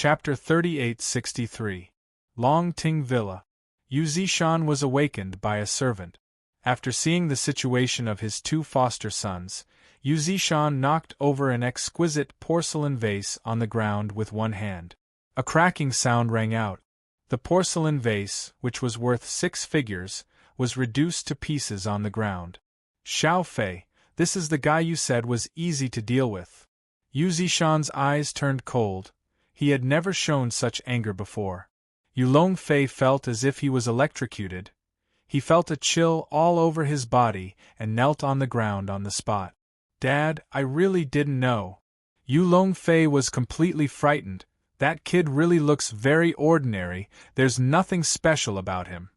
Chapter 3863. Long Ting Villa. Yu Zishan was awakened by a servant. After seeing the situation of his two foster sons, Yu Zishan knocked over an exquisite porcelain vase on the ground with one hand. A cracking sound rang out. The porcelain vase, which was worth 6 figures, was reduced to pieces on the ground. Xiao Fei, this is the guy you said was easy to deal with. Yu Zishan's eyes turned cold. He had never shown such anger before. Yu Longfei felt as if he was electrocuted. He felt a chill all over his body and knelt on the ground on the spot. Dad, I really didn't know. Yu Longfei was completely frightened. That kid really looks very ordinary, there's nothing special about him.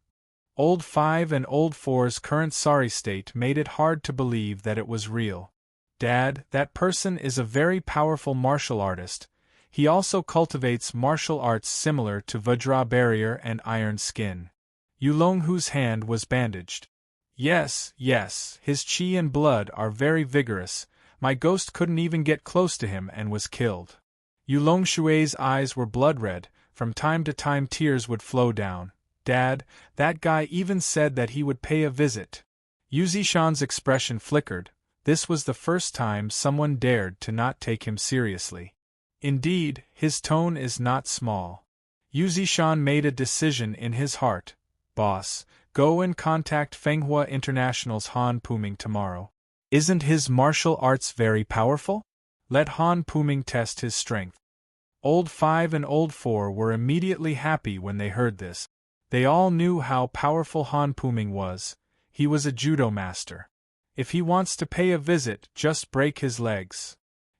Old 5 and Old 4's current sorry state made it hard to believe that it was real. Dad, that person is a very powerful martial artist. He also cultivates martial arts similar to Vajra barrier and iron skin. Yu Longhu's hand was bandaged. Yes, his qi and blood are very vigorous. My ghost couldn't even get close to him and was killed. Yu Longshui's eyes were blood-red. From time to time tears would flow down. Dad, that guy even said that he would pay a visit. Yu Zishan's expression flickered. This was the first time someone dared to not take him seriously. Indeed, his tone is not small. Yu Zishan made a decision in his heart. Boss, go and contact Fenghua International's Han Puming tomorrow. Isn't his martial arts very powerful? Let Han Puming test his strength. Old 5 and Old 4 were immediately happy when they heard this. They all knew how powerful Han Puming was. He was a judo master. If he wants to pay a visit, just break his legs.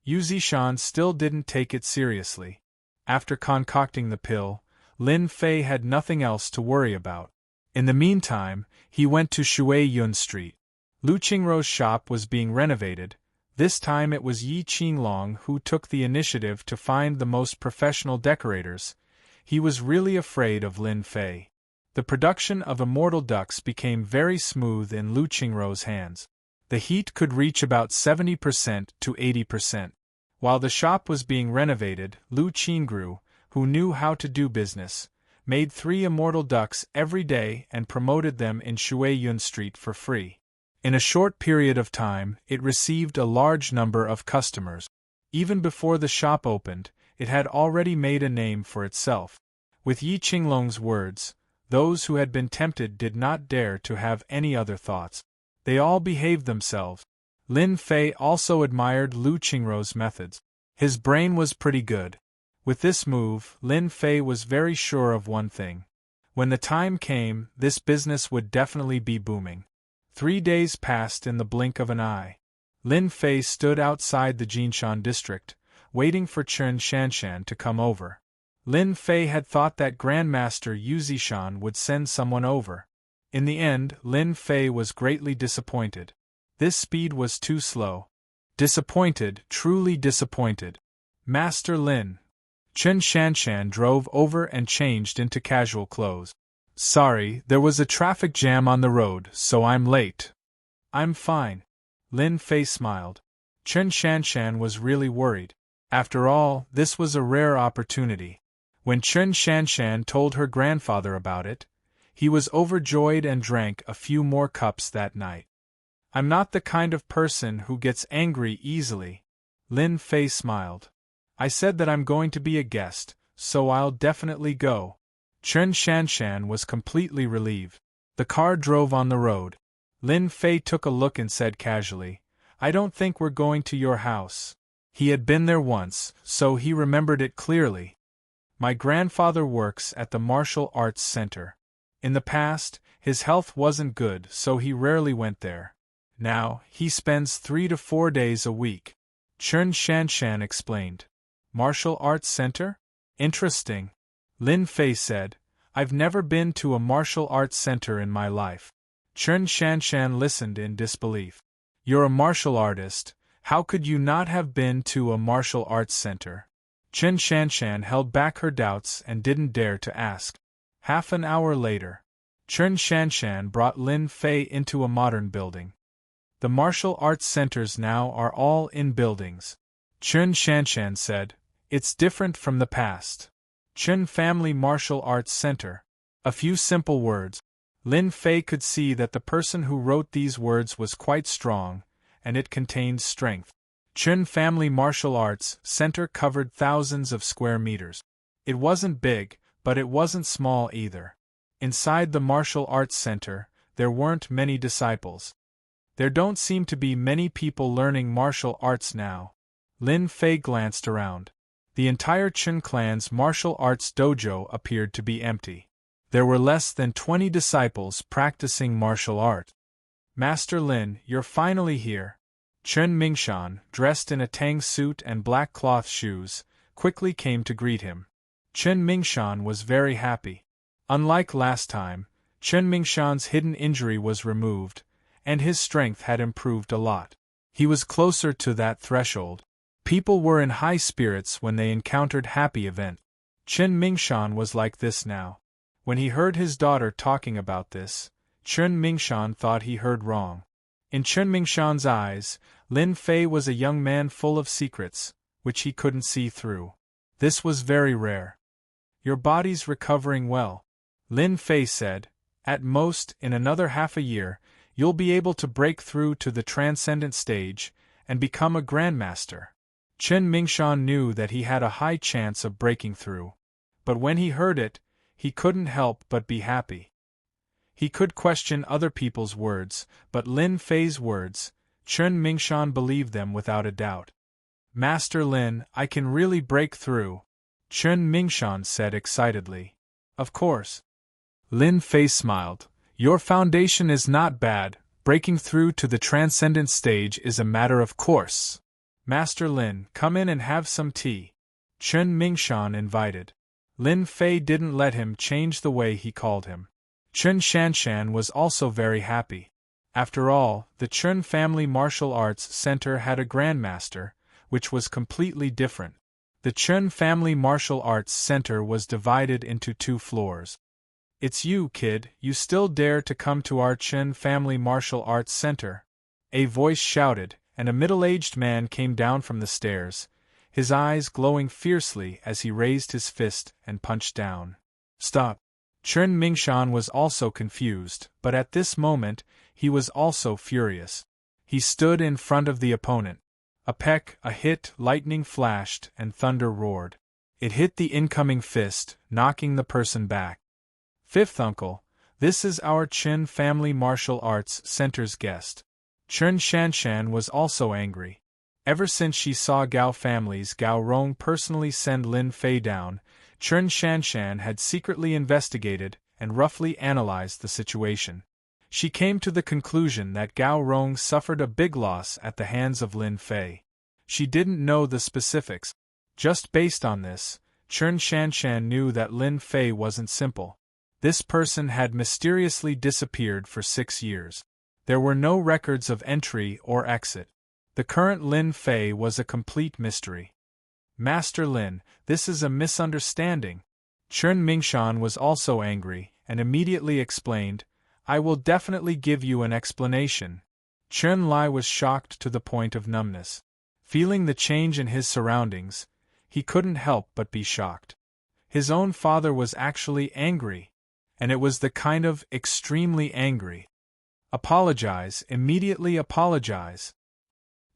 Yu Zishan still didn't take it seriously. After concocting the pill, Lin Fei had nothing else to worry about. In the meantime, he went to Shui Yun Street. Lu Qingrou's shop was being renovated. This time it was Yi Qinglong who took the initiative to find the most professional decorators. He was really afraid of Lin Fei. The production of immortal ducks became very smooth in Lu Qingrou's hands. The heat could reach about 70% to 80%. While the shop was being renovated, Lu Qingrou, who knew how to do business, made 3 immortal ducks every day and promoted them in Shui Yun Street for free. In a short period of time, it received a large number of customers. Even before the shop opened, it had already made a name for itself. With Yi Qinglong's words, those who had been tempted did not dare to have any other thoughts. They all behaved themselves. Lin Fei also admired Lu Qingrou's methods. His brain was pretty good. With this move, Lin Fei was very sure of one thing. When the time came, this business would definitely be booming. 3 days passed in the blink of an eye. Lin Fei stood outside the Jinshan district, waiting for Chen Shanshan to come over. Lin Fei had thought that Grandmaster Yu Zishan would send someone over. In the end, Lin Fei was greatly disappointed. This speed was too slow. Disappointed, truly disappointed. Master Lin. Chen Shanshan drove over and changed into casual clothes. Sorry, there was a traffic jam on the road, so I'm late. I'm fine. Lin Fei smiled. Chen Shanshan was really worried. After all, this was a rare opportunity. When Chen Shanshan told her grandfather about it, he was overjoyed and drank a few more cups that night. I'm not the kind of person who gets angry easily. Lin Fei smiled. I said that I'm going to be a guest, so I'll definitely go. Chen Shanshan was completely relieved. The car drove on the road. Lin Fei took a look and said casually, I don't think we're going to your house. He had been there once, so he remembered it clearly. My grandfather works at the Martial Arts Center. In the past, his health wasn't good, so he rarely went there. Now, he spends 3 to 4 days a week. Chen Shanshan explained. Martial Arts Center? Interesting. Lin Fei said, I've never been to a martial arts center in my life. Chen Shanshan listened in disbelief. You're a martial artist, how could you not have been to a martial arts center? Chen Shanshan held back her doubts and didn't dare to ask. Half an hour later, Chen Shanshan brought Lin Fei into a modern building. The martial arts centers now are all in buildings. Chen Shanshan said, It's different from the past. Chen Family Martial Arts Center. A few simple words. Lin Fei could see that the person who wrote these words was quite strong, and it contained strength. Chen Family Martial Arts Center covered thousands of square meters. It wasn't big, but it wasn't small either. Inside the martial arts center, there weren't many disciples. There don't seem to be many people learning martial arts now. Lin Fei glanced around. The entire Chen clan's martial arts dojo appeared to be empty. There were less than 20 disciples practicing martial art. Master Lin, you're finally here. Chen Mingshan, dressed in a tang suit and black cloth shoes, quickly came to greet him. Chen Mingshan was very happy. Unlike last time, Chen Mingshan's hidden injury was removed, and his strength had improved a lot. He was closer to that threshold. People were in high spirits when they encountered happy event. Chen Mingshan was like this now. When he heard his daughter talking about this, Chen Mingshan thought he heard wrong. In Chen Mingshan's eyes, Lin Fei was a young man full of secrets, which he couldn't see through. This was very rare. Your body's recovering well, Lin Fei said. At most, in another half a year, you'll be able to break through to the transcendent stage and become a grandmaster. Chen Mingshan knew that he had a high chance of breaking through. But when he heard it, he couldn't help but be happy. He could question other people's words, but Lin Fei's words, Chen Mingshan believed them without a doubt. Master Lin, I can really break through, Chen Mingshan said excitedly. Of course. Lin Fei smiled. Your foundation is not bad, breaking through to the transcendent stage is a matter of course. Master Lin, come in and have some tea, Chen Mingshan invited. Lin Fei didn't let him change the way he called him. Chen Shanshan was also very happy. After all, the Chen Family Martial Arts Center had a grandmaster, which was completely different. The Chen Family Martial Arts Center was divided into 2 floors. It's you, kid, you still dare to come to our Chen Family Martial Arts Center? A voice shouted, and a middle-aged man came down from the stairs, his eyes glowing fiercely as he raised his fist and punched down. Stop! Chen Mingshan was also confused, but at this moment, he was also furious. He stood in front of the opponent. A peck, a hit, lightning flashed, and thunder roared. It hit the incoming fist, knocking the person back. Fifth uncle, this is our Chen Family Martial Arts Center's guest. Chen Shanshan was also angry. Ever since she saw Gao family's Gao Rong personally send Lin Fei down, Chen Shanshan had secretly investigated and roughly analyzed the situation. She came to the conclusion that Gao Rong suffered a big loss at the hands of Lin Fei. She didn't know the specifics. Just based on this, Chen Shanshan knew that Lin Fei wasn't simple. This person had mysteriously disappeared for 6 years. There were no records of entry or exit. The current Lin Fei was a complete mystery. Master Lin, this is a misunderstanding. Chen Mingshan was also angry, and immediately explained, I will definitely give you an explanation. Chen Lai was shocked to the point of numbness. Feeling the change in his surroundings, he couldn't help but be shocked. His own father was actually angry, and it was the kind of extremely angry. Apologize, immediately apologize.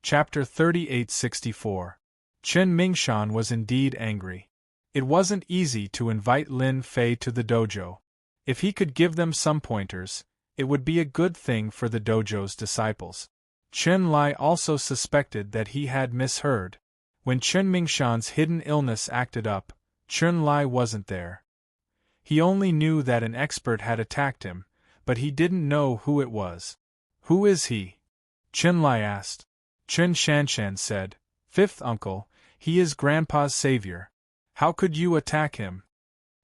Chapter 3864. Chen Mingshan was indeed angry. It wasn't easy to invite Lin Fei to the dojo. If he could give them some pointers, it would be a good thing for the dojo's disciples. Chen Lai also suspected that he had misheard. When Chen Mingshan's hidden illness acted up, Chen Lai wasn't there. He only knew that an expert had attacked him, but he didn't know who it was. Who is he? Chen Lai asked. Chen Shanshan said, Fifth uncle, he is Grandpa's savior. How could you attack him?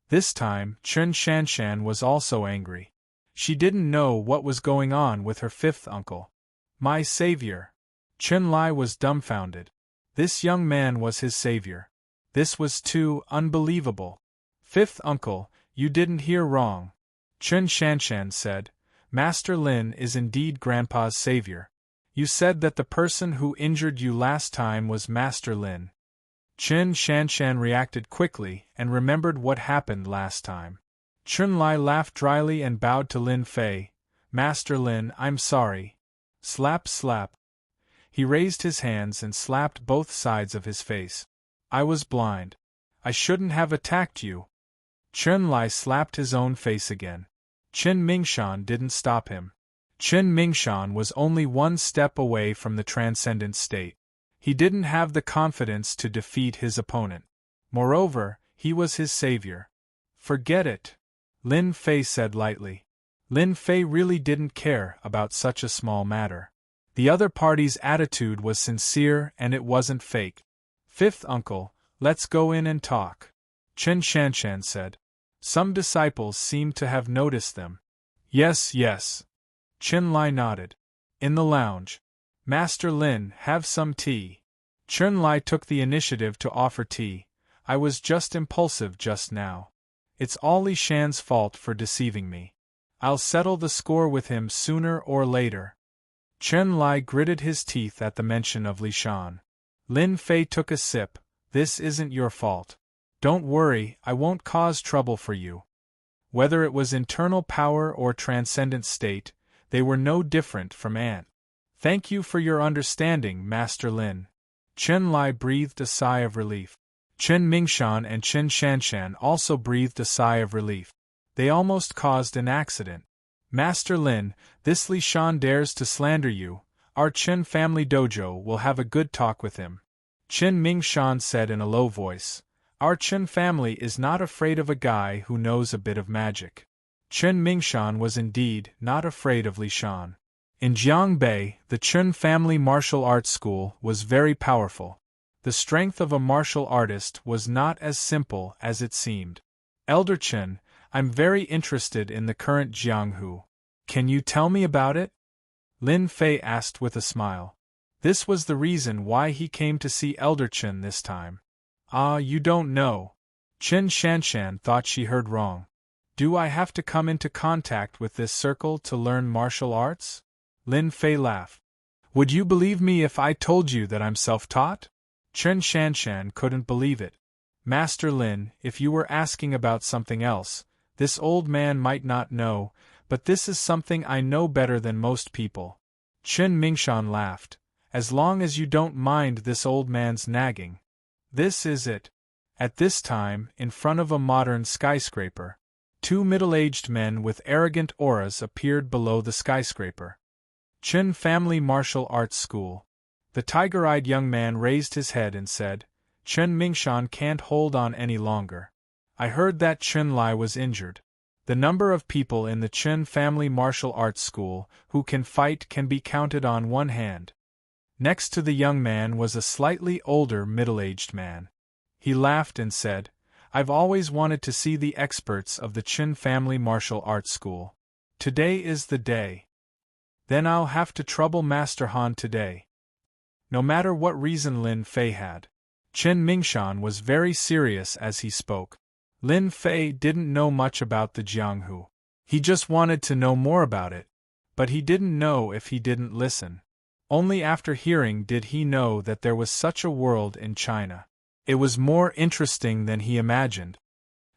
This time, Chen Shanshan was also angry. She didn't know what was going on with her fifth uncle. My savior. Chen Lai was dumbfounded. This young man was his savior. This was too unbelievable. Fifth uncle, you didn't hear wrong. Chen Shanshan said, Master Lin is indeed Grandpa's savior. You said that the person who injured you last time was Master Lin. Chen Shanshan reacted quickly and remembered what happened last time. Chunlai laughed dryly and bowed to Lin Fei. Master Lin, I'm sorry. Slap slap. He raised his hands and slapped both sides of his face. I was blind. I shouldn't have attacked you. Chunlai slapped his own face again. Chen Mingshan didn't stop him. Chen Mingshan was only one step away from the transcendent state. He didn't have the confidence to defeat his opponent. Moreover, he was his savior. Forget it, Lin Fei said lightly. Lin Fei really didn't care about such a small matter. The other party's attitude was sincere and it wasn't fake. Fifth uncle, let's go in and talk, Chen Shanshan said. Some disciples seemed to have noticed them. Yes, yes. Chunlai nodded. In the lounge. Master Lin, have some tea. Chunlai took the initiative to offer tea. I was just impulsive just now. It's all Li Shan's fault for deceiving me. I'll settle the score with him sooner or later. Chunlai gritted his teeth at the mention of Li Shan. Lin Fei took a sip. This isn't your fault. Don't worry, I won't cause trouble for you. Whether it was internal power or transcendent state, they were no different from ant. Thank you for your understanding, Master Lin. Chunlai breathed a sigh of relief. Chen Mingshan and Chen Shanshan also breathed a sigh of relief. They almost caused an accident. Master Lin, this Li Shan dares to slander you. Our Chen family dojo will have a good talk with him. Chen Mingshan said in a low voice. Our Chen family is not afraid of a guy who knows a bit of magic. Chen Mingshan was indeed not afraid of Li Shan. In Jiangbei, the Chen family martial arts school was very powerful. The strength of a martial artist was not as simple as it seemed. Elder Chen, I'm very interested in the current Jianghu. Can you tell me about it? Lin Fei asked with a smile. This was the reason why he came to see Elder Chen this time. Ah, you don't know. Chen Shanshan thought she heard wrong. Do I have to come into contact with this circle to learn martial arts? Lin Fei laughed. Would you believe me if I told you that I'm self-taught? Chen Shanshan couldn't believe it. Master Lin, if you were asking about something else, this old man might not know, but this is something I know better than most people. Chen Mingshan laughed. As long as you don't mind this old man's nagging. This is it. At this time, in front of a modern skyscraper, two middle-aged men with arrogant auras appeared below the skyscraper. Chen Family Martial Arts School. The tiger-eyed young man raised his head and said, Chen Mingshan can't hold on any longer. I heard that Chunlai was injured. The number of people in the Chen Family Martial Arts School who can fight can be counted on one hand. Next to the young man was a slightly older middle-aged man. He laughed and said, I've always wanted to see the experts of the Chen Family Martial Arts School. Today is the day. Then I'll have to trouble Master Han today. No matter what reason Lin Fei had. Chen Mingshan was very serious as he spoke. Lin Fei didn't know much about the Jianghu. He just wanted to know more about it. But he didn't know if he didn't listen. Only after hearing did he know that there was such a world in China. It was more interesting than he imagined.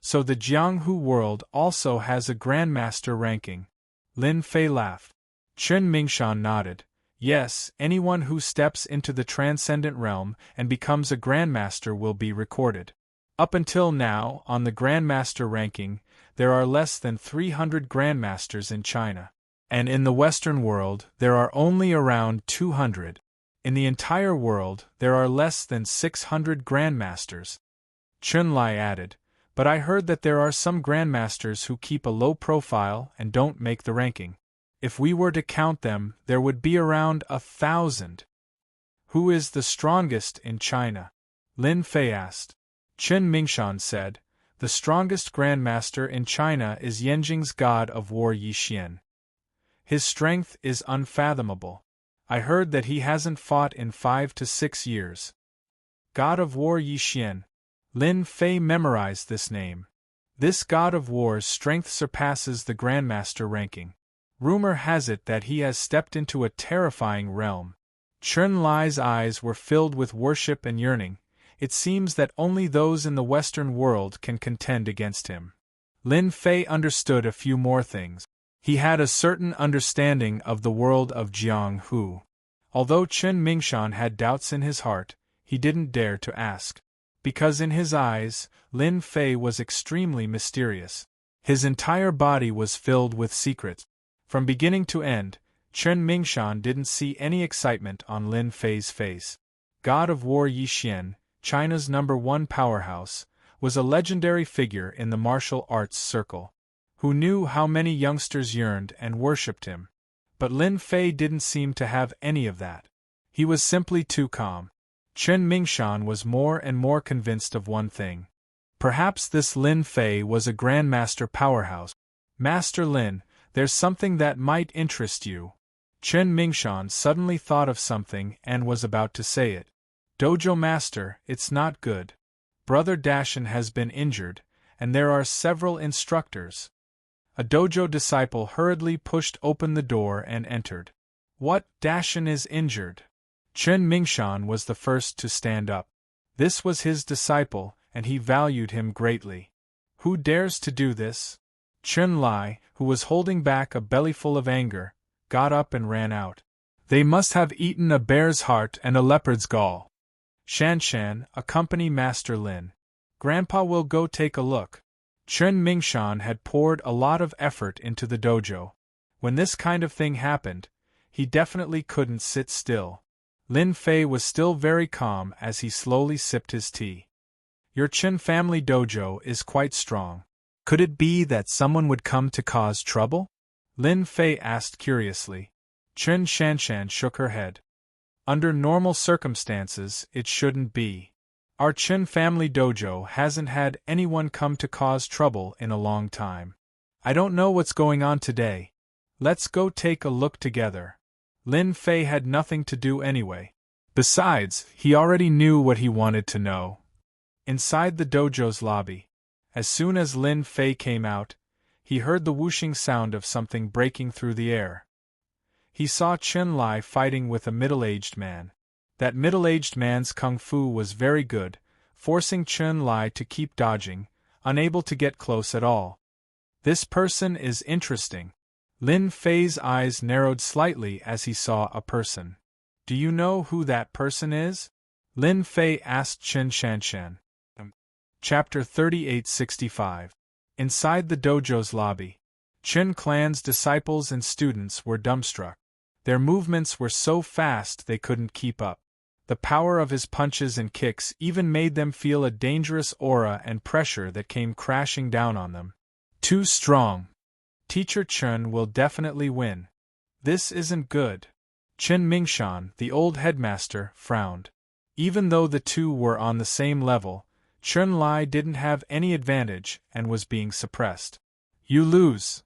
So the Jianghu world also has a grandmaster ranking. Lin Fei laughed. Chen Mingshan nodded. Yes, anyone who steps into the transcendent realm and becomes a grandmaster will be recorded. Up until now, on the grandmaster ranking, there are less than 300 grandmasters in China. And in the Western world, there are only around 200. In the entire world, there are less than 600 grandmasters. Chunlai added, but I heard that there are some grandmasters who keep a low profile and don't make the ranking. If we were to count them, there would be around 1,000. Who is the strongest in China? Lin Fei asked. Chen Mingshan said, the strongest grandmaster in China is Yanjing's god of war Yixian. His strength is unfathomable. I heard that he hasn't fought in 5 to 6 years. God of War Yixian. Lin Fei memorized this name. This god of war's strength surpasses the grandmaster ranking. Rumor has it that he has stepped into a terrifying realm. Chunlai's eyes were filled with worship and yearning. It seems that only those in the Western world can contend against him. Lin Fei understood a few more things. He had a certain understanding of the world of Jianghu. Although Chen Mingshan had doubts in his heart, he didn't dare to ask. Because in his eyes, Lin Fei was extremely mysterious. His entire body was filled with secrets. From beginning to end, Chen Mingshan didn't see any excitement on Lin Fei's face. God of War Yi Xian, China's #1 powerhouse, was a legendary figure in the martial arts circle, who knew how many youngsters yearned and worshipped him. But Lin Fei didn't seem to have any of that. He was simply too calm. Chen Mingshan was more and more convinced of one thing. Perhaps this Lin Fei was a grandmaster powerhouse. Master Lin, there's something that might interest you. Chen Mingshan suddenly thought of something and was about to say it. Dojo Master, it's not good. Brother Dashin has been injured, and there are several instructors. A dojo disciple hurriedly pushed open the door and entered. What, Dashin is injured? Chen Mingshan was the first to stand up. This was his disciple, and he valued him greatly. Who dares to do this? Chen Lai, who was holding back a bellyful of anger, got up and ran out. They must have eaten a bear's heart and a leopard's gall. Shanshan, accompany Master Lin. Grandpa will go take a look. Chen Mingshan had poured a lot of effort into the dojo. When this kind of thing happened, he definitely couldn't sit still. Lin Fei was still very calm as he slowly sipped his tea. Your Chen family dojo is quite strong. Could it be that someone would come to cause trouble? Lin Fei asked curiously. Chen Shanshan shook her head. Under normal circumstances, it shouldn't be. Our Chen family dojo hasn't had anyone come to cause trouble in a long time. I don't know what's going on today. Let's go take a look together. Lin Fei had nothing to do anyway. Besides, he already knew what he wanted to know. Inside the dojo's lobby, as soon as Lin Fei came out, he heard the whooshing sound of something breaking through the air. He saw Chen Lai fighting with a middle-aged man. That middle-aged man's kung fu was very good, forcing Chen Lai to keep dodging, unable to get close at all. This person is interesting. Lin Fei's eyes narrowed slightly as he saw a person. Do you know who that person is? Lin Fei asked Chen Shanshan. Chapter 3865. Inside the dojo's lobby, Chen clan's disciples and students were dumbstruck. Their movements were so fast they couldn't keep up. The power of his punches and kicks even made them feel a dangerous aura and pressure that came crashing down on them. Too strong. Teacher Chen will definitely win. This isn't good. Chen Mingshan, the old headmaster, frowned. Even though the two were on the same level, Chen Lai didn't have any advantage and was being suppressed. You lose.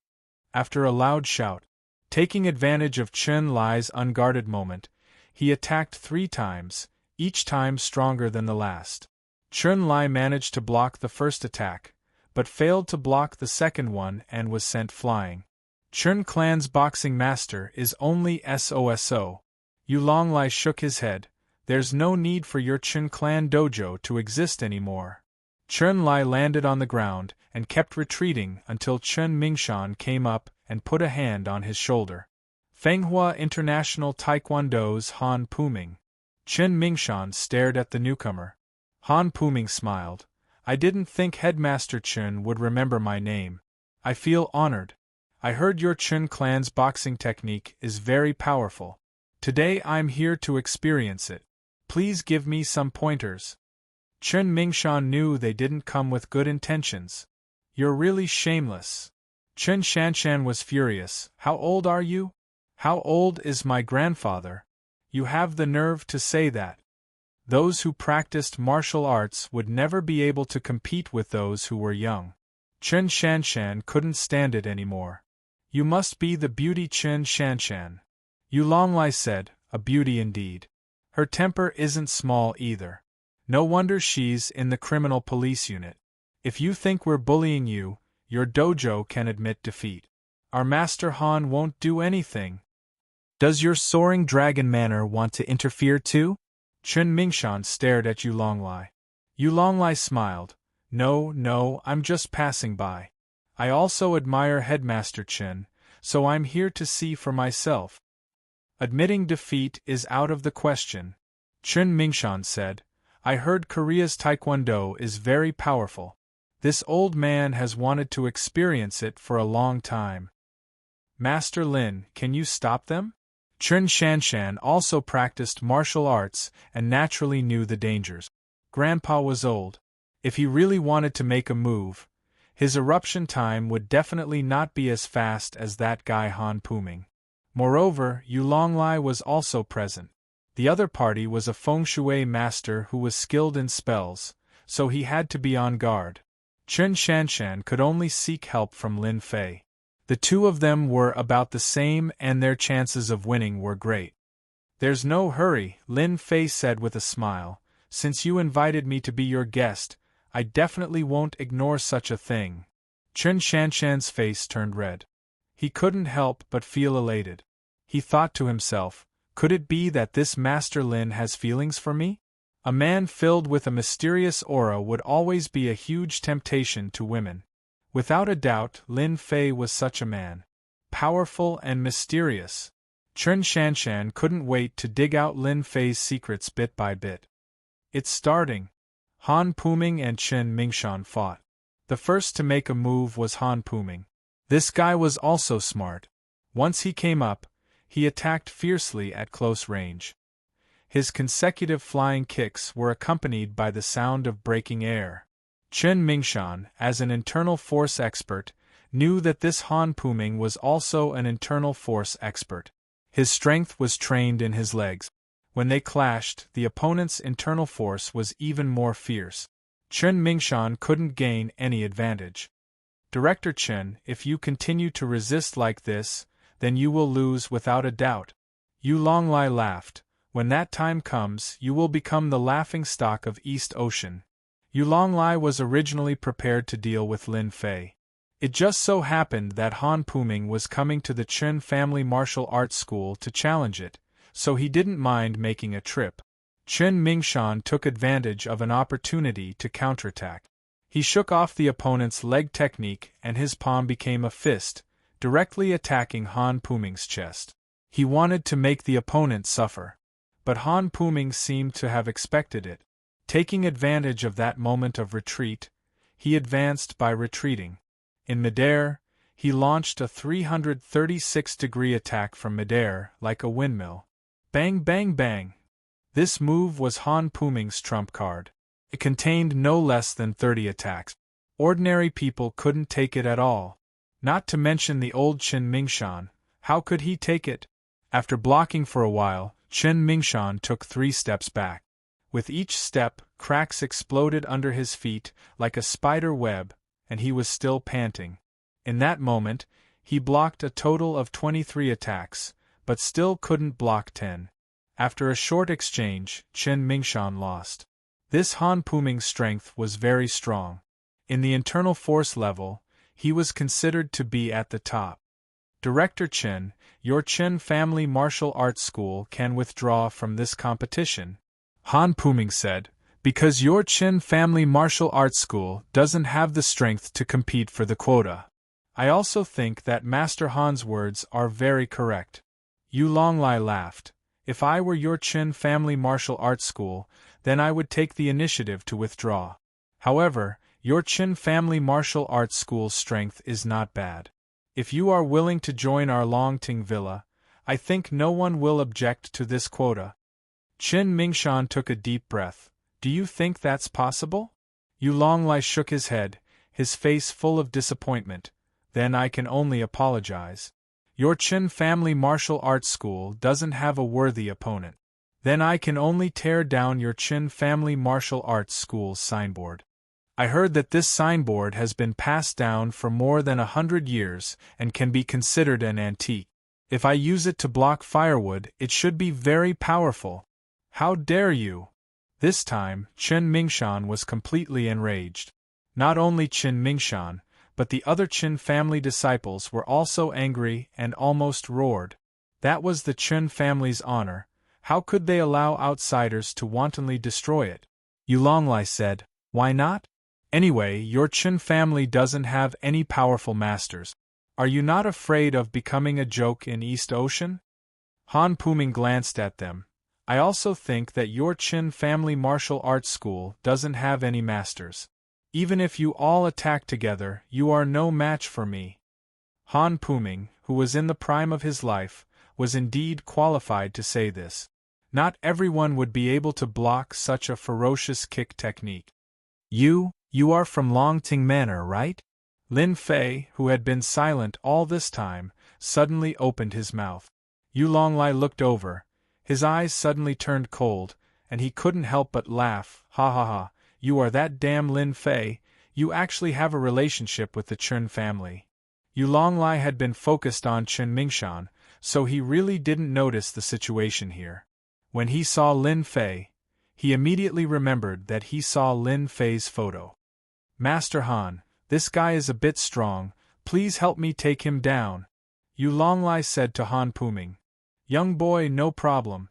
After a loud shout, taking advantage of Chen Lai's unguarded moment, he attacked 3 times, each time stronger than the last. Chen Lai managed to block the first attack, but failed to block the second one and was sent flying. Chen clan's boxing master is only SOSO. Yu Longlai shook his head. There's no need for your Chen clan dojo to exist anymore. Chen Lai landed on the ground and kept retreating until Chen Mingshan came up and put a hand on his shoulder. Fenghua International Taekwondo's Han Puming. Chen Mingshan stared at the newcomer. Han Puming smiled. I didn't think Headmaster Chen would remember my name. I feel honored. I heard your Chen clan's boxing technique is very powerful. Today I'm here to experience it. Please give me some pointers. Chen Mingshan knew they didn't come with good intentions. You're really shameless. Chen Shanshan was furious. How old are you? How old is my grandfather? You have the nerve to say that. Those who practiced martial arts would never be able to compete with those who were young. Chen Shanshan couldn't stand it anymore. You must be the beauty Chen Shanshan. Yu Longlai said, a beauty indeed. Her temper isn't small either. No wonder she's in the criminal police unit. If you think we're bullying you, your dojo can admit defeat. Our Master Han won't do anything. Does your soaring dragon manner want to interfere too? Chen Mingshan stared at Yu Longlai. Yu Longlai smiled. No, no, I'm just passing by. I also admire Headmaster Chen, so I'm here to see for myself. Admitting defeat is out of the question. Chen Mingshan said, I heard Korea's Taekwondo is very powerful. This old man has wanted to experience it for a long time. Master Lin, can you stop them? Chen Shanshan also practiced martial arts and naturally knew the dangers. Grandpa was old. If he really wanted to make a move, his eruption time would definitely not be as fast as that guy Han Puming. Moreover, Yu Longlai was also present. The other party was a feng shui master who was skilled in spells, so he had to be on guard. Chen Shanshan could only seek help from Lin Fei. The two of them were about the same and their chances of winning were great. There's no hurry, Lin Fei said with a smile. Since you invited me to be your guest, I definitely won't ignore such a thing. Chen Shanshan's face turned red. He couldn't help but feel elated. He thought to himself, could it be that this Master Lin has feelings for me? A man filled with a mysterious aura would always be a huge temptation to women. Without a doubt, Lin Fei was such a man. Powerful and mysterious. Chen Shanshan couldn't wait to dig out Lin Fei's secrets bit by bit. It's starting. Han Puming and Chen Mingshan fought. The first to make a move was Han Puming. This guy was also smart. Once he came up, he attacked fiercely at close range. His consecutive flying kicks were accompanied by the sound of breaking air. Chen Mingshan, as an internal force expert, knew that this Han Puming was also an internal force expert. His strength was trained in his legs. When they clashed, the opponent's internal force was even more fierce. Chen Mingshan couldn't gain any advantage. Director Chen, if you continue to resist like this, then you will lose without a doubt. Yu Longlai laughed. When that time comes, you will become the laughingstock of East Ocean. Yu Longlai was originally prepared to deal with Lin Fei. It just so happened that Han Puming was coming to the Chen family martial arts school to challenge it, so he didn't mind making a trip. Chen Mingshan took advantage of an opportunity to counterattack. He shook off the opponent's leg technique and his palm became a fist, directly attacking Han Puming's chest. He wanted to make the opponent suffer. But Han Puming seemed to have expected it. Taking advantage of that moment of retreat, he advanced by retreating. In midair, he launched a 336-degree attack from midair like a windmill. Bang bang bang! This move was Han Puming's trump card. It contained no less than 30 attacks. Ordinary people couldn't take it at all. Not to mention the old Chen Mingshan. How could he take it? After blocking for a while, Chen Mingshan took 3 steps back. With each step, cracks exploded under his feet like a spider web, and he was still panting. In that moment, he blocked a total of 23 attacks, but still couldn't block 10. After a short exchange, Chen Mingshan lost. This Han Puming's strength was very strong. In the internal force level, he was considered to be at the top. Director Chen, your Chen family martial arts school can withdraw from this competition, Han Puming said, because your Chen family martial arts school doesn't have the strength to compete for the quota. I also think that Master Han's words are very correct. Yu Longlai laughed. If I were your Chen family martial arts school, then I would take the initiative to withdraw. However, your Chen family martial arts school's strength is not bad. If you are willing to join our Longting Villa, I think no one will object to this quota. Chen Mingshan took a deep breath. Do you think that's possible? Yu Longlai shook his head, his face full of disappointment. Then I can only apologize. Your Chen family martial arts school doesn't have a worthy opponent. Then I can only tear down your Chen family martial arts school's signboard. I heard that this signboard has been passed down for more than 100 years and can be considered an antique. If I use it to block firewood, it should be very powerful. How dare you? This time, Chen Mingshan was completely enraged. Not only Chen Mingshan, but the other Chen family disciples were also angry and almost roared. That was the Chen family's honor. How could they allow outsiders to wantonly destroy it? Yulonglai said. Why not? Anyway, your Chun family doesn't have any powerful masters. Are you not afraid of becoming a joke in East Ocean? Han Puming glanced at them. I also think that your Chin family martial arts school doesn't have any masters. Even if you all attack together, you are no match for me. Han Puming, who was in the prime of his life, was indeed qualified to say this. Not everyone would be able to block such a ferocious kick technique. You are from Longting Manor, right? Lin Fei, who had been silent all this time, suddenly opened his mouth. Yulonglai looked over. His eyes suddenly turned cold, and he couldn't help but laugh. Ha ha ha, you are that damn Lin Fei, you actually have a relationship with the Chun family. Yulonglai had been focused on Chen Mingshan, so he really didn't notice the situation here. When he saw Lin Fei, he immediately remembered that he saw Lin Fei's photo. Master Han, this guy is a bit strong, please help me take him down, Yulonglai said to Han Puming. Young boy, no problem.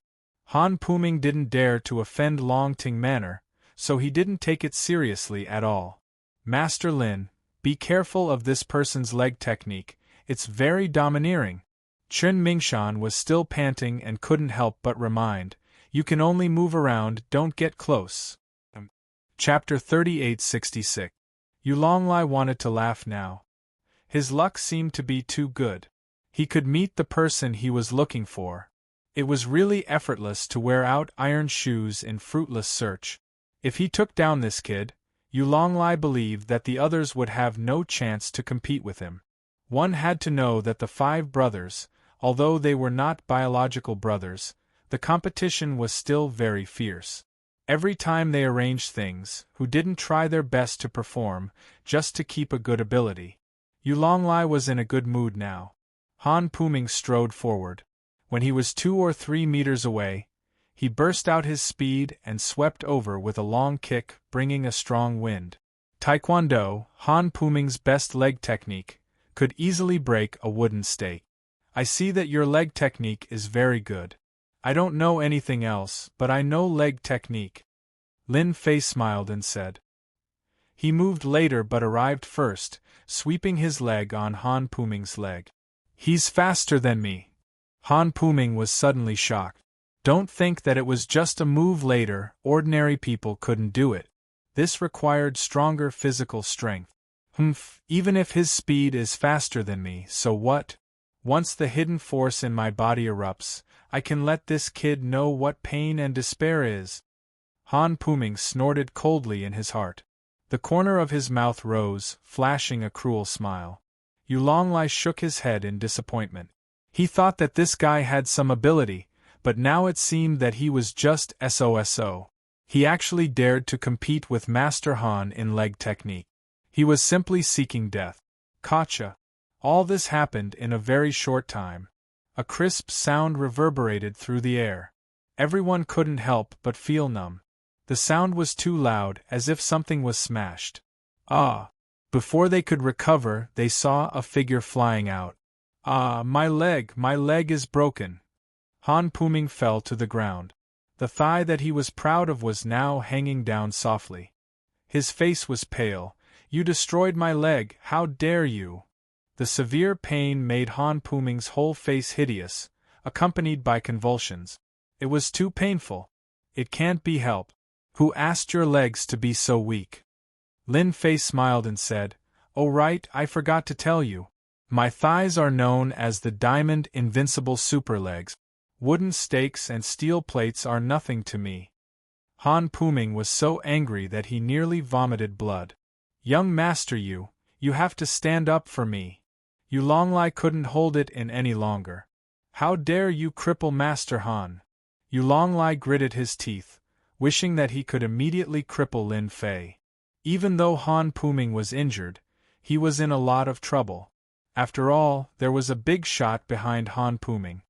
Han Puming didn't dare to offend Longting Manor, so he didn't take it seriously at all. Master Lin, be careful of this person's leg technique, it's very domineering. Chen Mingshan was still panting and couldn't help but remind, you can only move around, don't get close. Chapter 3866. Yulonglai wanted to laugh now. His luck seemed to be too good. He could meet the person he was looking for. It was really effortless to wear out iron shoes in fruitless search. If he took down this kid, Yulonglai believed that the others would have no chance to compete with him. One had to know that the 5 brothers, although they were not biological brothers, the competition was still very fierce. Every time they arranged things, who didn't try their best to perform, just to keep a good ability. Yulonglai was in a good mood now. Han Puming strode forward. When he was 2 or 3 meters away, he burst out his speed and swept over with a long kick, bringing a strong wind. Taekwondo, Han Puming's best leg technique, could easily break a wooden stake. I see that your leg technique is very good. I don't know anything else, but I know leg technique. Lin Fei smiled and said. He moved later but arrived first, sweeping his leg on Han Puming's leg. He's faster than me. Han Puming was suddenly shocked. Don't think that it was just a move later, ordinary people couldn't do it. This required stronger physical strength. Even if his speed is faster than me, so what? Once the hidden force in my body erupts, I can let this kid know what pain and despair is. Han Puming snorted coldly in his heart. The corner of his mouth rose, flashing a cruel smile. Yulonglai shook his head in disappointment. He thought that this guy had some ability, but now it seemed that he was just SOSO. He actually dared to compete with Master Han in leg technique. He was simply seeking death. Gotcha. All this happened in a very short time. A crisp sound reverberated through the air. Everyone couldn't help but feel numb. The sound was too loud, as if something was smashed. Ah! Before they could recover, they saw a figure flying out. Ah, my leg is broken. Han Puming fell to the ground. The thigh that he was proud of was now hanging down softly. His face was pale. You destroyed my leg, how dare you? The severe pain made Han Puming's whole face hideous, accompanied by convulsions. It was too painful. It can't be helped. Who asked your legs to be so weak? Lin Fei smiled and said, Oh right, I forgot to tell you. My thighs are known as the Diamond Invincible Super Legs. Wooden stakes and steel plates are nothing to me. Han Puming was so angry that he nearly vomited blood. Young master, you have to stand up for me. Yulonglai couldn't hold it in any longer. How dare you cripple Master Han? Yulonglai gritted his teeth, wishing that he could immediately cripple Lin Fei. Even though Han Puming was injured, he was in a lot of trouble. After all, there was a big shot behind Han Puming.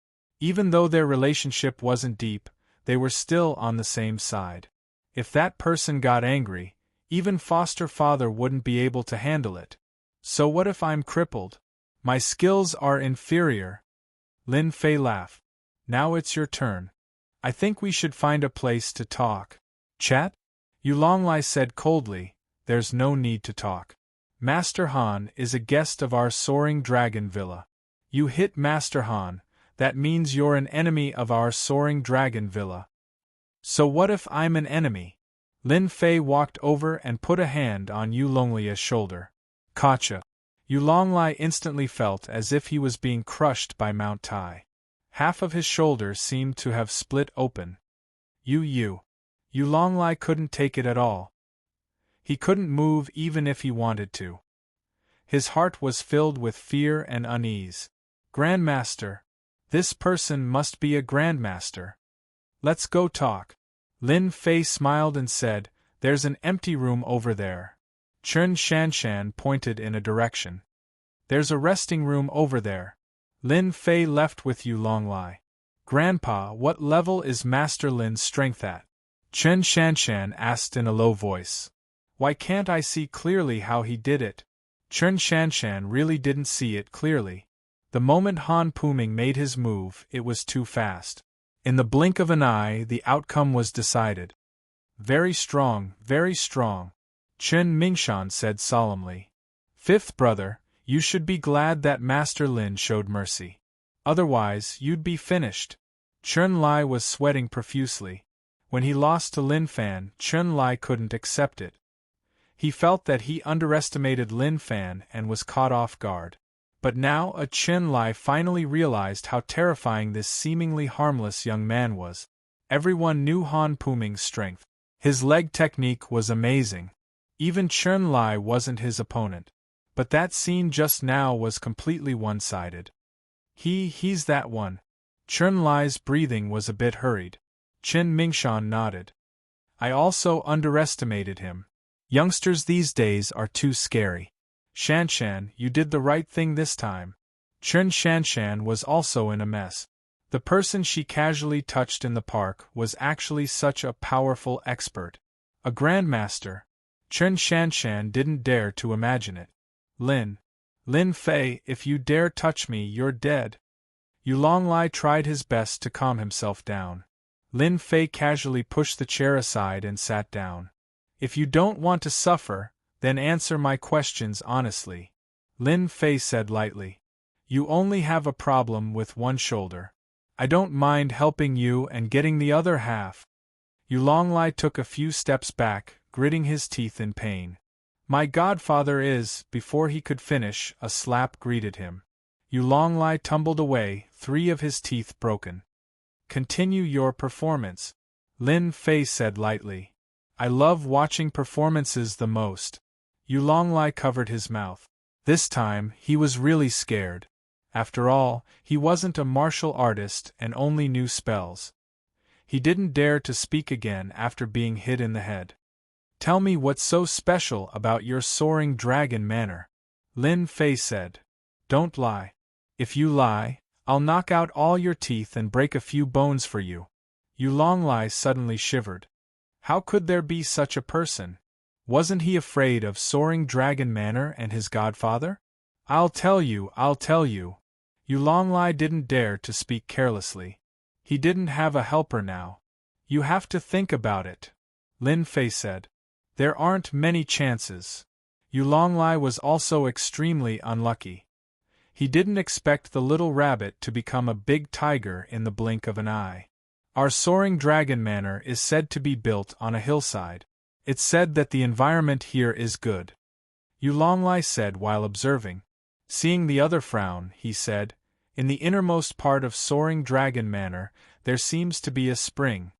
Even though their relationship wasn't deep, they were still on the same side. If that person got angry, even foster father wouldn't be able to handle it. So what if I'm crippled? My skills are inferior. Lin Fei laughed. Now it's your turn. I think we should find a place to talk. Chat? Yu Longlai said coldly, there's no need to talk. Master Han is a guest of our soaring dragon villa. You hit Master Han, that means you're an enemy of our soaring dragon villa. So what if I'm an enemy? Lin Fei walked over and put a hand on Yu Longlai's shoulder. Gotcha. Yu Longlai instantly felt as if he was being crushed by Mount Tai. Half of his shoulder seemed to have split open. Yu Longlai couldn't take it at all. He couldn't move even if he wanted to. His heart was filled with fear and unease. Grandmaster. This person must be a grandmaster. Let's go talk. Lin Fei smiled and said, there's an empty room over there. Chen Shanshan pointed in a direction. There's a resting room over there. Lin Fei left with Yu Longlai. Grandpa, what level is Master Lin's strength at? Chen Shanshan asked in a low voice. Why can't I see clearly how he did it? Chen Shanshan really didn't see it clearly. The moment Han Puming made his move, it was too fast. In the blink of an eye, the outcome was decided. Very strong, Chen Mingshan said solemnly. Fifth brother, you should be glad that Master Lin showed mercy. Otherwise, you'd be finished. Chen Lai was sweating profusely. When he lost to Lin Fan, Chen Lai couldn't accept it. He felt that he underestimated Lin Fan and was caught off guard. But now Chen Lai finally realized how terrifying this seemingly harmless young man was. Everyone knew Han Puming's strength. His leg technique was amazing. Even Chen Lai wasn't his opponent. But that scene just now was completely one-sided. He's that one. Chen Lai's breathing was a bit hurried. Chen Mingshan nodded. I also underestimated him. Youngsters these days are too scary. Shanshan, you did the right thing this time. Chen Shanshan was also in a mess. The person she casually touched in the park was actually such a powerful expert. A grandmaster. Chen Shanshan didn't dare to imagine it. Lin Fei, if you dare touch me, you're dead. Yu Longlai tried his best to calm himself down. Lin Fei casually pushed the chair aside and sat down. If you don't want to suffer, then answer my questions honestly. Lin Fei said lightly. You only have a problem with one shoulder. I don't mind helping you and getting the other half. Yu Longlai took a few steps back, gritting his teeth in pain. My godfather is, before he could finish, a slap greeted him. Yu Longlai tumbled away, 3 of his teeth broken. Continue your performance, Lin Fei said lightly. I love watching performances the most. Yu Longlai covered his mouth. This time, he was really scared. After all, he wasn't a martial artist and only knew spells. He didn't dare to speak again after being hit in the head. Tell me what's so special about your soaring dragon manner, Lin Fei said. Don't lie. If you lie, I'll knock out all your teeth and break a few bones for you. Yu Longlai suddenly shivered. How could there be such a person? Wasn't he afraid of soaring dragon manner and his godfather? I'll tell you. Yu Longlai didn't dare to speak carelessly. He didn't have a helper now. You have to think about it, Lin Fei said. There aren't many chances. Yu Longlai was also extremely unlucky. He didn't expect the little rabbit to become a big tiger in the blink of an eye. Our soaring dragon manor is said to be built on a hillside. It's said that the environment here is good. Yu Longlai said while observing. Seeing the other frown, he said, in the innermost part of soaring dragon manor, there seems to be a spring.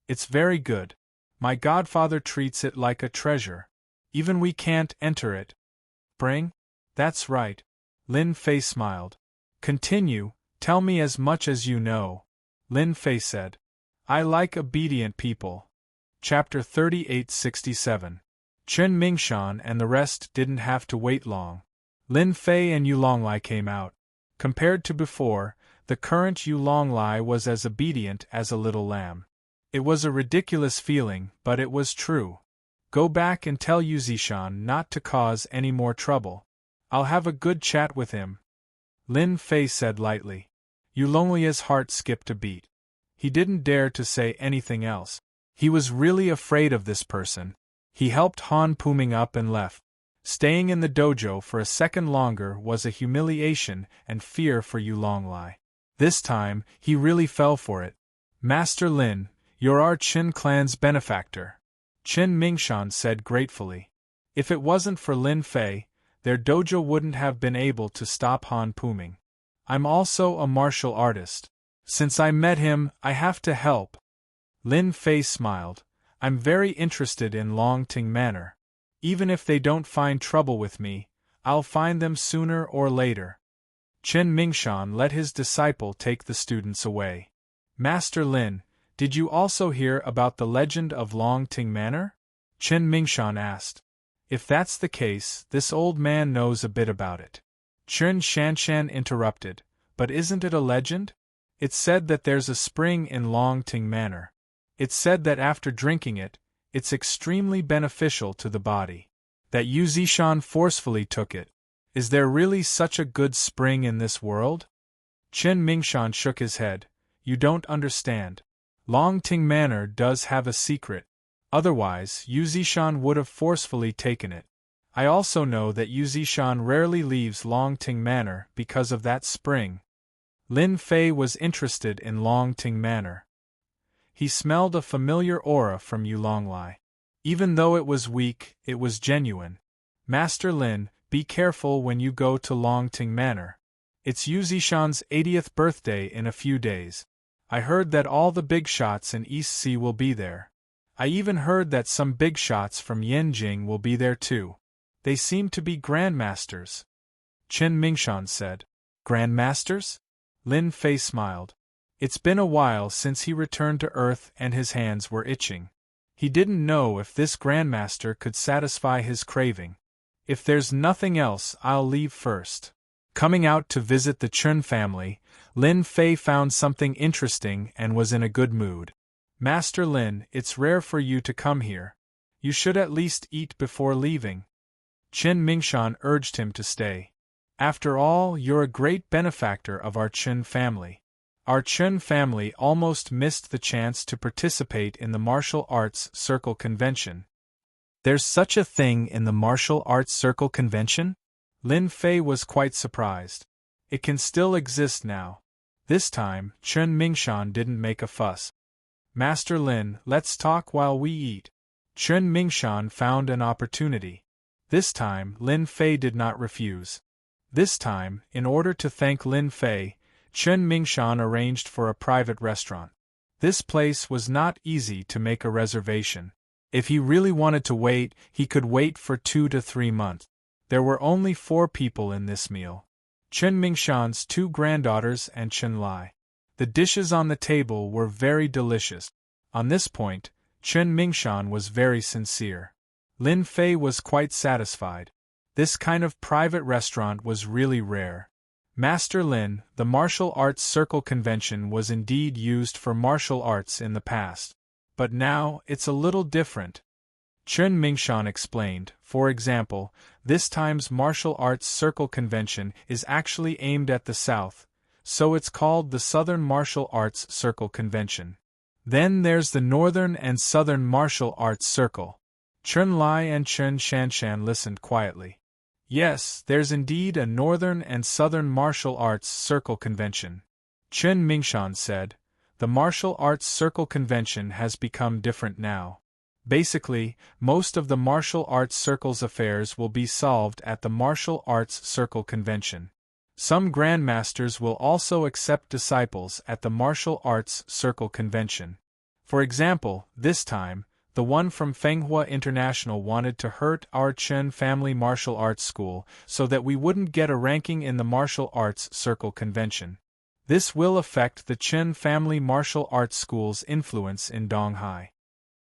It's very good. My godfather treats it like a treasure. Even we can't enter it. Spring? That's right. Lin Fei smiled. Continue, tell me as much as you know, Lin Fei said. I like obedient people. Chapter 3867. Chen Mingshan and the rest didn't have to wait long. Lin Fei and Yu Longlai came out. Compared to before, the current Yu Longlai was as obedient as a little lamb. It was a ridiculous feeling, but it was true. Go back and tell Yu Zishan not to cause any more trouble. I'll have a good chat with him, Lin Fei said lightly. Yu Longlai's heart skipped a beat. He didn't dare to say anything else. He was really afraid of this person. He helped Han Puming up and left. Staying in the dojo for a second longer was a humiliation and fear for Yu Longlai. This time, he really fell for it. Master Lin, you're our Qin clan's benefactor, Qin Mingshan said gratefully. If it wasn't for Lin Fei, their dojo wouldn't have been able to stop Han Puming. I'm also a martial artist. Since I met him, I have to help. Lin Fei smiled. I'm very interested in Longting Manor. Even if they don't find trouble with me, I'll find them sooner or later. Qin Mingshan let his disciple take the students away. Master Lin, did you also hear about the legend of Longting Manor? Qin Mingshan asked. If that's the case, this old man knows a bit about it. Qin Shanshan interrupted. But isn't it a legend? It's said that there's a spring in Longting Manor. It's said that after drinking it, it's extremely beneficial to the body. That Yu Zishan forcefully took it. Is there really such a good spring in this world? Qin Mingshan shook his head. You don't understand. Longting Manor does have a secret. Otherwise, Yu Zishan would have forcefully taken it. I also know that Yu Zishan rarely leaves Longting Manor because of that spring. Lin Fei was interested in Longting Manor. He smelled a familiar aura from Yu Longlai. Even though it was weak, it was genuine. Master Lin, be careful when you go to Longting Manor. It's Yu Zishan's 80th birthday in a few days. I heard that all the big shots in East Sea will be there. I even heard that some big shots from Yanjing will be there too. They seem to be grandmasters. Qin Mingshan said. Grandmasters? Lin Fei smiled. It's been a while since he returned to Earth and his hands were itching. He didn't know if this grandmaster could satisfy his craving. If there's nothing else, I'll leave first. Coming out to visit the Chun family, Lin Fei found something interesting and was in a good mood. Master Lin, it's rare for you to come here. You should at least eat before leaving. Qin Mingshan urged him to stay. After all, you're a great benefactor of our Chun family. Our Chun family almost missed the chance to participate in the Martial Arts Circle Convention. There's such a thing in the Martial Arts Circle Convention? Lin Fei was quite surprised. It can still exist now. This time, Qin Mingshan didn't make a fuss. Master Lin, let's talk while we eat. Qin Mingshan found an opportunity. This time, Lin Fei did not refuse. This time, in order to thank Lin Fei, Qin Mingshan arranged for a private restaurant. This place was not easy to make a reservation. If he really wanted to wait, he could wait for 2 to 3 months. There were only 4 people in this meal. Qin Mingshan's 2 granddaughters and Qin Lai. The dishes on the table were very delicious. On this point, Qin Mingshan was very sincere. Lin Fei was quite satisfied. This kind of private restaurant was really rare. Master Lin, the Martial Arts Circle Convention was indeed used for martial arts in the past. But now, it's a little different. Qin Mingshan explained, for example, this time's Martial Arts Circle Convention is actually aimed at the South, so it's called the Southern Martial Arts Circle Convention. Then there's the Northern and Southern Martial Arts Circle. Qin Lai and Qin Shanshan listened quietly. Yes, there's indeed a Northern and Southern Martial Arts Circle Convention. Qin Mingshan said, the Martial Arts Circle Convention has become different now. Basically, most of the Martial Arts Circle's affairs will be solved at the Martial Arts Circle Convention. Some grandmasters will also accept disciples at the Martial Arts Circle Convention. For example, this time, the one from Fenghua International wanted to hurt our Chen family martial arts school so that we wouldn't get a ranking in the Martial Arts Circle Convention. This will affect the Chen family martial arts school's influence in Donghai.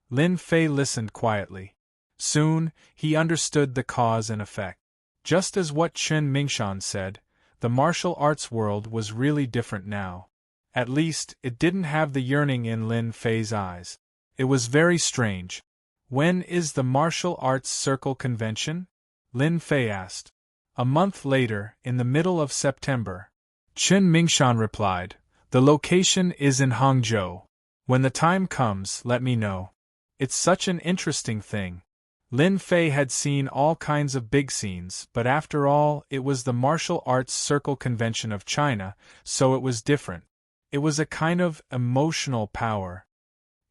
Lin Fei listened quietly. Soon, he understood the cause and effect. Just as what Qin Mingshan said, the martial arts world was really different now. At least, it didn't have the yearning in Lin Fei's eyes. It was very strange. When is the Martial Arts Circle Convention? Lin Fei asked. A month later, in the middle of September. Qin Mingshan replied, the location is in Hangzhou. When the time comes, let me know. It's such an interesting thing. Lin Fei had seen all kinds of big scenes, but after all, it was the martial arts circle convention of China, so it was different. It was a kind of emotional power.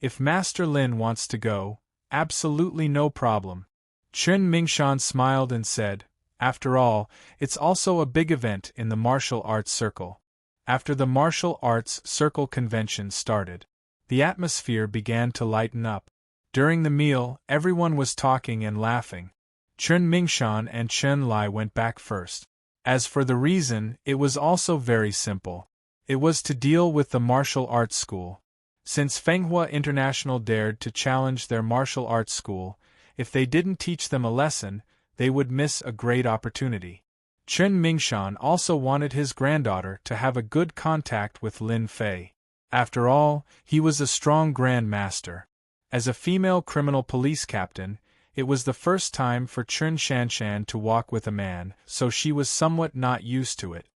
If Master Lin wants to go, absolutely no problem. Chen Mingshan smiled and said, after all, it's also a big event in the martial arts circle. After the martial arts circle convention started, the atmosphere began to lighten up. During the meal, everyone was talking and laughing. Chen Mingshan and Chen Lai went back first. As for the reason, it was also very simple. It was to deal with the martial arts school. Since Fenghua International dared to challenge their martial arts school, if they didn't teach them a lesson, they would miss a great opportunity. Chen Mingshan also wanted his granddaughter to have a good contact with Lin Fei. After all, he was a strong Grand Master. As a female criminal police captain, it was the first time for Chen Shanshan to walk with a man, so she was somewhat not used to it.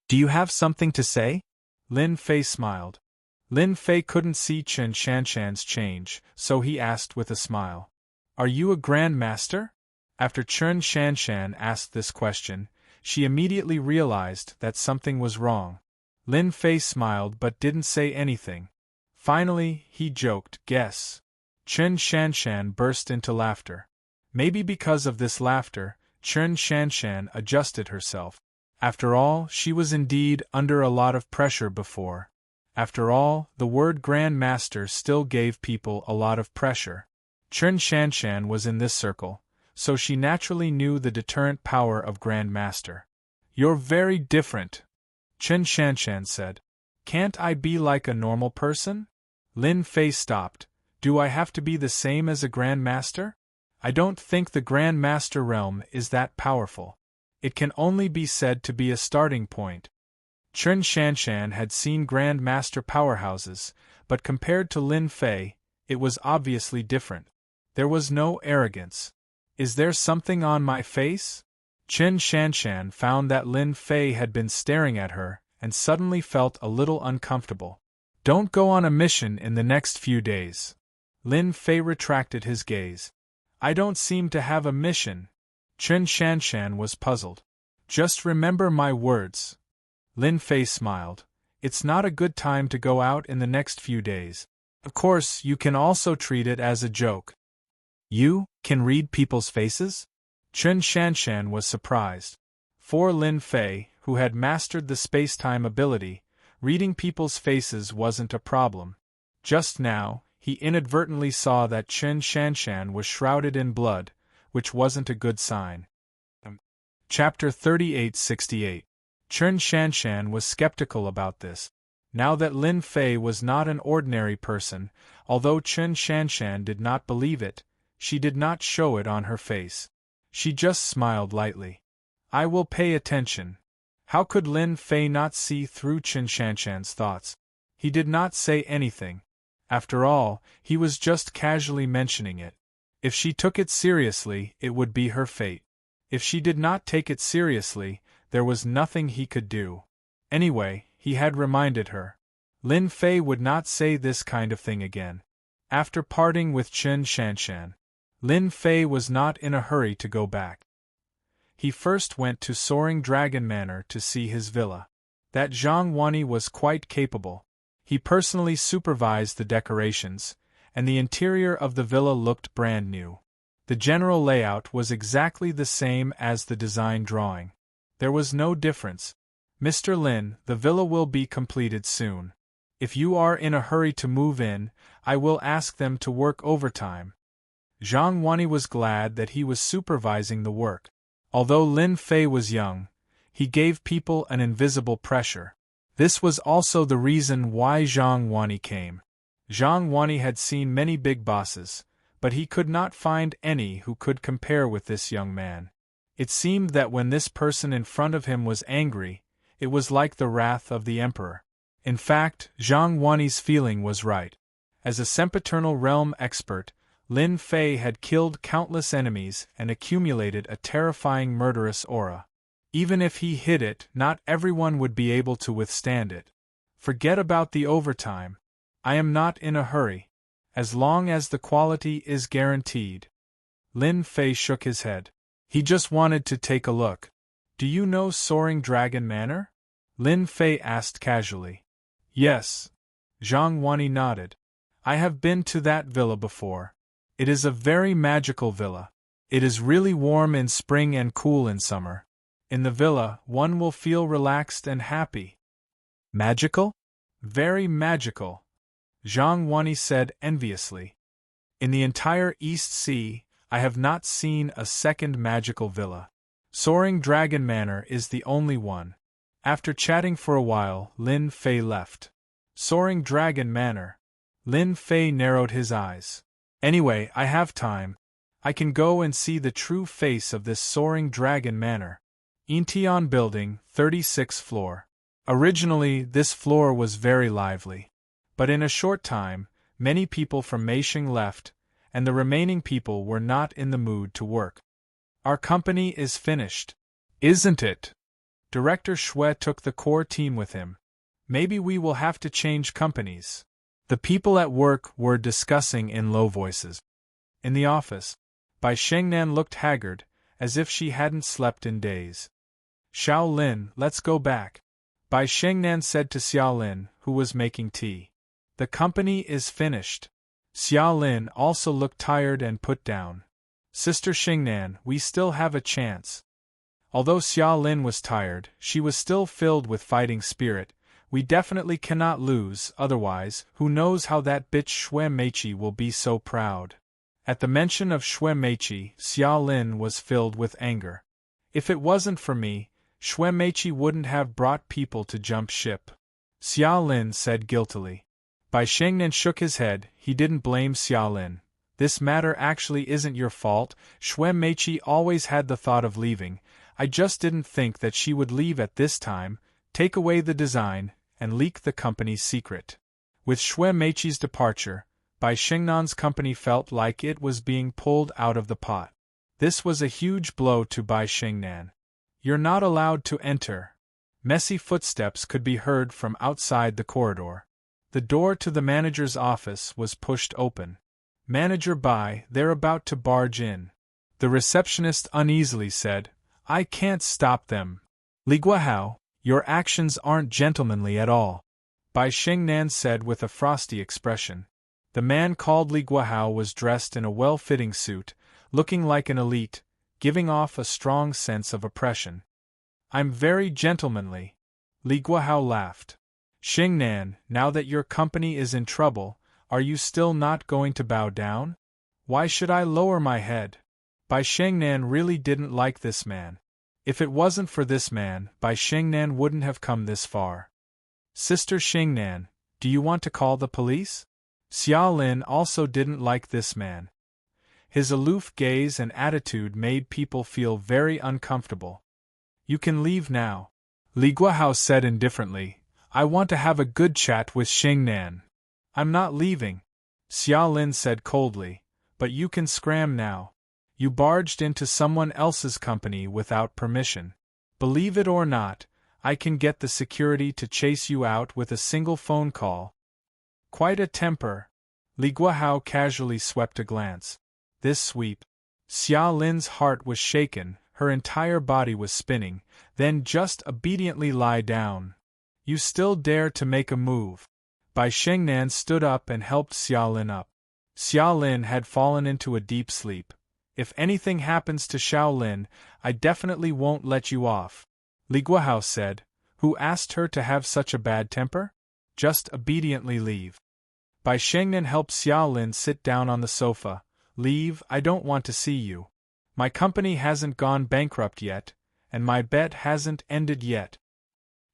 Do you have something to say? Lin Fei smiled. Lin Fei couldn't see Chen Shanshan's change, so he asked with a smile. Are you a Grand Master? After Chen Shanshan asked this question, she immediately realized that something was wrong. Lin Fei smiled but didn't say anything. Finally, he joked, guess. Chen Shanshan burst into laughter. Maybe because of this laughter, Chen Shanshan adjusted herself. After all, she was indeed under a lot of pressure before. After all, the word Grand Master still gave people a lot of pressure. Chen Shanshan was in this circle, so she naturally knew the deterrent power of Grand Master. You're very different, Chen Shanshan said. Can't I be like a normal person? Lin Fei stopped. Do I have to be the same as a Grand Master? I don't think the Grand Master realm is that powerful. It can only be said to be a starting point. Chen Shanshan had seen Grand Master powerhouses, but compared to Lin Fei, it was obviously different. There was no arrogance. Is there something on my face? Chen Shanshan found that Lin Fei had been staring at her, and suddenly felt a little uncomfortable. Don't go on a mission in the next few days. Lin Fei retracted his gaze. I don't seem to have a mission. Chen Shanshan was puzzled. Just remember my words. Lin Fei smiled. It's not a good time to go out in the next few days. Of course, you can also treat it as a joke. You can read people's faces? Chen Shanshan was surprised. For Lin Fei, who had mastered the space-time ability, reading people's faces wasn't a problem. Just now, he inadvertently saw that Chen Shanshan was shrouded in blood, which wasn't a good sign. Chapter 3868. Chen Shanshan was skeptical about this. Now that Lin Fei was not an ordinary person, although Chen Shanshan did not believe it, she did not show it on her face. She just smiled lightly. I will pay attention. How could Lin Fei not see through Chen Shanshan's thoughts? He did not say anything. After all, he was just casually mentioning it. If she took it seriously, it would be her fate. If she did not take it seriously, there was nothing he could do. Anyway, he had reminded her. Lin Fei would not say this kind of thing again. After parting with Chen Shanshan, Lin Fei was not in a hurry to go back. He first went to Soaring Dragon Manor to see his villa. That Zhang Wani was quite capable. He personally supervised the decorations, and the interior of the villa looked brand new. The general layout was exactly the same as the design drawing. There was no difference. Mr. Lin, the villa will be completed soon. If you are in a hurry to move in, I will ask them to work overtime. Zhang Wani was glad that he was supervising the work. Although Lin Fei was young, he gave people an invisible pressure. This was also the reason why Zhang Wani came. Zhang Wani had seen many big bosses, but he could not find any who could compare with this young man. It seemed that when this person in front of him was angry, it was like the wrath of the emperor. In fact, Zhang Wani's feeling was right. As a sempiternal realm expert, Lin Fei had killed countless enemies and accumulated a terrifying murderous aura. Even if he hid it, not everyone would be able to withstand it. Forget about the overtime. I am not in a hurry. As long as the quality is guaranteed. Lin Fei shook his head. He just wanted to take a look. Do you know Soaring Dragon Manor? Lin Fei asked casually. Yes. Zhang Wanyi nodded. I have been to that villa before. It is a very magical villa. It is really warm in spring and cool in summer. In the villa, one will feel relaxed and happy. Magical? Very magical, Zhang Wanyi said enviously. In the entire East Sea, I have not seen a second magical villa. Soaring Dragon Manor is the only one. After chatting for a while, Lin Fei left. Soaring Dragon Manor. Lin Fei narrowed his eyes. Anyway, I have time. I can go and see the true face of this Soaring Dragon Manor. Incheon Building, 36th floor. Originally, this floor was very lively. But in a short time, many people from Meisheng left, and the remaining people were not in the mood to work. Our company is finished. Isn't it? Director Shui took the core team with him. Maybe we will have to change companies. The people at work were discussing in low voices. In the office, Bai Shengnan looked haggard, as if she hadn't slept in days. Xiao Lin, let's go back, Bai Shengnan said to Xiao Lin, who was making tea. The company is finished. Xiao Lin also looked tired and put down. Sister Shengnan, we still have a chance. Although Xiao Lin was tired, she was still filled with fighting spirit. We definitely cannot lose, otherwise, who knows how that bitch Shui Meiqi will be so proud. At the mention of Shui Meiqi, Xiao Lin was filled with anger. If it wasn't for me, Shui Meiqi wouldn't have brought people to jump ship. Xiao Lin said guiltily. Bai Shengnan shook his head. He didn't blame Xiao Lin. This matter actually isn't your fault. Shui Meiqi always had the thought of leaving. I just didn't think that she would leave at this time, take away the design, and leak the company's secret. With Shui Meiqi's departure, Bai Shengnan's company felt like it was being pulled out of the pot. This was a huge blow to Bai Shengnan. You're not allowed to enter. Messy footsteps could be heard from outside the corridor. The door to the manager's office was pushed open. Manager Bai, they're about to barge in. The receptionist uneasily said, I can't stop them. Li Guohao, your actions aren't gentlemanly at all, Bai Shengnan said with a frosty expression. The man called Li Guohao was dressed in a well-fitting suit, looking like an elite, giving off a strong sense of oppression. I'm very gentlemanly. Li Guohao laughed. Shengnan, now that your company is in trouble, are you still not going to bow down? Why should I lower my head? Bai Shengnan really didn't like this man. If it wasn't for this man, Bai Shengnan wouldn't have come this far. Sister Shengnan, do you want to call the police? Xiao Lin also didn't like this man. His aloof gaze and attitude made people feel very uncomfortable. You can leave now, Li Guohao said indifferently. I want to have a good chat with Shengnan. I'm not leaving, Xiao Lin said coldly, but you can scram now. You barged into someone else's company without permission. Believe it or not, I can get the security to chase you out with a single phone call. Quite a temper. Li Guohao casually swept a glance. This sweep. Xiao Lin's heart was shaken, her entire body was spinning, then just obediently lie down. You still dare to make a move. Bai Shengnan stood up and helped Xiao Lin up. Xiao Lin had fallen into a deep sleep. If anything happens to Xiao Lin, I definitely won't let you off, Li Guohao said. Who asked her to have such a bad temper? Just obediently leave. Bai Shengnan helped Xiao Lin sit down on the sofa. Leave, I don't want to see you. My company hasn't gone bankrupt yet, and my bet hasn't ended yet.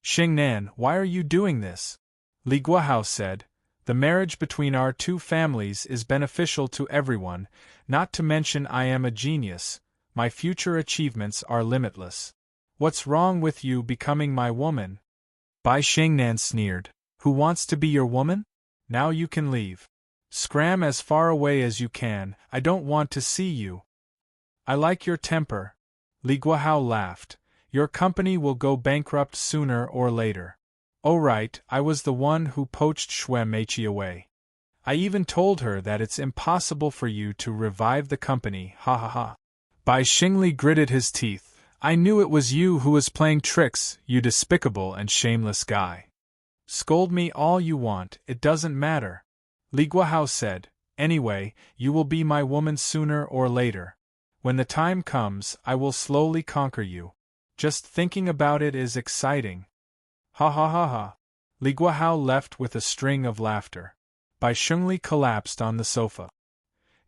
Shengnan, why are you doing this? Li Guohao said. The marriage between our two families is beneficial to everyone, not to mention I am a genius, my future achievements are limitless. What's wrong with you becoming my woman? Bai Shengnan sneered. Who wants to be your woman? Now you can leave. Scram as far away as you can, I don't want to see you. I like your temper. Li Guohao laughed. Your company will go bankrupt sooner or later. Oh right, I was the one who poached Shui Meiqi away. I even told her that it's impossible for you to revive the company, ha ha ha. Bai Xingli gritted his teeth. I knew it was you who was playing tricks, you despicable and shameless guy. Scold me all you want, it doesn't matter. Li Guahao said, anyway, you will be my woman sooner or later. When the time comes, I will slowly conquer you. Just thinking about it is exciting. Ha ha ha ha. Li Guahao left with a string of laughter. Bai Xingli collapsed on the sofa.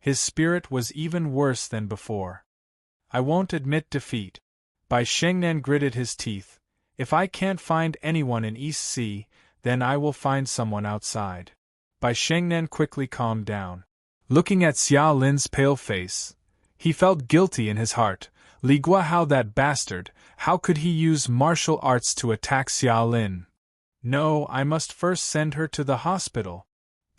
His spirit was even worse than before. I won't admit defeat. Bai Shengnan gritted his teeth. If I can't find anyone in East Sea, then I will find someone outside. Bai Shengnan quickly calmed down. Looking at Xia Lin's pale face, he felt guilty in his heart. Li Guahao, that bastard, how could he use martial arts to attack Xia Lin? No, I must first send her to the hospital.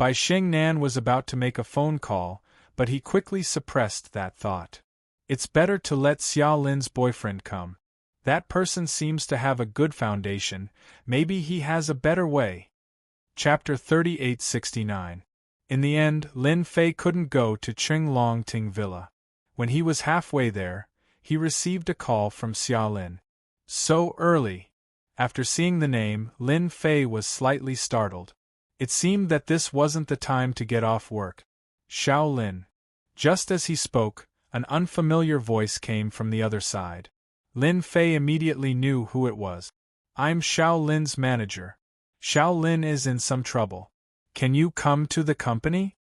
Bai Shengnan was about to make a phone call, but he quickly suppressed that thought. It's better to let Xia Lin's boyfriend come. That person seems to have a good foundation, maybe he has a better way. Chapter 3869. In the end, Lin Fei couldn't go to Qinglong Ting Villa. When he was halfway there, he received a call from Xia Lin. So early! After seeing the name, Lin Fei was slightly startled. It seemed that this wasn't the time to get off work. Xiao Lin. Just as he spoke, an unfamiliar voice came from the other side. Lin Fei immediately knew who it was. I'm Xiao Lin's manager. Xiao Lin is in some trouble. Can you come to the company?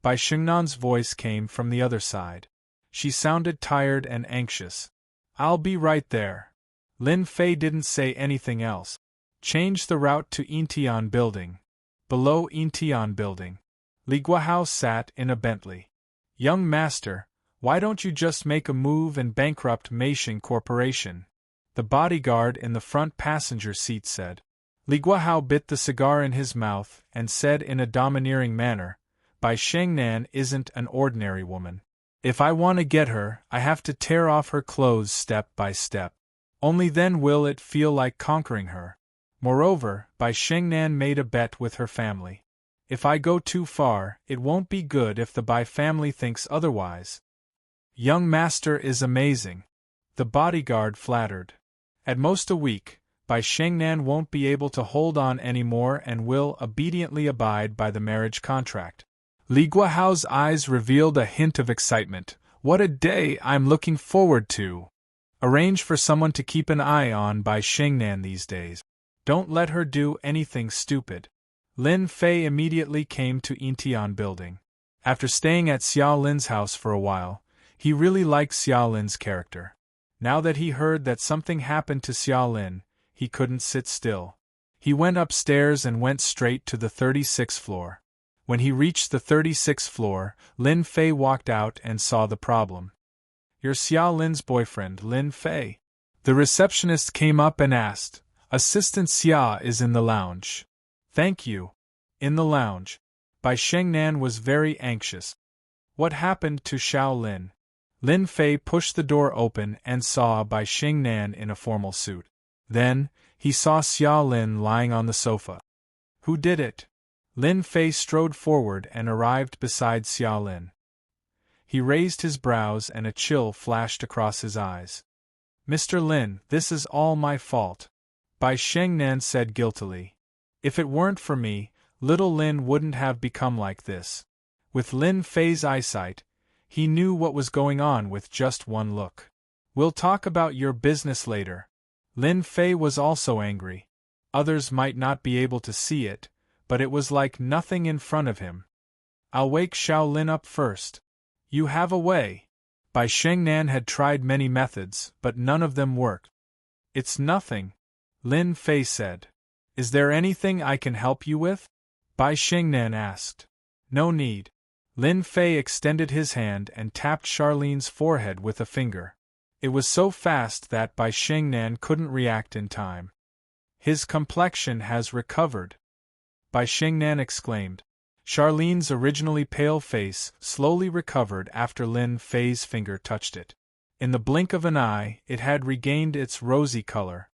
Bai Xingnan's voice came from the other side. She sounded tired and anxious. I'll be right there. Lin Fei didn't say anything else. Change the route to Intian Building. Below Intian Building, Li Guahao sat in a Bentley. Young master, why don't you just make a move and bankrupt Meisheng Corporation? The bodyguard in the front passenger seat said. Li Guahao bit the cigar in his mouth and said in a domineering manner, Bai Shengnan isn't an ordinary woman. If I want to get her, I have to tear off her clothes step by step. Only then will it feel like conquering her. Moreover, Bai Shengnan made a bet with her family. If I go too far, it won't be good if the Bai family thinks otherwise. Young master is amazing. The bodyguard flattered. At most a week, Bai Shengnan won't be able to hold on anymore and will obediently abide by the marriage contract. Li Guahao's eyes revealed a hint of excitement. What a day I'm looking forward to! Arrange for someone to keep an eye on Bai Shengnan these days. Don't let her do anything stupid. Lin Fei immediately came to Intian Building. After staying at Xia Lin's house for a while, he really liked Xia Lin's character. Now that he heard that something happened to Xia Lin, he couldn't sit still. He went upstairs and went straight to the 36th floor. When he reached the 36th floor, Lin Fei walked out and saw the problem. You're Xia Lin's boyfriend, Lin Fei. The receptionist came up and asked. Assistant Xia is in the lounge. Thank you. In the lounge. Bai Shengnan was very anxious. What happened to Xiao Lin? Lin Fei pushed the door open and saw Bai Shengnan in a formal suit. Then, he saw Xia Lin lying on the sofa. Who did it? Lin Fei strode forward and arrived beside Xia Lin. He raised his brows and a chill flashed across his eyes. Mr. Lin, this is all my fault. Bai Shengnan said guiltily. If it weren't for me, little Lin wouldn't have become like this. With Lin Fei's eyesight, he knew what was going on with just one look. We'll talk about your business later. Lin Fei was also angry. Others might not be able to see it, but it was like nothing in front of him. I'll wake Xiao Lin up first. You have a way. Bai Shengnan had tried many methods, but none of them worked. It's nothing, Lin Fei said. Is there anything I can help you with? Bai Shengnan asked. No need. Lin Fei extended his hand and tapped Charlene's forehead with a finger. It was so fast that Bai Shengnan couldn't react in time. His complexion has recovered, Bai Shengnan exclaimed. Charlene's originally pale face slowly recovered after Lin Fei's finger touched it. In the blink of an eye, it had regained its rosy color.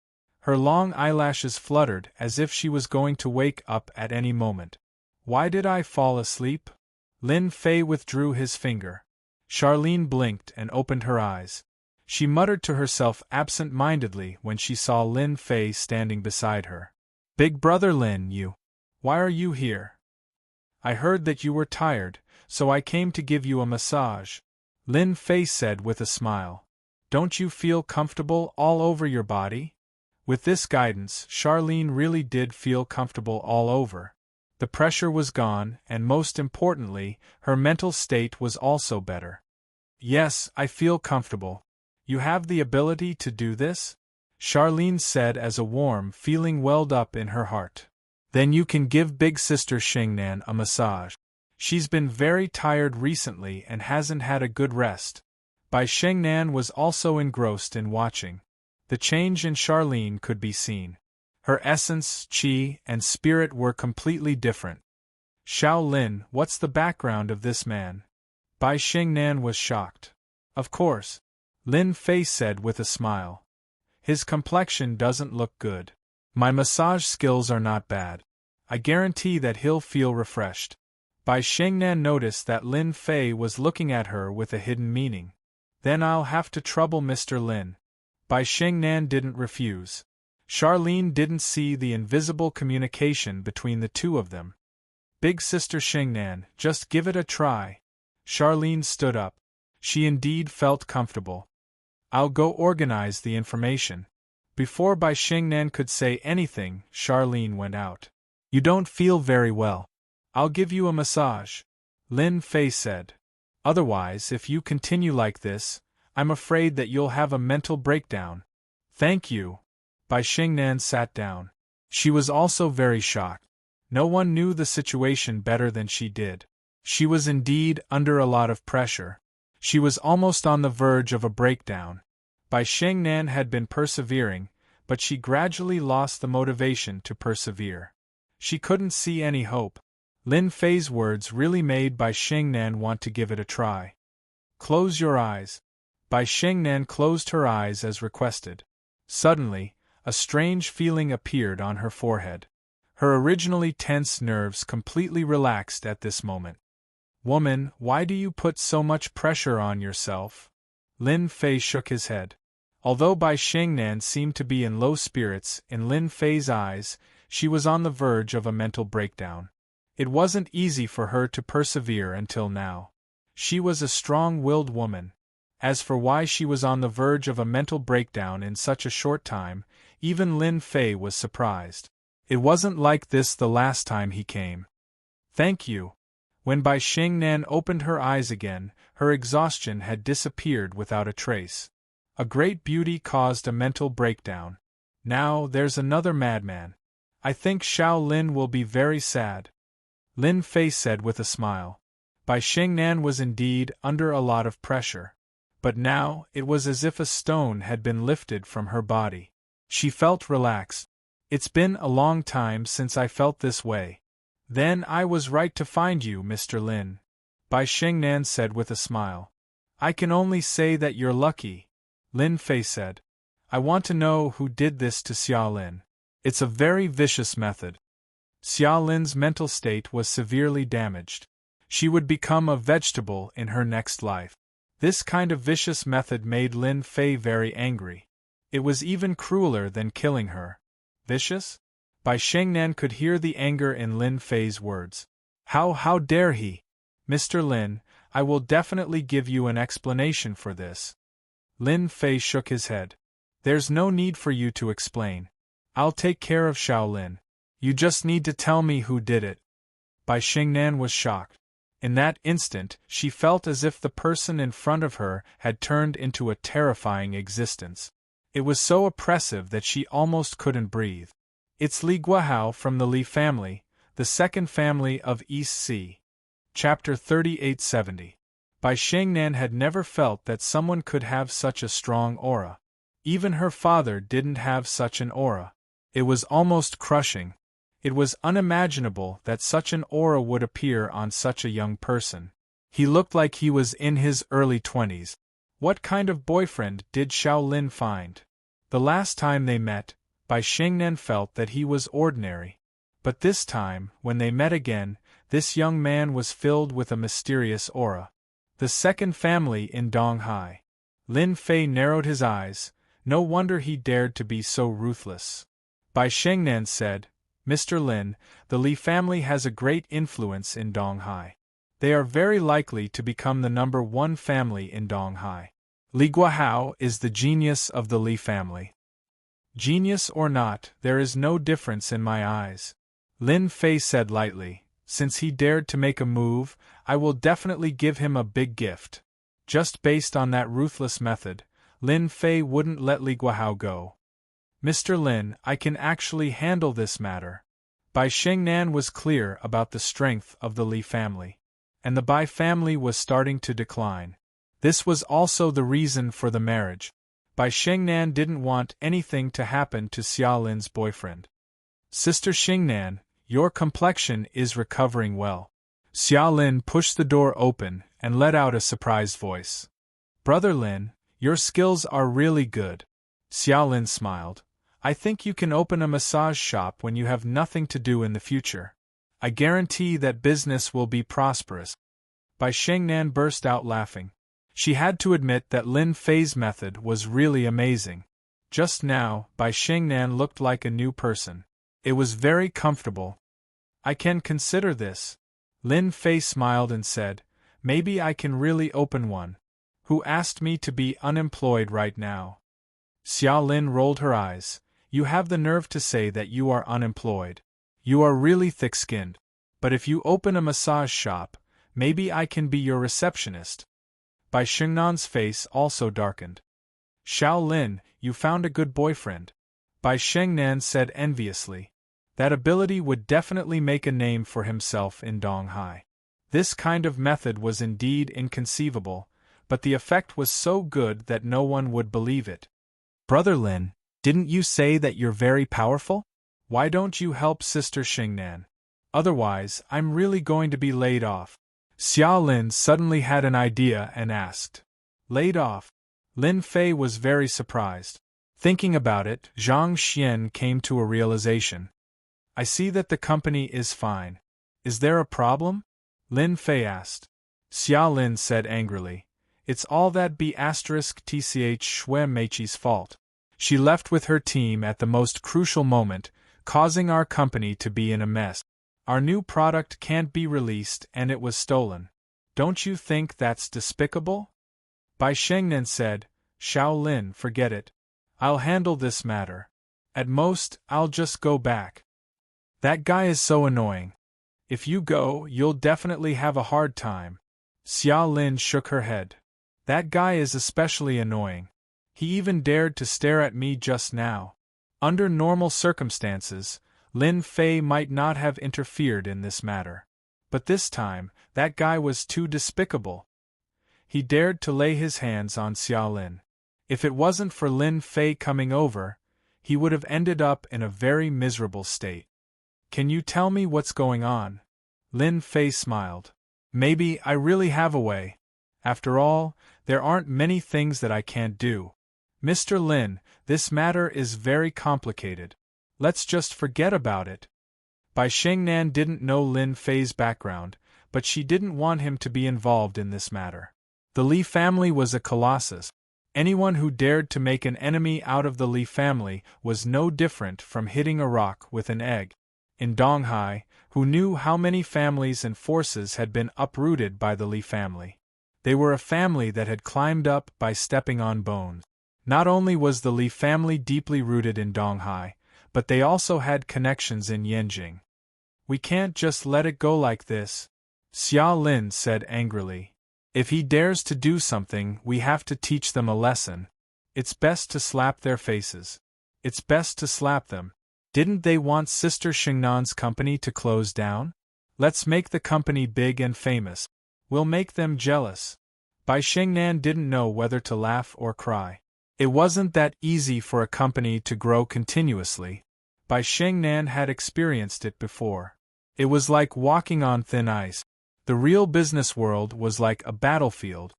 Her long eyelashes fluttered as if she was going to wake up at any moment. Why did I fall asleep? Lin Fei withdrew his finger. Charlene blinked and opened her eyes. She muttered to herself absent-mindedly when she saw Lin Fei standing beside her. Big brother Lin, why are you here? I heard that you were tired, so I came to give you a massage. Lin Fei said with a smile. Don't you feel comfortable all over your body? With this guidance, Charlene really did feel comfortable all over. The pressure was gone, and most importantly, her mental state was also better. Yes, I feel comfortable. You have the ability to do this? Charlene said as a warm feeling welled up in her heart. Then you can give big sister Xingnan a massage. She's been very tired recently and hasn't had a good rest. Bai Xingnan was also engrossed in watching. The change in Charlene could be seen. Her essence, qi, and spirit were completely different. Xiao Lin, what's the background of this man? Bai Xingnan was shocked. Of course, Lin Fei said with a smile. His complexion doesn't look good. My massage skills are not bad. I guarantee that he'll feel refreshed. Bai Xingnan noticed that Lin Fei was looking at her with a hidden meaning. Then I'll have to trouble Mr. Lin. Bai Xingnan didn't refuse. Charlene didn't see the invisible communication between the two of them. Big sister Xingnan, just give it a try. Charlene stood up. She indeed felt comfortable. I'll go organize the information. Before Bai Xingnan could say anything, Charlene went out. You don't feel very well. I'll give you a massage, Lin Fei said. Otherwise, if you continue like this, I'm afraid that you'll have a mental breakdown. Thank you. Bai Xingnan sat down. She was also very shocked. No one knew the situation better than she did. She was indeed under a lot of pressure. She was almost on the verge of a breakdown. Bai Xingnan had been persevering, but she gradually lost the motivation to persevere. She couldn't see any hope. Lin Fei's words really made Bai Xingnan want to give it a try. Close your eyes. Bai Xingnan closed her eyes as requested. Suddenly, a strange feeling appeared on her forehead. Her originally tense nerves completely relaxed at this moment. Woman, why do you put so much pressure on yourself? Lin Fei shook his head. Although Bai Xingnan seemed to be in low spirits, in Lin Fei's eyes, she was on the verge of a mental breakdown. It wasn't easy for her to persevere until now. She was a strong-willed woman. As for why she was on the verge of a mental breakdown in such a short time, even Lin Fei was surprised. It wasn't like this the last time he came. Thank you. When Bai Xingnan opened her eyes again, her exhaustion had disappeared without a trace. A great beauty caused a mental breakdown. Now there's another madman. I think Xiao Lin will be very sad. Lin Fei said with a smile. Bai Xingnan was indeed under a lot of pressure. But now, it was as if a stone had been lifted from her body. She felt relaxed. It's been a long time since I felt this way. Then I was right to find you, Mr. Lin. Bai Xingnan said with a smile. I can only say that you're lucky, Lin Fei said. I want to know who did this to Xia Lin. It's a very vicious method. Xia Lin's mental state was severely damaged. She would become a vegetable in her next life. This kind of vicious method made Lin Fei very angry. It was even crueler than killing her. Vicious? Bai Xingnan could hear the anger in Lin Fei's words. How dare he? Mr. Lin, I will definitely give you an explanation for this. Lin Fei shook his head. There's no need for you to explain. I'll take care of Xiao Lin. You just need to tell me who did it. Bai Xingnan was shocked. In that instant, she felt as if the person in front of her had turned into a terrifying existence. It was so oppressive that she almost couldn't breathe. It's Li Guahao from the Li family, the second family of East Sea. Chapter 3870. Bai Xingnan had never felt that someone could have such a strong aura. Even her father didn't have such an aura. It was almost crushing. It was unimaginable that such an aura would appear on such a young person. He looked like he was in his early 20s. What kind of boyfriend did Xiao Lin find? The last time they met, Bai Xingnan felt that he was ordinary. But this time, when they met again, this young man was filled with a mysterious aura. The second family in Donghai. Lin Fei narrowed his eyes. No wonder he dared to be so ruthless. Bai Shengnan said, Mr. Lin, the Li family has a great influence in Donghai. They are very likely to become the #1 family in Donghai. Li Guahao is the genius of the Li family. Genius or not, there is no difference in my eyes. Lin Fei said lightly, since he dared to make a move, I will definitely give him a big gift. Just based on that ruthless method, Lin Fei wouldn't let Li Guahao go. Mr. Lin, I can actually handle this matter. Bai Shengnan was clear about the strength of the Li family. And the Bai family was starting to decline. This was also the reason for the marriage. Bai Shengnan didn't want anything to happen to Xia Lin's boyfriend. Sister Shengnan, your complexion is recovering well. Xia Lin pushed the door open and let out a surprised voice. Brother Lin, your skills are really good. Xia Lin smiled. I think you can open a massage shop when you have nothing to do in the future. I guarantee that business will be prosperous. Bai Shengnan burst out laughing. She had to admit that Lin Fei's method was really amazing. Just now, Bai Shengnan looked like a new person. It was very comfortable. I can consider this. Lin Fei smiled and said, maybe I can really open one. Who asked me to be unemployed right now? Xia Lin rolled her eyes. You have the nerve to say that you are unemployed. You are really thick-skinned. But if you open a massage shop, maybe I can be your receptionist. Bai Shengnan's face also darkened. Xiao Lin, you found a good boyfriend. Bai Shengnan said enviously. That ability would definitely make a name for himself in Donghai. This kind of method was indeed inconceivable, but the effect was so good that no one would believe it. Brother Lin, didn't you say that you're very powerful? Why don't you help Sister Shengnan? Otherwise, I'm really going to be laid off. Xia Lin suddenly had an idea and asked. Laid off? Lin Fei was very surprised. Thinking about it, Zhang Xian came to a realization. I see that the company is fine. Is there a problem? Lin Fei asked. Xia Lin said angrily. It's all that B*TCH Xue Meiqi's fault. She left with her team at the most crucial moment, causing our company to be in a mess. Our new product can't be released and it was stolen. Don't you think that's despicable? Bai Shengnan said, Xiao Lin, forget it. I'll handle this matter. At most, I'll just go back. That guy is so annoying. If you go, you'll definitely have a hard time. Xia Lin shook her head. That guy is especially annoying. He even dared to stare at me just now. Under normal circumstances, Lin Fei might not have interfered in this matter. But this time, that guy was too despicable. He dared to lay his hands on Xia Lin. If it wasn't for Lin Fei coming over, he would have ended up in a very miserable state. Can you tell me what's going on? Lin Fei smiled. Maybe I really have a way. After all, there aren't many things that I can't do. Mr. Lin, this matter is very complicated. Let's just forget about it. Bai Shengnan didn't know Lin Fei's background, but she didn't want him to be involved in this matter. The Li family was a colossus. Anyone who dared to make an enemy out of the Li family was no different from hitting a rock with an egg. In Donghai, who knew how many families and forces had been uprooted by the Li family? They were a family that had climbed up by stepping on bones. Not only was the Li family deeply rooted in Donghai, but they also had connections in Yanjing. We can't just let it go like this, Xia Lin said angrily. If he dares to do something, we have to teach them a lesson. It's best to slap their faces. It's best to slap them. Didn't they want Sister Shengnan's company to close down? Let's make the company big and famous. We'll make them jealous. Bai Shengnan didn't know whether to laugh or cry. It wasn't that easy for a company to grow continuously. Bai Shengnan had experienced it before. It was like walking on thin ice. The real business world was like a battlefield.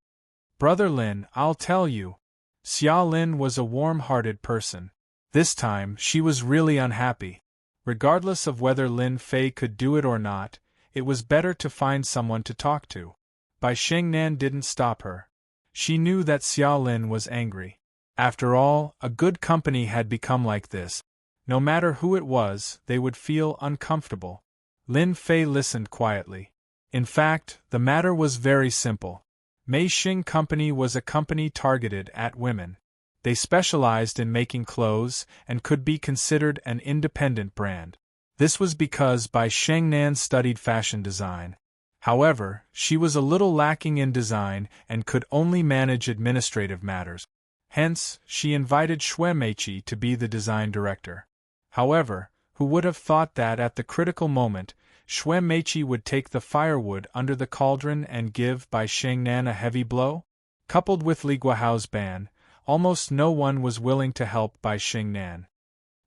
Brother Lin, I'll tell you. Xia Lin was a warm-hearted person. This time, she was really unhappy. Regardless of whether Lin Fei could do it or not, it was better to find someone to talk to. Bai Shengnan didn't stop her. She knew that Xia Lin was angry. After all, a good company had become like this. No matter who it was, they would feel uncomfortable. Lin Fei listened quietly. In fact, the matter was very simple. Mei Xing Company was a company targeted at women. They specialized in making clothes and could be considered an independent brand. This was because Bai Shengnan studied fashion design. However, she was a little lacking in design and could only manage administrative matters. Hence, she invited Xue Meiqi to be the design director. However, who would have thought that at the critical moment, Xue Meiqi would take the firewood under the cauldron and give Bai Shengnan a heavy blow? Coupled with Li Guohao's ban, almost no one was willing to help Bai Shengnan.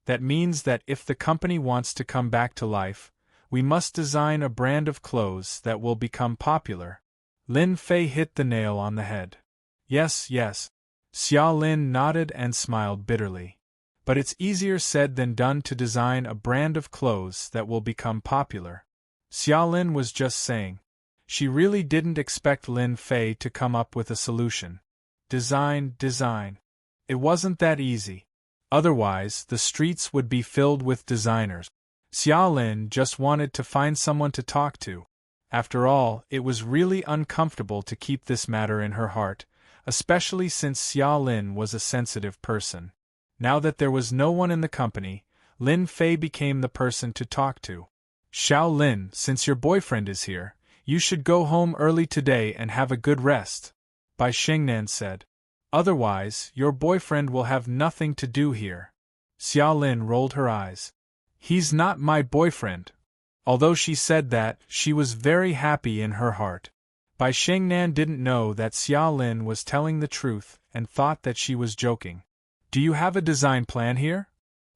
That means that if the company wants to come back to life, we must design a brand of clothes that will become popular. Lin Fei hit the nail on the head. Yes, yes. Xia Lin nodded and smiled bitterly. But it's easier said than done to design a brand of clothes that will become popular. Xia Lin was just saying. She really didn't expect Lin Fei to come up with a solution. Design. It wasn't that easy. Otherwise, the streets would be filled with designers. Xia Lin just wanted to find someone to talk to. After all, it was really uncomfortable to keep this matter in her heart, especially since Xia Lin was a sensitive person. Now that there was no one in the company, Lin Fei became the person to talk to. Xiao Lin, since your boyfriend is here, you should go home early today and have a good rest, Bai Shengnan said. Otherwise, your boyfriend will have nothing to do here. Xia Lin rolled her eyes. He's not my boyfriend. Although she said that, she was very happy in her heart. Bai Shengnan didn't know that Xia Lin was telling the truth and thought that she was joking. Do you have a design plan here?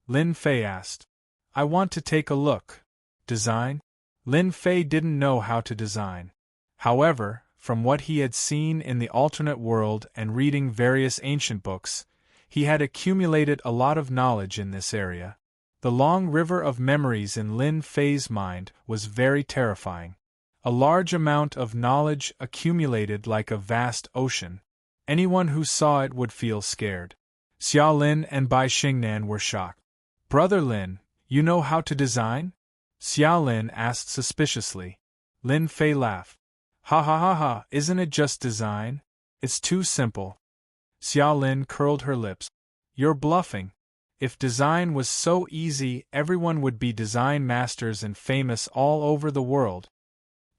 Lin Fei asked. I want to take a look. Design? Lin Fei didn't know how to design. However, from what he had seen in the alternate world and reading various ancient books, he had accumulated a lot of knowledge in this area. The long river of memories in Lin Fei's mind was very terrifying. A large amount of knowledge accumulated like a vast ocean. Anyone who saw it would feel scared. Xia Lin and Bai Shengnan were shocked. Brother Lin, you know how to design? Xia Lin asked suspiciously. Lin Fei laughed. Ha, isn't it just design? It's too simple. Xia Lin curled her lips. You're bluffing. If design was so easy, everyone would be design masters and famous all over the world.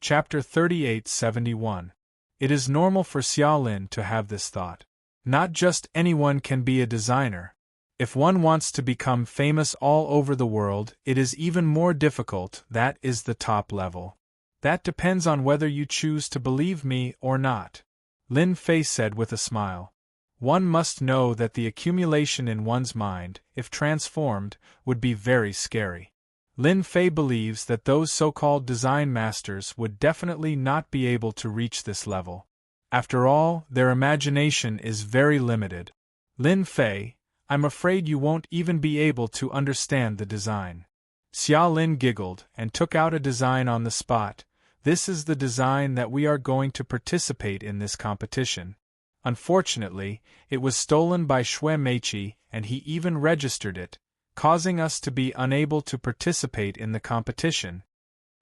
Chapter 3871. It is normal for Xia Lin to have this thought. Not just anyone can be a designer. If one wants to become famous all over the world, it is even more difficult. That is the top level. That depends on whether you choose to believe me or not, Lin Fei said with a smile. One must know that the accumulation in one's mind, if transformed, would be very scary. Lin Fei believes that those so-called design masters would definitely not be able to reach this level. After all, their imagination is very limited. Lin Fei, I'm afraid you won't even be able to understand the design. Xia Lin giggled and took out a design on the spot. This is the design that we are going to participate in this competition. Unfortunately, it was stolen by Xue Meiqi and he even registered it, causing us to be unable to participate in the competition.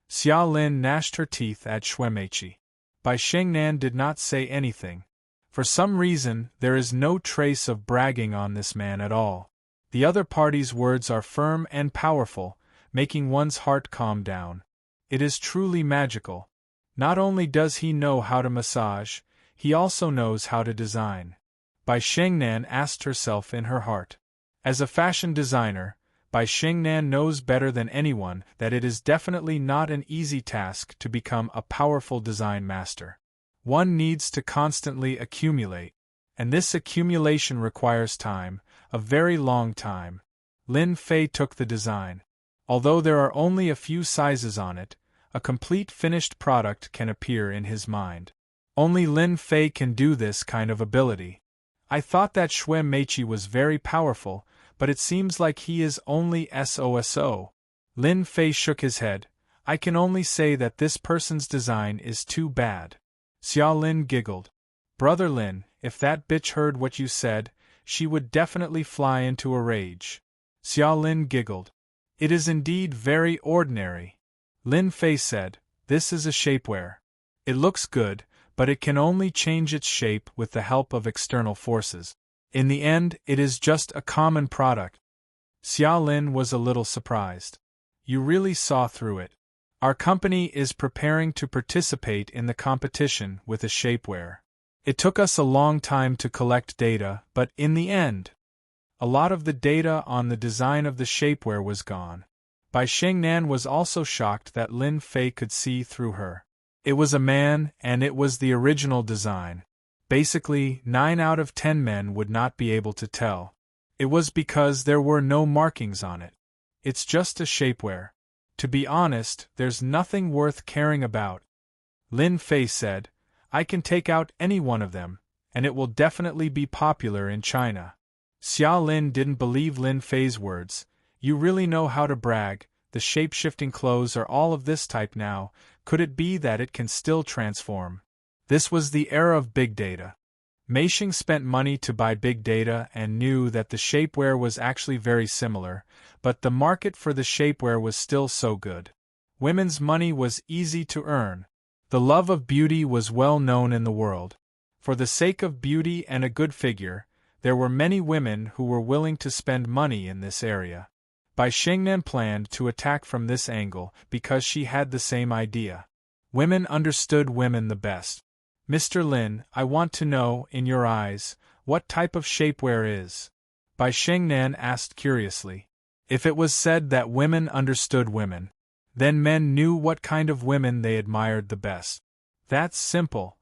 Xia Lin gnashed her teeth at Xue Meiqi. Bai Shengnan did not say anything. For some reason, there is no trace of bragging on this man at all. The other party's words are firm and powerful, making one's heart calm down. It is truly magical. Not only does he know how to massage, he also knows how to design. Bai Shengnan asked herself in her heart. As a fashion designer, Bai Shengnan knows better than anyone that it is definitely not an easy task to become a powerful design master. One needs to constantly accumulate, and this accumulation requires time, a very long time. Lin Fei took the design. Although there are only a few sizes on it, a complete finished product can appear in his mind. Only Lin Fei can do this kind of ability. I thought that Xue Meiqi was very powerful, but it seems like he is only SOSO. Lin Fei shook his head. I can only say that this person's design is too bad. Xia Lin giggled. Brother Lin, if that bitch heard what you said, she would definitely fly into a rage. Xia Lin giggled. It is indeed very ordinary. Lin Fei said, this is a shapewear. It looks good, but it can only change its shape with the help of external forces. In the end, it is just a common product. Xia Lin was a little surprised. You really saw through it. Our company is preparing to participate in the competition with a shapewear. It took us a long time to collect data, but in the end, a lot of the data on the design of the shapewear was gone. Bai Shengnan was also shocked that Lin Fei could see through her. It was a man, and it was the original design. Basically, 9 out of 10 men would not be able to tell. It was because there were no markings on it. It's just a shapewear. To be honest, there's nothing worth caring about. Lin Fei said, I can take out any one of them, and it will definitely be popular in China. Xia Lin didn't believe Lin Fei's words. You really know how to brag. The shape-shifting clothes are all of this type now. Could it be that it can still transform? This was the era of big data. Meishing spent money to buy big data and knew that the shapewear was actually very similar, but the market for the shapewear was still so good. Women's money was easy to earn. The love of beauty was well known in the world. For the sake of beauty and a good figure, there were many women who were willing to spend money in this area. Bai Shengnan planned to attack from this angle because she had the same idea. Women understood women the best. Mr. Lin, I want to know, in your eyes, what type of shapewear is? Bai Shengnan asked curiously. If it was said that women understood women, then men knew what kind of women they admired the best. That's simple.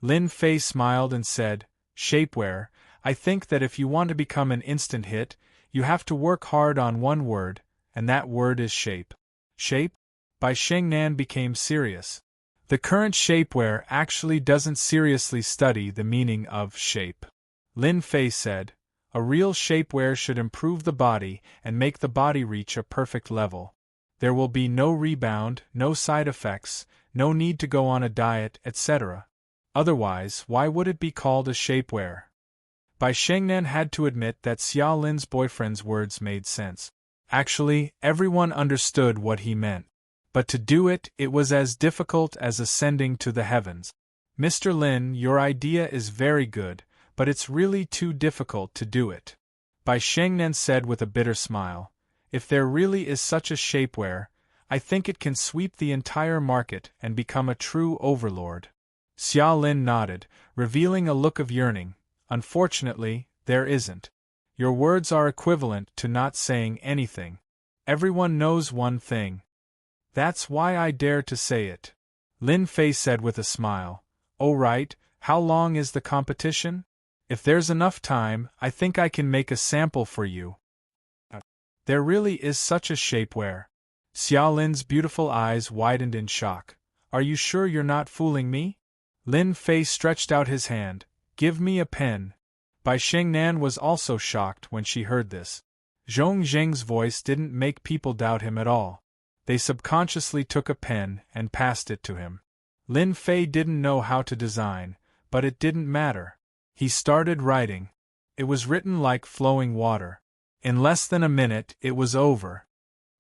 Lin Fei smiled and said, shapewear, I think that if you want to become an instant hit, you have to work hard on one word, and that word is shape. Shape? Bai Shengnan became serious. The current shapewear actually doesn't seriously study the meaning of shape. Lin Fei said, a real shapewear should improve the body and make the body reach a perfect level. There will be no rebound, no side effects, no need to go on a diet, etc. Otherwise, why would it be called a shapewear? Bai Shengnan had to admit that Xia Lin's boyfriend's words made sense. Actually, everyone understood what he meant. But to do it, it was as difficult as ascending to the heavens. Mr. Lin, your idea is very good, but it's really too difficult to do it. Bai Shengnan said with a bitter smile, if there really is such a shapewear, I think it can sweep the entire market and become a true overlord. Xia Lin nodded, revealing a look of yearning. Unfortunately, there isn't. Your words are equivalent to not saying anything. Everyone knows one thing. That's why I dare to say it. Lin Fei said with a smile. Oh right, how long is the competition? If there's enough time, I think I can make a sample for you. There really is such a shapewear. Xia Lin's beautiful eyes widened in shock. Are you sure you're not fooling me? Lin Fei stretched out his hand. Give me a pen. Bai Shengnan was also shocked when she heard this. Zhong Zheng's voice didn't make people doubt him at all. They subconsciously took a pen and passed it to him. Lin Fei didn't know how to design, but it didn't matter. He started writing. It was written like flowing water. In less than a minute, it was over.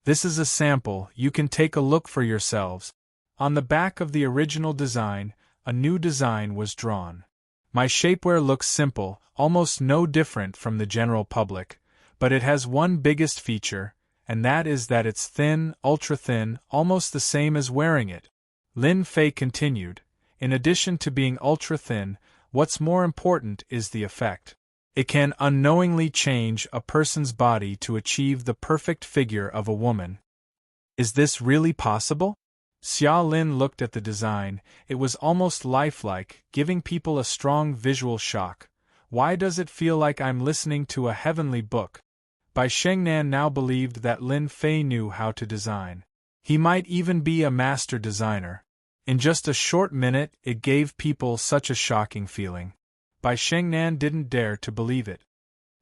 This is a sample, you can take a look for yourselves. On the back of the original design, a new design was drawn. My shapewear looks simple, almost no different from the general public, but it has one biggest feature, and that is that it's thin, ultra-thin, almost the same as wearing it. Lin Fei continued, in addition to being ultra-thin, what's more important is the effect. It can unknowingly change a person's body to achieve the perfect figure of a woman. Is this really possible? Xia Lin looked at the design. It was almost lifelike, giving people a strong visual shock. Why does it feel like I'm listening to a heavenly book? Bai Shengnan now believed that Lin Fei knew how to design. He might even be a master designer. In just a short minute, it gave people such a shocking feeling. Bai Shengnan didn't dare to believe it.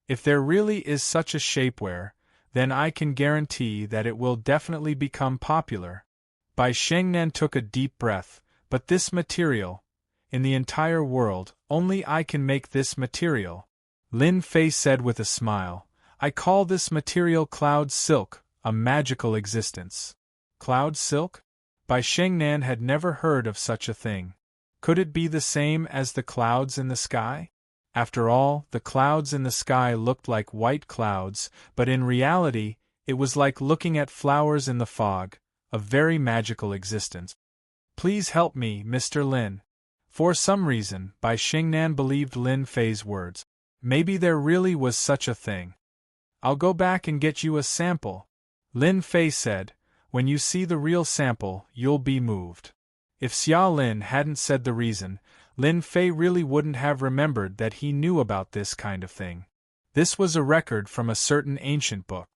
If there really is such a shapewear, then I can guarantee that it will definitely become popular. Bai Shengnan took a deep breath. But this material, in the entire world, only I can make this material. Lin Fei said with a smile, I call this material cloud silk, a magical existence. Cloud silk? Bai Shengnan had never heard of such a thing. Could it be the same as the clouds in the sky? After all, the clouds in the sky looked like white clouds, but in reality, it was like looking at flowers in the fog, a very magical existence. Please help me, Mr. Lin. For some reason, Bai Shengnan believed Lin Fei's words. Maybe there really was such a thing. I'll go back and get you a sample. Lin Fei said, when you see the real sample, you'll be moved. If Xia Lin hadn't said the reason, Lin Fei really wouldn't have remembered that he knew about this kind of thing. This was a record from a certain ancient book.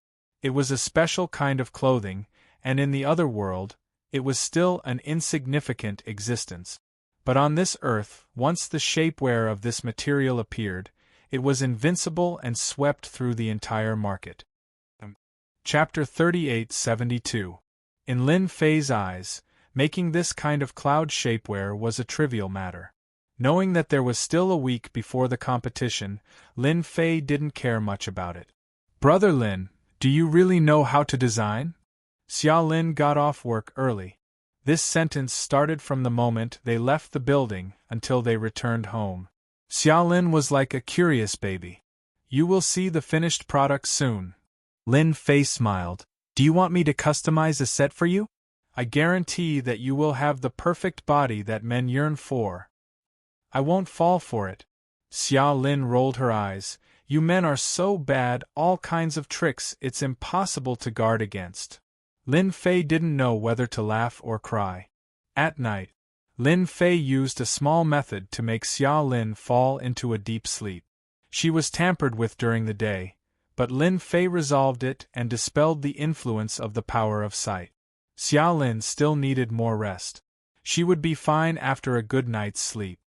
It was a special kind of clothing, and in the other world, it was still an insignificant existence. But on this earth, once the shapewear of this material appeared, it was invincible and swept through the entire market. Chapter 38-72. In Lin Fei's eyes, making this kind of cloud shapewear was a trivial matter. Knowing that there was still a week before the competition, Lin Fei didn't care much about it. Brother Lin, do you really know how to design? Xia Lin got off work early. This sentence started from the moment they left the building until they returned home. Xia Lin was like a curious baby. You will see the finished product soon. Lin Fei smiled. Do you want me to customize a set for you? I guarantee that you will have the perfect body that men yearn for. I won't fall for it. Xia Lin rolled her eyes. You men are so bad, all kinds of tricks it's impossible to guard against. Lin Fei didn't know whether to laugh or cry. At night, Lin Fei used a small method to make Xia Lin fall into a deep sleep. She was tampered with during the day, but Lin Fei resolved it and dispelled the influence of the power of sight. Xia Lin still needed more rest. She would be fine after a good night's sleep.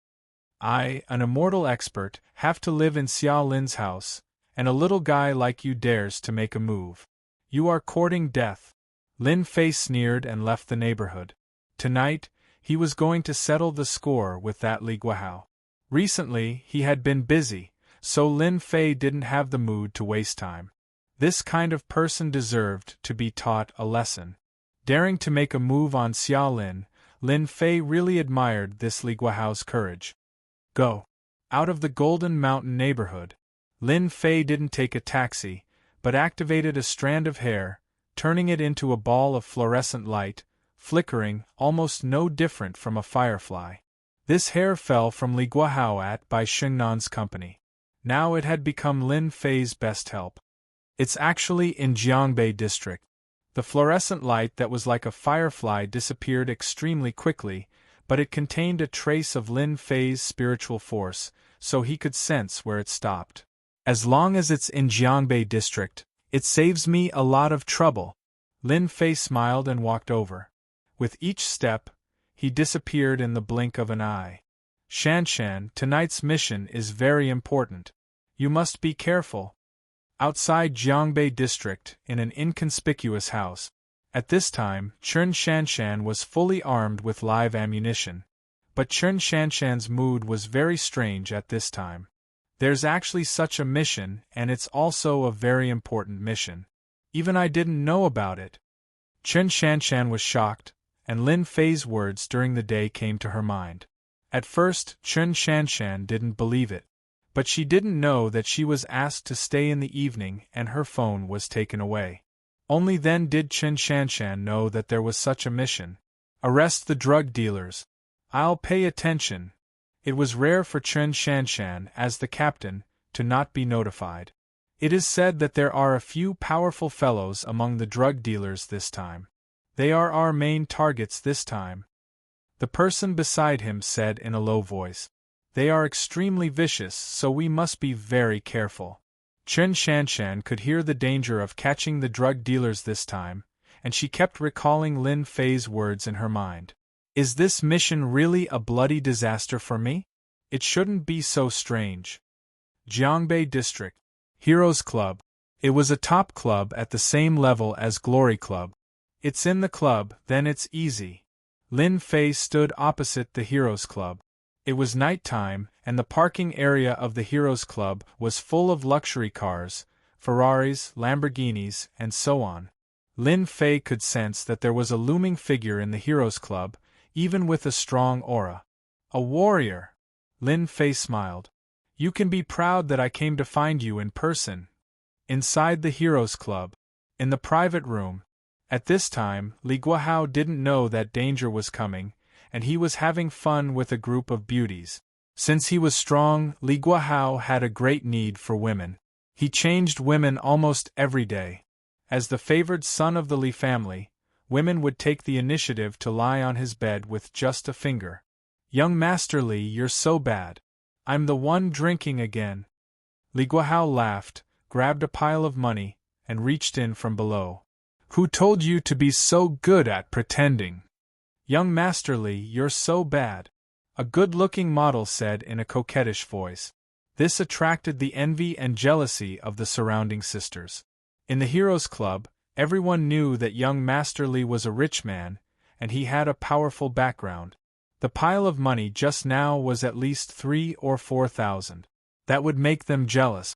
I, an immortal expert, have to live in Xia Lin's house, and a little guy like you dares to make a move. You are courting death. Lin Fei sneered and left the neighborhood. Tonight, he was going to settle the score with that Li Guahao. Recently, he had been busy, so Lin Fei didn't have the mood to waste time. This kind of person deserved to be taught a lesson. Daring to make a move on Xia Lin, Lin Fei really admired this Li Guahao's courage. Go. Out of the Golden Mountain neighborhood. Lin Fei didn't take a taxi, but activated a strand of hair, turning it into a ball of fluorescent light, flickering, almost no different from a firefly. This hair fell from Li Guahao at Bai Shengnan's company. Now it had become Lin Fei's best help. It's actually in Jiangbei district. The fluorescent light that was like a firefly disappeared extremely quickly, but it contained a trace of Lin Fei's spiritual force, so he could sense where it stopped. As long as it's in Jiangbei district, it saves me a lot of trouble. Lin Fei smiled and walked over. With each step, he disappeared in the blink of an eye. Shanshan, tonight's mission is very important. You must be careful. Outside Jiangbei district, in an inconspicuous house. At this time, Chen Shanshan was fully armed with live ammunition. But Chen Shanshan's mood was very strange at this time. There's actually such a mission, and it's also a very important mission. Even I didn't know about it. Chen Shanshan was shocked, and Lin Fei's words during the day came to her mind. At first, Chen Shanshan didn't believe it. But she didn't know that she was asked to stay in the evening and her phone was taken away. Only then did Chen Shanshan know that there was such a mission. Arrest the drug dealers. I'll pay attention. It was rare for Chen Shanshan, as the captain, to not be notified. It is said that there are a few powerful fellows among the drug dealers this time. They are our main targets this time. The person beside him said in a low voice. They are extremely vicious, so we must be very careful. Chen Shanshan could hear the danger of catching the drug dealers this time, and she kept recalling Lin Fei's words in her mind. Is this mission really a bloody disaster for me? It shouldn't be so strange. Jiangbei District. Heroes Club. It was a top club at the same level as Glory Club. It's in the club, then it's easy. Lin Fei stood opposite the Heroes Club. It was night time, and the parking area of the Heroes Club was full of luxury cars, Ferraris, Lamborghinis, and so on. Lin Fei could sense that there was a looming figure in the Heroes Club, even with a strong aura. A warrior! Lin Fei smiled. You can be proud that I came to find you in person. Inside the Heroes Club, in the private room. At this time, Li Guohao didn't know that danger was coming, and he was having fun with a group of beauties. Since he was strong, Li Guohao had a great need for women. He changed women almost every day. As the favored son of the Li family, women would take the initiative to lie on his bed with just a finger. Young Master Li, you're so bad. I'm the one drinking again. Li Guohao laughed, grabbed a pile of money, and reached in from below. Who told you to be so good at pretending? Young Master Li, you're so bad. A good-looking model said in a coquettish voice. This attracted the envy and jealousy of the surrounding sisters. In the Heroes Club, everyone knew that young Master Li was a rich man, and he had a powerful background. The pile of money just now was at least 3,000 or 4,000. That would make them jealous.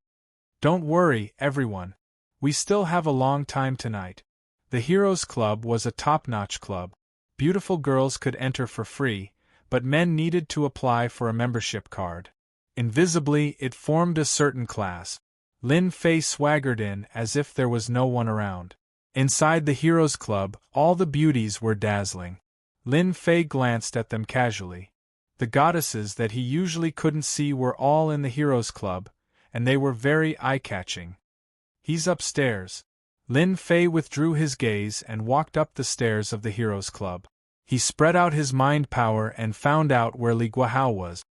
Don't worry, everyone. We still have a long time tonight. The Heroes Club was a top-notch club. Beautiful girls could enter for free, but men needed to apply for a membership card. Invisibly, it formed a certain class. Lin Fei swaggered in as if there was no one around. Inside the Heroes Club, all the beauties were dazzling. Lin Fei glanced at them casually. The goddesses that he usually couldn't see were all in the Heroes Club, and they were very eye-catching. He's upstairs. Lin Fei withdrew his gaze and walked up the stairs of the Heroes Club. He spread out his mind power and found out where Li Guohao was.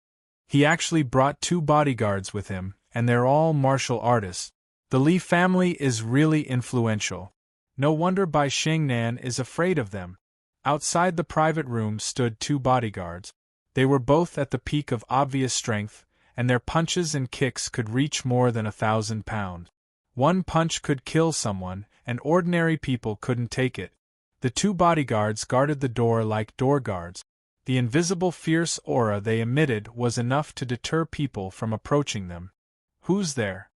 He actually brought 2 bodyguards with him, and they're all martial artists. The Li family is really influential. No wonder Bai Xingnan is afraid of them. Outside the private room stood 2 bodyguards. They were both at the peak of obvious strength, and their punches and kicks could reach more than 1,000 pounds. One punch could kill someone, and ordinary people couldn't take it. The 2 bodyguards guarded the door like door guards. The invisible fierce aura they emitted was enough to deter people from approaching them. Who's there?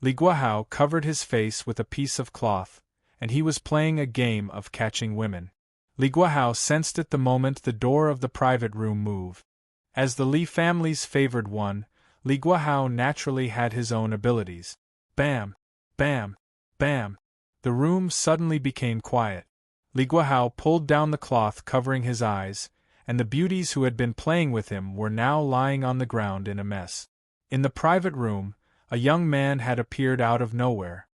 Li Guohao covered his face with a piece of cloth, and he was playing a game of catching women. Li Guohao sensed it the moment the door of the private room moved. As the Li family's favored one, Li Guohao naturally had his own abilities. Bam! Bam! Bam! The room suddenly became quiet. Li Guohao pulled down the cloth covering his eyes, and the beauties who had been playing with him were now lying on the ground in a mess. In the private room, a young man had appeared out of nowhere.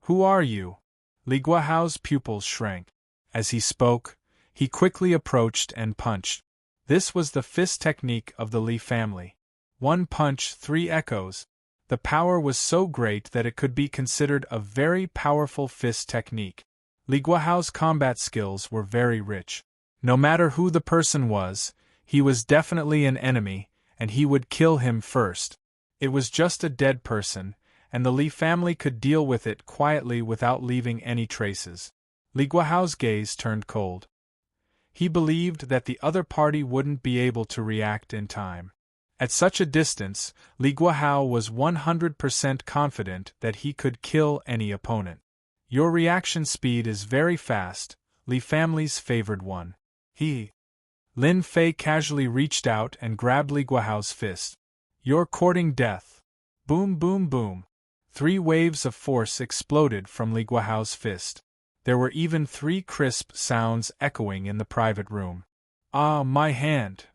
Who are you? Li Guohao's pupils shrank. As he spoke, he quickly approached and punched. This was the fist technique of the Li family. 1 punch, 3 echoes. The power was so great that it could be considered a very powerful fist technique. Li Guohao's combat skills were very rich. No matter who the person was, he was definitely an enemy, and he would kill him first. It was just a dead person, and the Li family could deal with it quietly without leaving any traces. Li Guohao's gaze turned cold. He believed that the other party wouldn't be able to react in time. At such a distance, Li Guohao was 100% confident that he could kill any opponent. Your reaction speed is very fast, Li family's favored one. Lin Fei casually reached out and grabbed Li Guohao's fist. You're courting death. Boom boom boom. 3 waves of force exploded from Li Guohao's fist. There were even 3 crisp sounds echoing in the private room. Ah, my hand!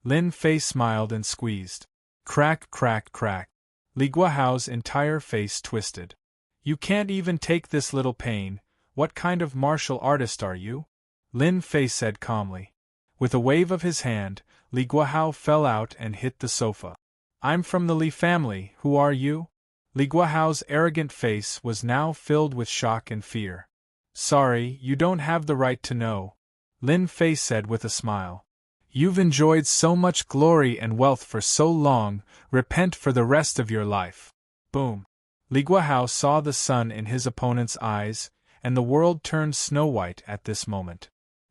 Lin Fei smiled and squeezed. Crack crack crack. Li Guohao's entire face twisted. You can't even take this little pain. What kind of martial artist are you? Lin Fei said calmly. With a wave of his hand, Li Guohao fell out and hit the sofa. I'm from the Li family, who are you? Li Guohao's arrogant face was now filled with shock and fear. Sorry, you don't have the right to know, Lin Fei said with a smile. You've enjoyed so much glory and wealth for so long, repent for the rest of your life. Boom. Li Guohao saw the sun in his opponent's eyes, and the world turned snow-white at this moment.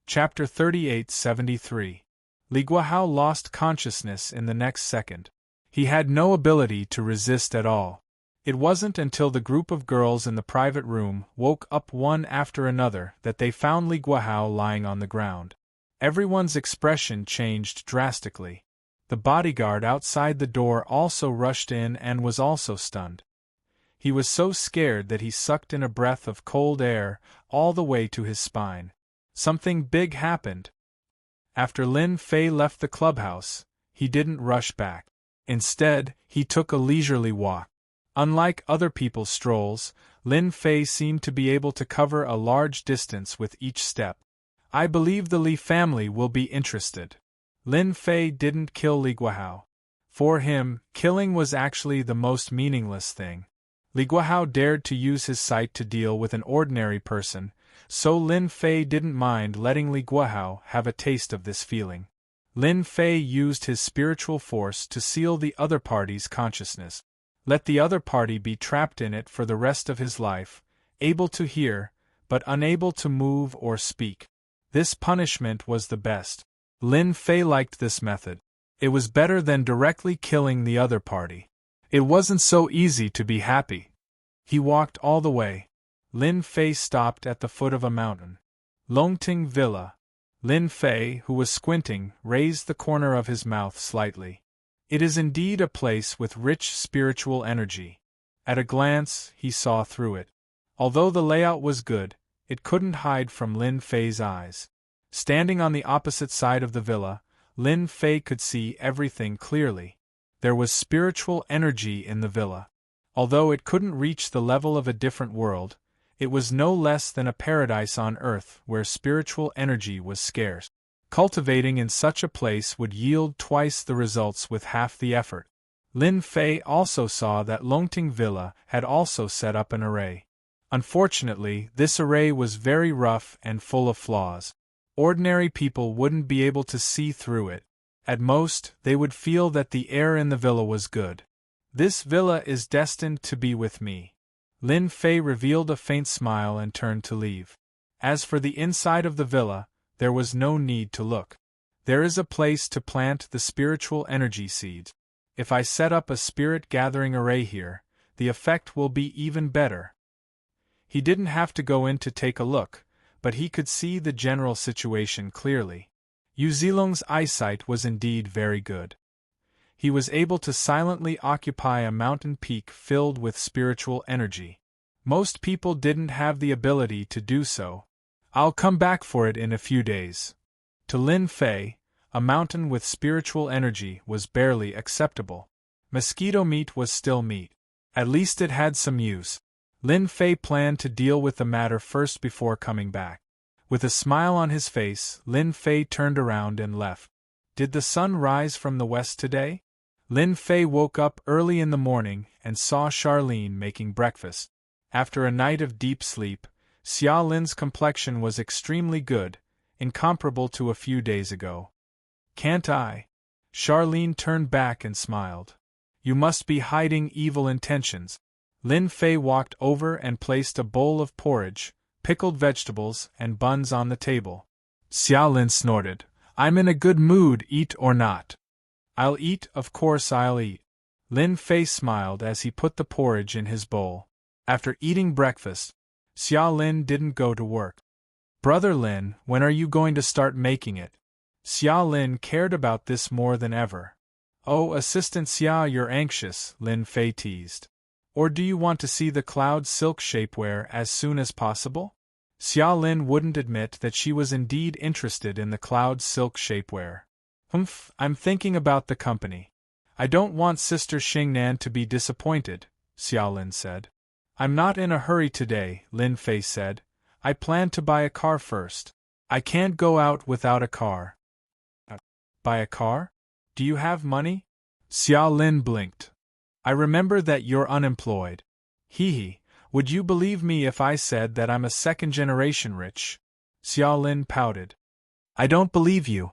Chapter 3873. Li Guahao lost consciousness in the next second. He had no ability to resist at all. It wasn't until the group of girls in the private room woke up one after another that they found Li Guahao lying on the ground. Everyone's expression changed drastically. The bodyguard outside the door also rushed in and was also stunned. He was so scared that he sucked in a breath of cold air all the way to his spine. Something big happened. After Lin Fei left the clubhouse, he didn't rush back. Instead, he took a leisurely walk. Unlike other people's strolls, Lin Fei seemed to be able to cover a large distance with each step. I believe the Li family will be interested. Lin Fei didn't kill Li Guahao. For him, killing was actually the most meaningless thing. Li Guahao dared to use his sight to deal with an ordinary person, so Lin Fei didn't mind letting Li Guahao have a taste of this feeling. Lin Fei used his spiritual force to seal the other party's consciousness. Let the other party be trapped in it for the rest of his life, able to hear, but unable to move or speak. This punishment was the best. Lin Fei liked this method. It was better than directly killing the other party. It wasn't so easy to be happy. He walked all the way. Lin Fei stopped at the foot of a mountain. Longting Villa. Lin Fei, who was squinting, raised the corner of his mouth slightly. It is indeed a place with rich spiritual energy. At a glance, he saw through it. Although the layout was good, it couldn't hide from Lin Fei's eyes. Standing on the opposite side of the villa, Lin Fei could see everything clearly. There was spiritual energy in the villa. Although it couldn't reach the level of a different world, it was no less than a paradise on earth where spiritual energy was scarce. Cultivating in such a place would yield twice the results with half the effort. Lin Fei also saw that Longting Villa had also set up an array. Unfortunately, this array was very rough and full of flaws. Ordinary people wouldn't be able to see through it. At most, they would feel that the air in the villa was good. This villa is destined to be with me. Lin Fei revealed a faint smile and turned to leave. As for the inside of the villa, there was no need to look. There is a place to plant the spiritual energy seeds. If I set up a spirit gathering array here, the effect will be even better. He didn't have to go in to take a look, but he could see the general situation clearly. Yu Zilong's eyesight was indeed very good. He was able to silently occupy a mountain peak filled with spiritual energy. Most people didn't have the ability to do so. I'll come back for it in a few days. To Lin Fei, a mountain with spiritual energy was barely acceptable. Mosquito meat was still meat. At least it had some use. Lin Fei planned to deal with the matter first before coming back. With a smile on his face, Lin Fei turned around and left. Did the sun rise from the west today? Lin Fei woke up early in the morning and saw Charlene making breakfast. After a night of deep sleep, Xia Lin's complexion was extremely good, incomparable to a few days ago. Can't I? Charlene turned back and smiled. You must be hiding evil intentions. Lin Fei walked over and placed a bowl of porridge, pickled vegetables, and buns on the table. Xia Lin snorted. I'm in a good mood, eat or not. I'll eat, of course I'll eat. Lin Fei smiled as he put the porridge in his bowl. After eating breakfast, Xia Lin didn't go to work. Brother Lin, when are you going to start making it? Xia Lin cared about this more than ever. Oh, Assistant Xia, you're anxious, Lin Fei teased. Or do you want to see the cloud silk shapewear as soon as possible? Xia Lin wouldn't admit that she was indeed interested in the cloud silk shapewear. I'm thinking about the company. I don't want Sister Xingnan to be disappointed, Xia Lin said. I'm not in a hurry today, Lin Fei said. I plan to buy a car first. I can't go out without a car. Buy a car? Do you have money? Xia Lin blinked. I remember that you're unemployed. Hee, would you believe me if I said that I'm a second-generation rich? Xia Lin pouted. I don't believe you.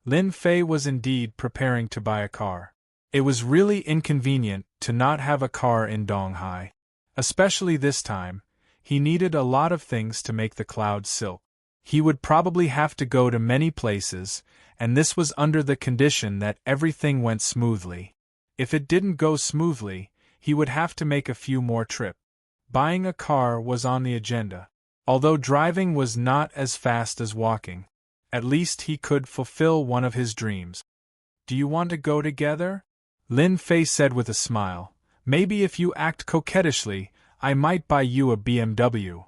Lin Fei was indeed preparing to buy a car. It was really inconvenient to not have a car in Donghai. Especially this time, He needed a lot of things to make the cloud silk. He would probably have to go to many places, and this was under the condition that everything went smoothly. If it didn't go smoothly, he would have to make a few more trips. Buying a car was on the agenda. Although driving was not as fast as walking, at least he could fulfill one of his dreams. Do you want to go together? Lin Fei said with a smile. Maybe if you act coquettishly, I might buy you a BMW.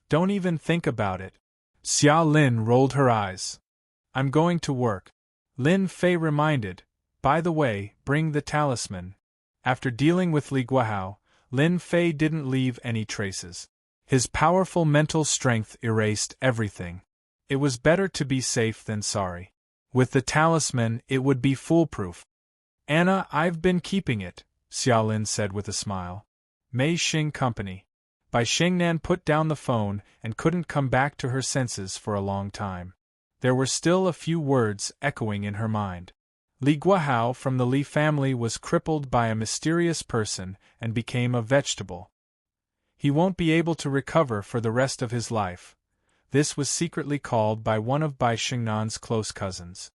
Don't even think about it. Xia Lin rolled her eyes. I'm going to work. Lin Fei reminded. By the way, bring the talisman. After dealing with Li Guahao, Lin Fei didn't leave any traces. His powerful mental strength erased everything. It was better to be safe than sorry. With the talisman, it would be foolproof. Anna, I've been keeping it, Xiaolin said with a smile. Mei Xing Company. Bai Xingnan put down the phone and couldn't come back to her senses for a long time. There were still a few words echoing in her mind. Li Guahao from the Li family was crippled by a mysterious person and became a vegetable. He won't be able to recover for the rest of his life. This was secretly called by one of Bai Xingnan's close cousins.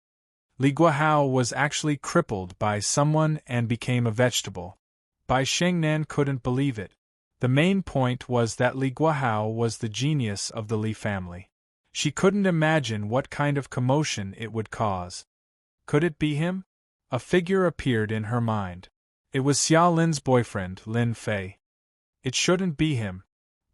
Li Guahao was actually crippled by someone and became a vegetable. Bai Xingnan couldn't believe it. The main point was that Li Guahao was the genius of the Li family. She couldn't imagine what kind of commotion it would cause. Could it be him? A figure appeared in her mind. It was Xia Lin's boyfriend, Lin Fei. It shouldn't be him.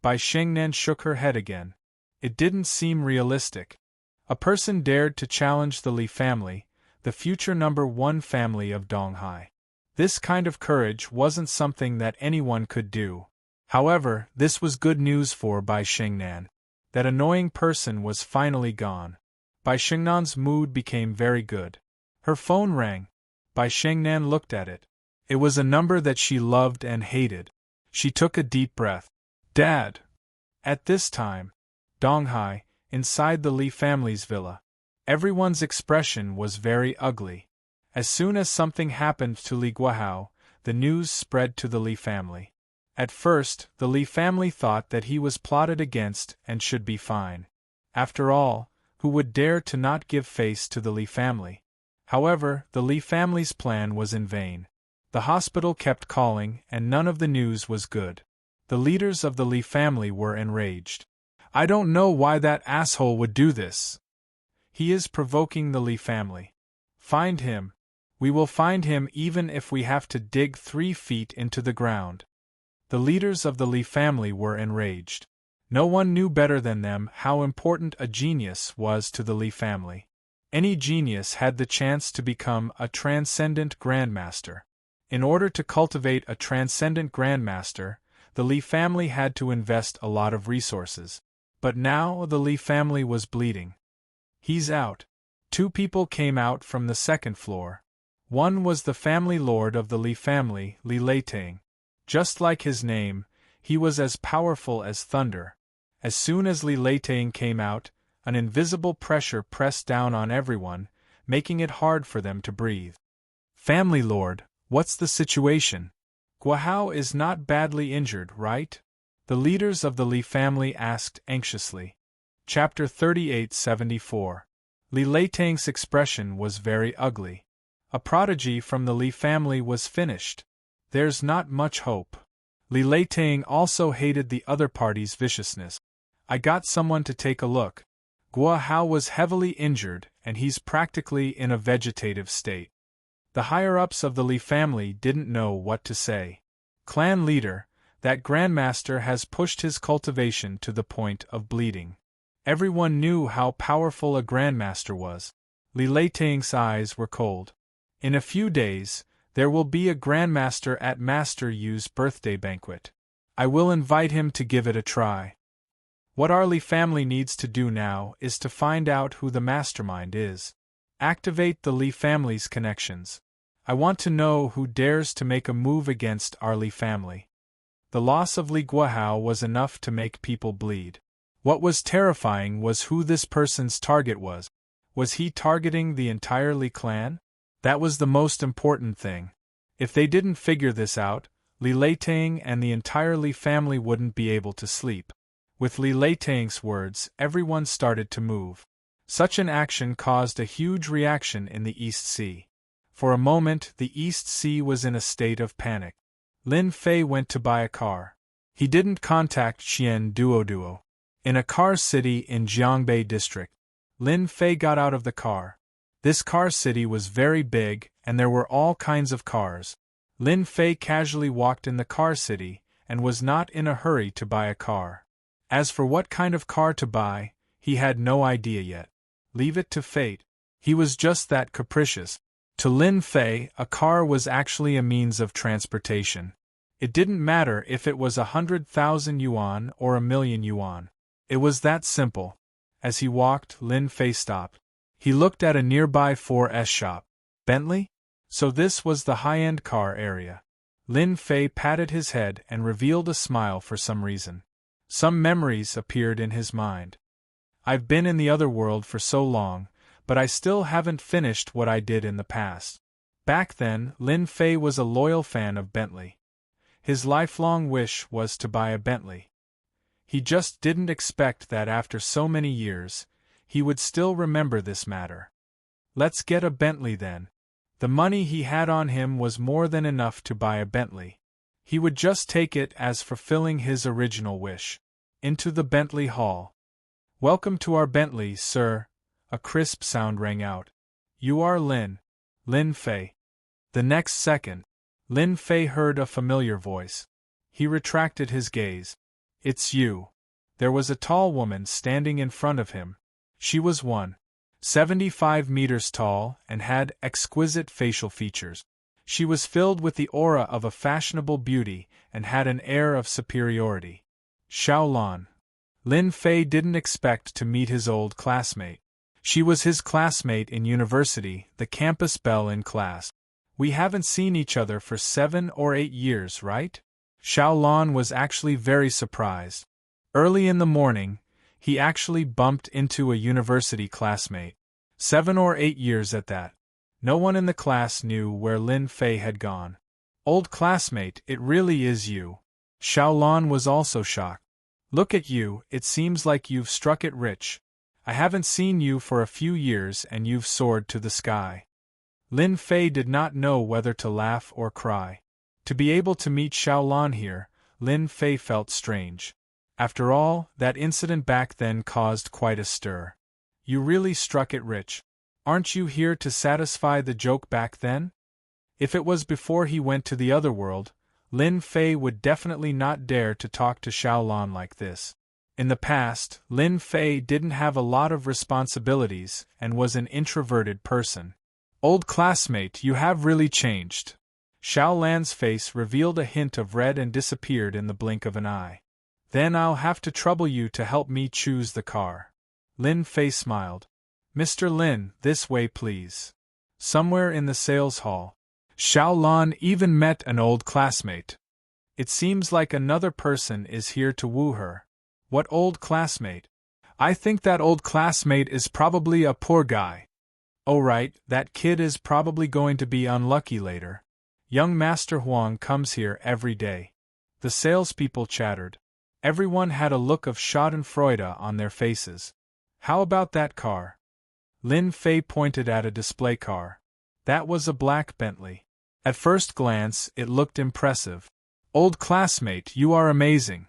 Bai Xingnan shook her head again. It didn't seem realistic. A person dared to challenge the Li family, the future #1 family of Donghai. This kind of courage wasn't something that anyone could do. However, this was good news for Bai Xingnan. That annoying person was finally gone. Bai Xingnan's mood became very good. Her phone rang. Bai Xingnan looked at it. It was a number that she loved and hated. She took a deep breath. Dad! At this time, Donghai, inside the Li family's villa, everyone's expression was very ugly. As soon as something happened to Li Guahao, the news spread to the Li family. At first, the Li family thought that he was plotted against and should be fine. After all, who would dare to not give face to the Li family? However, the Li family's plan was in vain. The hospital kept calling, and none of the news was good. The leaders of the Li family were enraged. I don't know why that asshole would do this. He is provoking the Li family. Find him. We will find him even if we have to dig 3 feet into the ground. The leaders of the Li family were enraged. No one knew better than them how important a genius was to the Li family. Any genius had the chance to become a transcendent grandmaster. In order to cultivate a transcendent grandmaster, the Li family had to invest a lot of resources. But now the Li family was bleeding. He's out. 2 people came out from the 2nd floor. One was the family lord of the Li family, Li Leitang. Just like his name, he was as powerful as thunder. As soon as Li Leitang came out, an invisible pressure pressed down on everyone, making it hard for them to breathe. Family lord, what's the situation? Guahao is not badly injured, right? The leaders of the Li family asked anxiously. Chapter 3874. Li Leitang's expression was very ugly. A prodigy from the Li family was finished. There's not much hope. Li Leitang also hated the other party's viciousness. I got someone to take a look. Guahao was heavily injured, and he's practically in a vegetative state. The higher-ups of the Li family didn't know what to say. Clan leader, that grandmaster has pushed his cultivation to the point of bleeding. Everyone knew how powerful a grandmaster was. Li Leitang's eyes were cold. In a few days, there will be a grandmaster at Master Yu's birthday banquet. I will invite him to give it a try. What our Li family needs to do now is to find out who the mastermind is. Activate the Li family's connections. I want to know who dares to make a move against our Li family. The loss of Li Guahao was enough to make people bleed. What was terrifying was who this person's target was. Was he targeting the entire Li clan? That was the most important thing. If they didn't figure this out, Li Tang and the entire Li family wouldn't be able to sleep. With Li Tang's words, everyone started to move. Such an action caused a huge reaction in the East Sea. For a moment, the East Sea was in a state of panic. Lin Fei went to buy a car. He didn't contact Qian Duoduo. In a car city in Jiangbei district, Lin Fei got out of the car. This car city was very big, and there were all kinds of cars. Lin Fei casually walked in the car city, and was not in a hurry to buy a car. As for what kind of car to buy, he had no idea yet. Leave it to fate. He was just that capricious. To Lin Fei, a car was actually a means of transportation. It didn't matter if it was 100,000 yuan or 1,000,000 yuan. It was that simple. As he walked, Lin Fei stopped. He looked at a nearby 4S shop. Bentley? So this was the high-end car area. Lin Fei patted his head and revealed a smile for some reason. Some memories appeared in his mind. I've been in the other world for so long, but I still haven't finished what I did in the past. Back then, Lin Fei was a loyal fan of Bentley. His lifelong wish was to buy a Bentley. He just didn't expect that after so many years, he would still remember this matter. Let's get a Bentley then. The money he had on him was more than enough to buy a Bentley. He would just take it as fulfilling his original wish. Into the Bentley hall. Welcome to our Bentley, sir. A crisp sound rang out. You are Lin Fei. The next second, Lin Fei heard a familiar voice. He retracted his gaze. It's you. There was a tall woman standing in front of him. She was 1.75 meters tall and had exquisite facial features. She was filled with the aura of a fashionable beauty and had an air of superiority. Xiaolan. Lin Fei didn't expect to meet his old classmate. She was his classmate in university, the campus belle in class. We haven't seen each other for 7 or 8 years, right? Xiaolan was actually very surprised. Early in the morning, he actually bumped into a university classmate. 7 or 8 years at that. No one in the class knew where Lin Fei had gone. Old classmate, it really is you. Xiaolan was also shocked. Look at you, it seems like you've struck it rich. I haven't seen you for a few years and you've soared to the sky. Lin Fei did not know whether to laugh or cry. To be able to meet Xiaolan here, Lin Fei felt strange. After all, that incident back then caused quite a stir. You really struck it rich. Aren't you here to satisfy the joke back then? If it was before he went to the other world, Lin Fei would definitely not dare to talk to Xiaolan like this. In the past, Lin Fei didn't have a lot of responsibilities and was an introverted person. Old classmate, you have really changed. Xiaolan's face revealed a hint of red and disappeared in the blink of an eye. Then I'll have to trouble you to help me choose the car. Lin Fei smiled. Mr. Lin, this way please. Somewhere in the sales hall, Xiaolan even met an old classmate. It seems like another person is here to woo her. What old classmate? I think that old classmate is probably a poor guy. Oh right, that kid is probably going to be unlucky later. Young Master Huang comes here every day. The salespeople chattered. Everyone had a look of schadenfreude on their faces. How about that car? Lin Fei pointed at a display car. That was a black Bentley. At first glance, it looked impressive. Old classmate, you are amazing.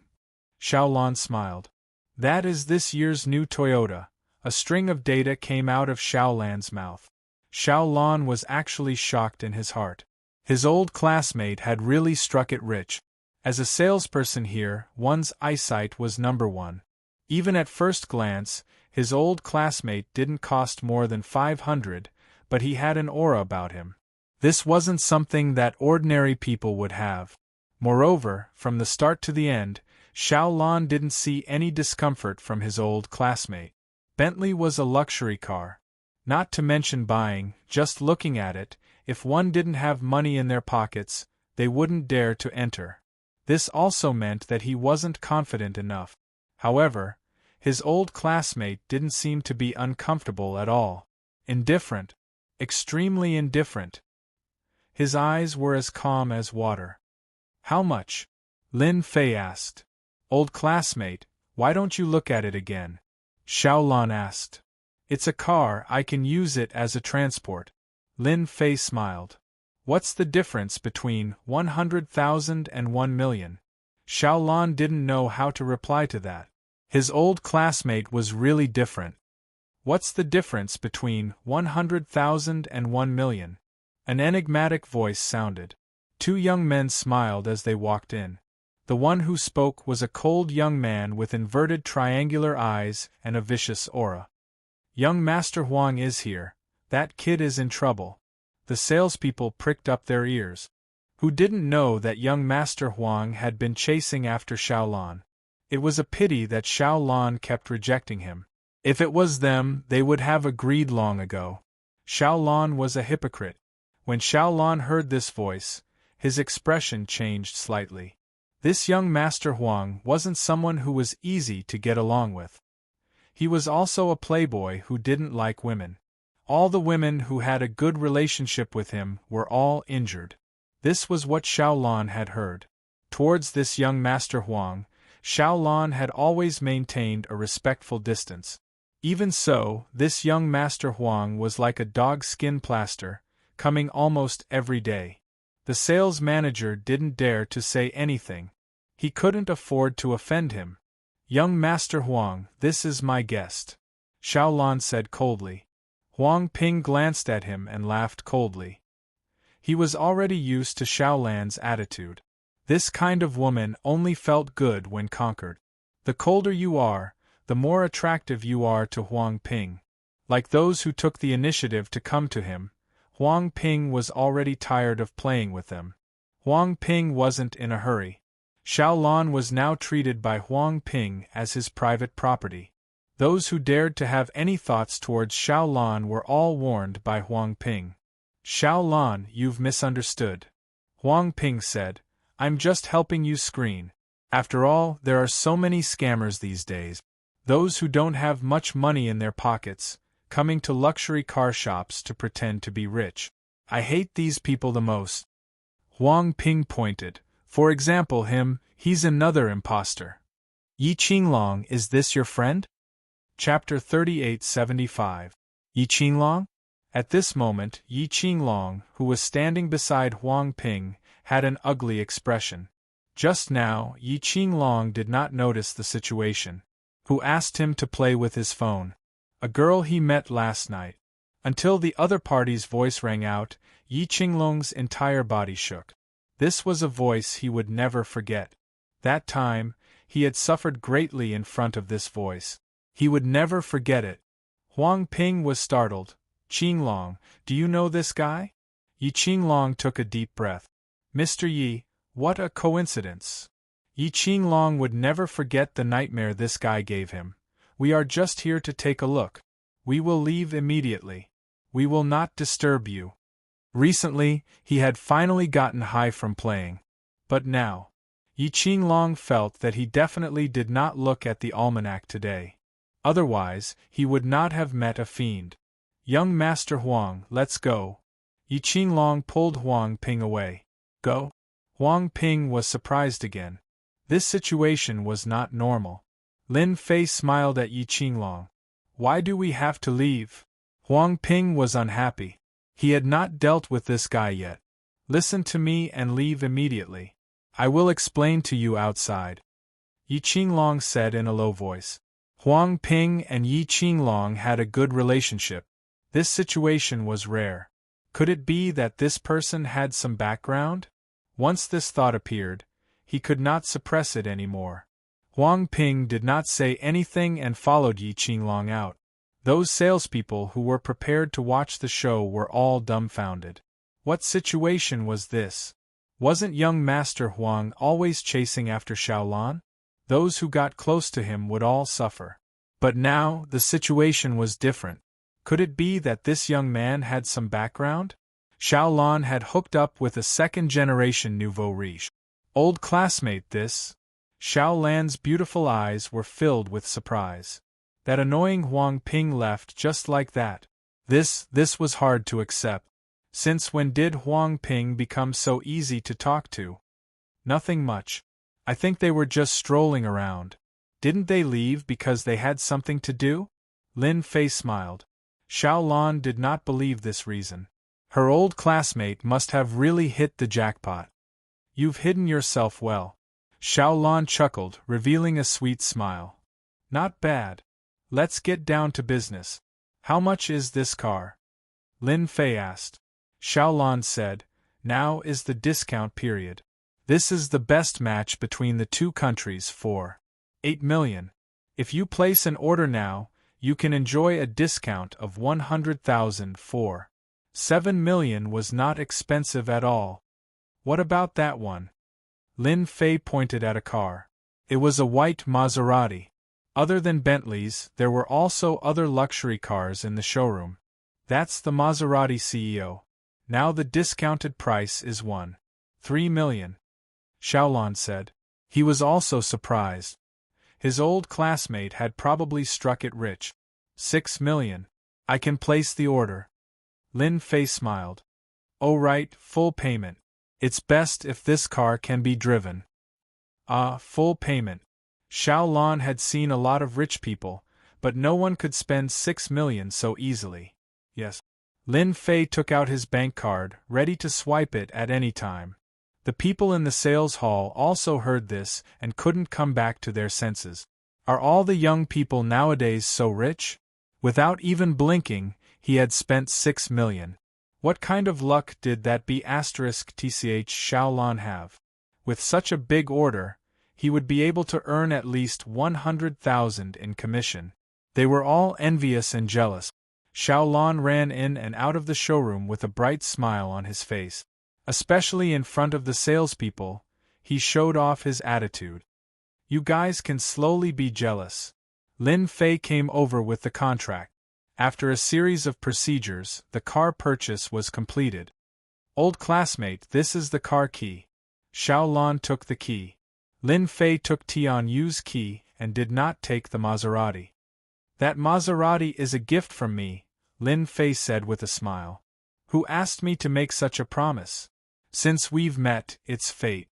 Xiaolan smiled. That is this year's new Toyota. A string of data came out of Xiaolan's mouth. Xiaolan was actually shocked in his heart. His old classmate had really struck it rich. As a salesperson here, one's eyesight was number one. Even at first glance, his old classmate didn't cost more than 500, but he had an aura about him. This wasn't something that ordinary people would have. Moreover, from the start to the end, Xiaolan didn't see any discomfort from his old classmate. Bentley was a luxury car. Not to mention buying, just looking at it, if one didn't have money in their pockets, they wouldn't dare to enter. This also meant that he wasn't confident enough. However, his old classmate didn't seem to be uncomfortable at all. Indifferent. Extremely indifferent. His eyes were as calm as water. How much? Lin Fei asked. Old classmate, why don't you look at it again? Xiaolan asked. It's a car, I can use it as a transport. Lin Fei smiled. What's the difference between 100,000 and 1,000,000? Xiaolan didn't know how to reply to that. His old classmate was really different. What's the difference between 100,000 and 1,000,000? An enigmatic voice sounded. Two young men smiled as they walked in. The one who spoke was a cold young man with inverted triangular eyes and a vicious aura. Young Master Huang is here. That kid is in trouble. The salespeople pricked up their ears. Who didn't know that young Master Huang had been chasing after Xiaolan? It was a pity that Xiaolan kept rejecting him. If it was them, they would have agreed long ago. Xiaolan was a hypocrite. When Xiaolan heard this voice, his expression changed slightly. This young Master Huang wasn't someone who was easy to get along with. He was also a playboy who didn't like women. All the women who had a good relationship with him were all injured. This was what Xiaolan had heard. Towards this young Master Huang, Xiaolan had always maintained a respectful distance. Even so, this young Master Huang was like a dog's skin plaster, coming almost every day. The sales manager didn't dare to say anything. He couldn't afford to offend him. Young Master Huang, this is my guest, Xiaolan said coldly. Huang Ping glanced at him and laughed coldly. He was already used to Xiaolan's attitude. This kind of woman only felt good when conquered. The colder you are, the more attractive you are to Huang Ping. Like those who took the initiative to come to him, Huang Ping was already tired of playing with them. Huang Ping wasn't in a hurry. Xiaolan was now treated by Huang Ping as his private property. Those who dared to have any thoughts towards Xiaolan were all warned by Huang Ping. Xiaolan, you've misunderstood. Huang Ping said, I'm just helping you screen. After all, there are so many scammers these days. Those who don't have much money in their pockets, coming to luxury car shops to pretend to be rich. I hate these people the most. Huang Ping pointed. For example he's another imposter. Yi Qinglong, is this your friend? Chapter 3875. Yi Qinglong? At this moment, Yi Qinglong, who was standing beside Huang Ping, had an ugly expression. Just now, Yi Qinglong did not notice the situation. Who asked him to play with his phone? A girl he met last night. Until the other party's voice rang out, Yi Qinglong's entire body shook. This was a voice he would never forget. That time, he had suffered greatly in front of this voice. He would never forget it. Huang Ping was startled. Qinglong, do you know this guy? Yi Qinglong took a deep breath. Mr. Yi, what a coincidence. Yi Qinglong would never forget the nightmare this guy gave him. We are just here to take a look. We will leave immediately. We will not disturb you. Recently, he had finally gotten high from playing. But now, Yi Qinglong felt that he definitely did not look at the almanac today. Otherwise, he would not have met a fiend. Young Master Huang, let's go. Yi Qinglong pulled Huang Ping away. Go? Huang Ping was surprised again. This situation was not normal. Lin Fei smiled at Yi Qinglong. Why do we have to leave? Huang Ping was unhappy. He had not dealt with this guy yet. Listen to me and leave immediately. I will explain to you outside. Yi Qinglong said in a low voice. Huang Ping and Yi Qinglong had a good relationship. This situation was rare. Could it be that this person had some background? Once this thought appeared, he could not suppress it anymore. Huang Ping did not say anything and followed Yi Qinglong out. Those salespeople who were prepared to watch the show were all dumbfounded. What situation was this? Wasn't young Master Huang always chasing after Xiaolan? Those who got close to him would all suffer. But now, the situation was different. Could it be that this young man had some background? Xiaolan had hooked up with a second-generation nouveau riche. Old classmate this? Xiaolan's beautiful eyes were filled with surprise. That annoying Huang Ping left just like that. This was hard to accept. Since when did Huang Ping become so easy to talk to? Nothing much. I think they were just strolling around. Didn't they leave because they had something to do? Lin Fei smiled. Xiaolan did not believe this reason. Her old classmate must have really hit the jackpot. You've hidden yourself well. Xiaolan chuckled, revealing a sweet smile. Not bad. Let's get down to business. How much is this car? Lin Fei asked. Xiaolan said, now is the discount period. This is the best match between the two countries for 8 million. If you place an order now, you can enjoy a discount of 100,000 for 7 million was not expensive at all. What about that one? Lin Fei pointed at a car. It was a white Maserati. Other than Bentleys, there were also other luxury cars in the showroom. That's the Maserati CEO. Now the discounted price is 1.3 million. Xiaolan said. He was also surprised. His old classmate had probably struck it rich. 6 million. I can place the order. Lin Fei smiled. Oh right, full payment. It's best if this car can be driven. Full payment. Xiaolan had seen a lot of rich people, but no one could spend 6 million so easily. Yes. Lin Fei took out his bank card, ready to swipe it at any time. The people in the sales hall also heard this and couldn't come back to their senses. Are all the young people nowadays so rich? Without even blinking, he had spent 6 million. What kind of luck did that *tch Xiaolan have? With such a big order, he would be able to earn at least 100,000 in commission. They were all envious and jealous. Xiaolan ran in and out of the showroom with a bright smile on his face. Especially in front of the salespeople, he showed off his attitude. You guys can slowly be jealous. Lin Fei came over with the contract. After a series of procedures, the car purchase was completed. Old classmate, this is the car key. Xiaolan took the key. Lin Fei took Tian Yu's key and did not take the Maserati. That Maserati is a gift from me, Lin Fei said with a smile. Who asked me to make such a promise? Since we've met, it's fate.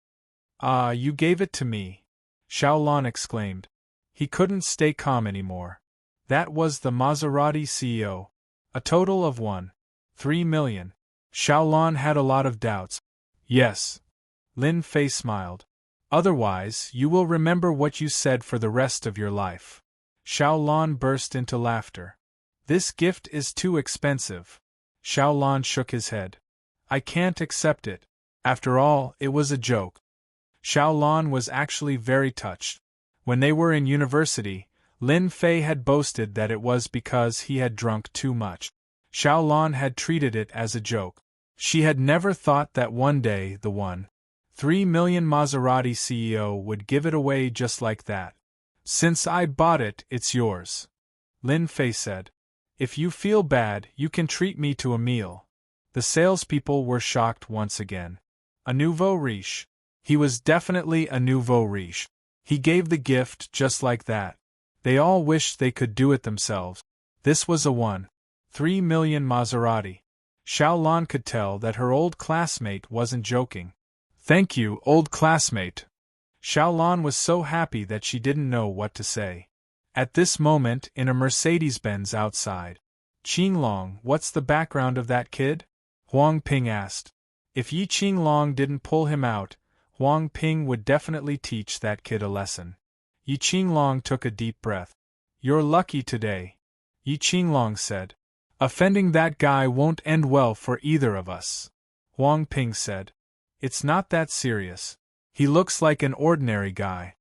You gave it to me, Xiaolan exclaimed. He couldn't stay calm anymore. That was the Maserati CEO. A total of 1.3 million. Xiaolan had a lot of doubts. Yes. Lin Fei smiled. Otherwise, you will remember what you said for the rest of your life. Xiaolan burst into laughter. This gift is too expensive. Xiaolan shook his head. I can't accept it. After all, it was a joke. Xiaolan was actually very touched. When they were in university, Lin Fei had boasted that it was because he had drunk too much. Xiaolan had treated it as a joke. She had never thought that one day the 1.3 million Maserati CEO would give it away just like that. Since I bought it, it's yours. Lin Fei said. If you feel bad, you can treat me to a meal. The salespeople were shocked once again. A nouveau riche. He was definitely a nouveau riche. He gave the gift just like that. They all wished they could do it themselves. This was a 1.3 million Maserati. Xiaolan could tell that her old classmate wasn't joking. Thank you, old classmate. Xiaolan was so happy that she didn't know what to say. At this moment, in a Mercedes-Benz outside. Qinglong, what's the background of that kid? Huang Ping asked. If Yi Qinglong didn't pull him out, Huang Ping would definitely teach that kid a lesson. Yi Qinglong took a deep breath. You're lucky today, Yi Qinglong said. Offending that guy won't end well for either of us, Huang Ping said. It's not that serious. He looks like an ordinary guy.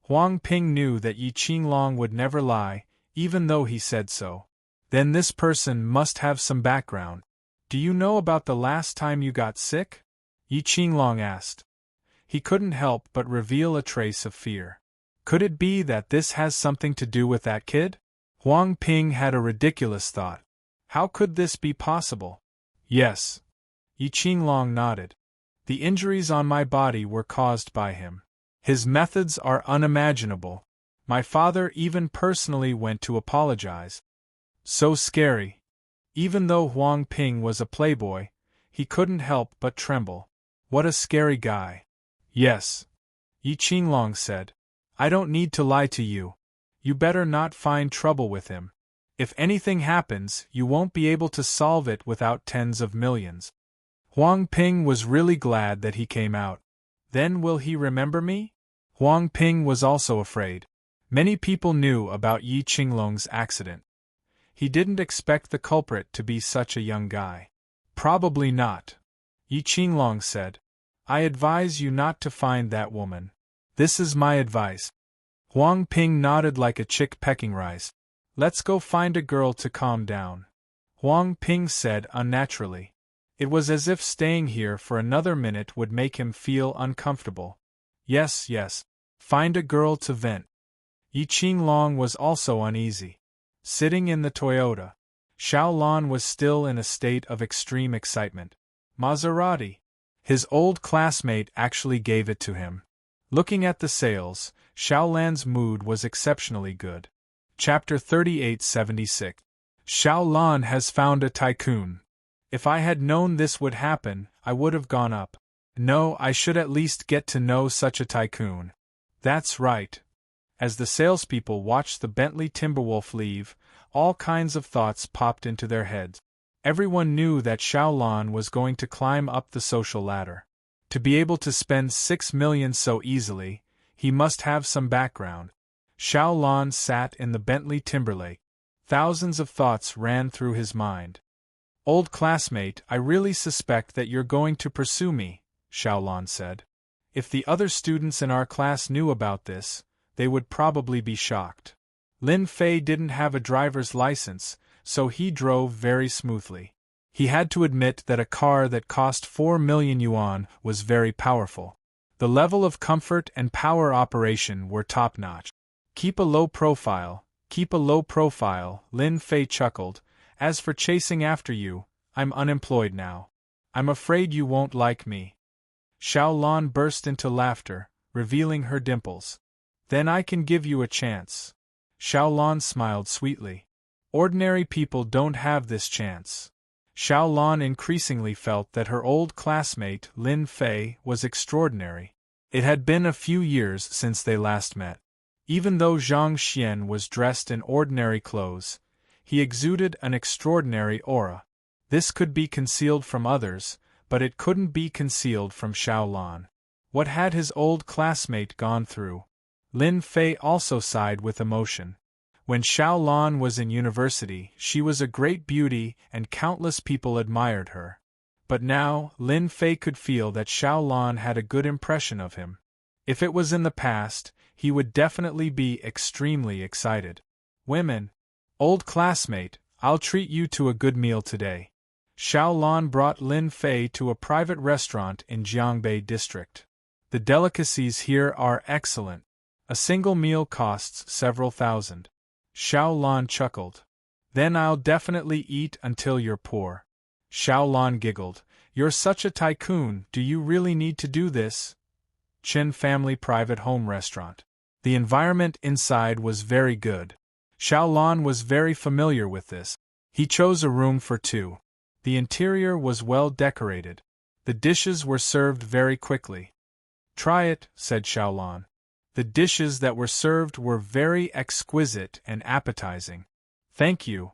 Huang Ping knew that Yi Qinglong would never lie, even though he said so. Then this person must have some background. Do you know about the last time you got sick? Yi Qinglong asked. He couldn't help but reveal a trace of fear. Could it be that this has something to do with that kid? Huang Ping had a ridiculous thought. How could this be possible? Yes. Yi Qinglong nodded. The injuries on my body were caused by him. His methods are unimaginable. My father even personally went to apologize. So scary. Even though Huang Ping was a playboy, he couldn't help but tremble. What a scary guy. Yes. Yi Qinglong said. I don't need to lie to you. You better not find trouble with him. If anything happens, you won't be able to solve it without tens of millions. Huang Ping was really glad that he came out. Then will he remember me? Huang Ping was also afraid. Many people knew about Yi Qinglong's accident. He didn't expect the culprit to be such a young guy. Probably not. Yi Qinglong said. I advise you not to find that woman. This is my advice. Huang Ping nodded like a chick pecking rice. Let's go find a girl to calm down. Huang Ping said unnaturally. It was as if staying here for another minute would make him feel uncomfortable. Yes, yes. Find a girl to vent. Yi Qinglong was also uneasy. Sitting in the Toyota, Xiao Lan was still in a state of extreme excitement. Maserati. His old classmate actually gave it to him. Looking at the sales, Xiao Lan's mood was exceptionally good. Chapter 3876. Xiao Lan has found a tycoon. If I had known this would happen, I would have gone up. No, I should at least get to know such a tycoon. That's right. As the salespeople watched the Bentley Timberwolf leave, all kinds of thoughts popped into their heads. Everyone knew that Xiao Lan was going to climb up the social ladder. To be able to spend 6 million so easily, he must have some background. Xiao Lan sat in the Bentley Timberlake. Thousands of thoughts ran through his mind. Old classmate, I really suspect that you're going to pursue me, Xiao Lan said. If the other students in our class knew about this, they would probably be shocked. Lin Fei didn't have a driver's license, so he drove very smoothly. He had to admit that a car that cost 4 million yuan was very powerful. The level of comfort and power operation were top-notch. Keep a low profile, Lin Fei chuckled. As for chasing after you, I'm unemployed now. I'm afraid you won't like me. Xiao Lan burst into laughter, revealing her dimples. Then I can give you a chance. Xiao Lan smiled sweetly. Ordinary people don't have this chance. Xiao Lan increasingly felt that her old classmate, Lin Fei, was extraordinary. It had been a few years since they last met. Even though Zhang Xian was dressed in ordinary clothes, he exuded an extraordinary aura. This could be concealed from others, but it couldn't be concealed from Xiao Lan. What had his old classmate gone through? Lin Fei also sighed with emotion. When Xiao Lan was in university, she was a great beauty and countless people admired her. But now, Lin Fei could feel that Xiao Lan had a good impression of him. If it was in the past, he would definitely be extremely excited. Women. Old classmate, I'll treat you to a good meal today. Xiao Lan brought Lin Fei to a private restaurant in Jiangbei district. The delicacies here are excellent. A single meal costs several thousand. Xiao Lan chuckled. Then I'll definitely eat until you're poor. Xiao Lan giggled. You're such a tycoon, do you really need to do this? Chen Family Private Home Restaurant. The environment inside was very good. Xiao Lan was very familiar with this. He chose a room for two. The interior was well decorated. The dishes were served very quickly. Try it, said Xiao Lan. The dishes that were served were very exquisite and appetizing. Thank you.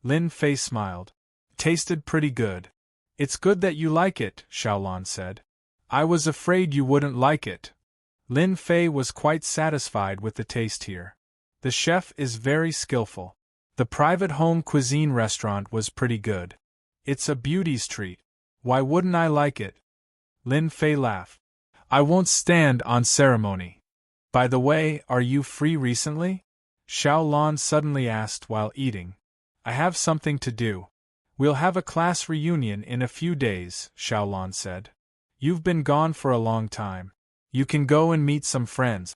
Lin Fei smiled. Tasted pretty good. It's good that you like it, Xiao Lan said. I was afraid you wouldn't like it. Lin Fei was quite satisfied with the taste here. The chef is very skillful. The private home cuisine restaurant was pretty good. It's a beauty's treat. Why wouldn't I like it? Lin Fei laughed. I won't stand on ceremony. By the way, are you free recently? Xiao Lan suddenly asked while eating. I have something to do. We'll have a class reunion in a few days, Xiao Lan said. You've been gone for a long time. You can go and meet some friends.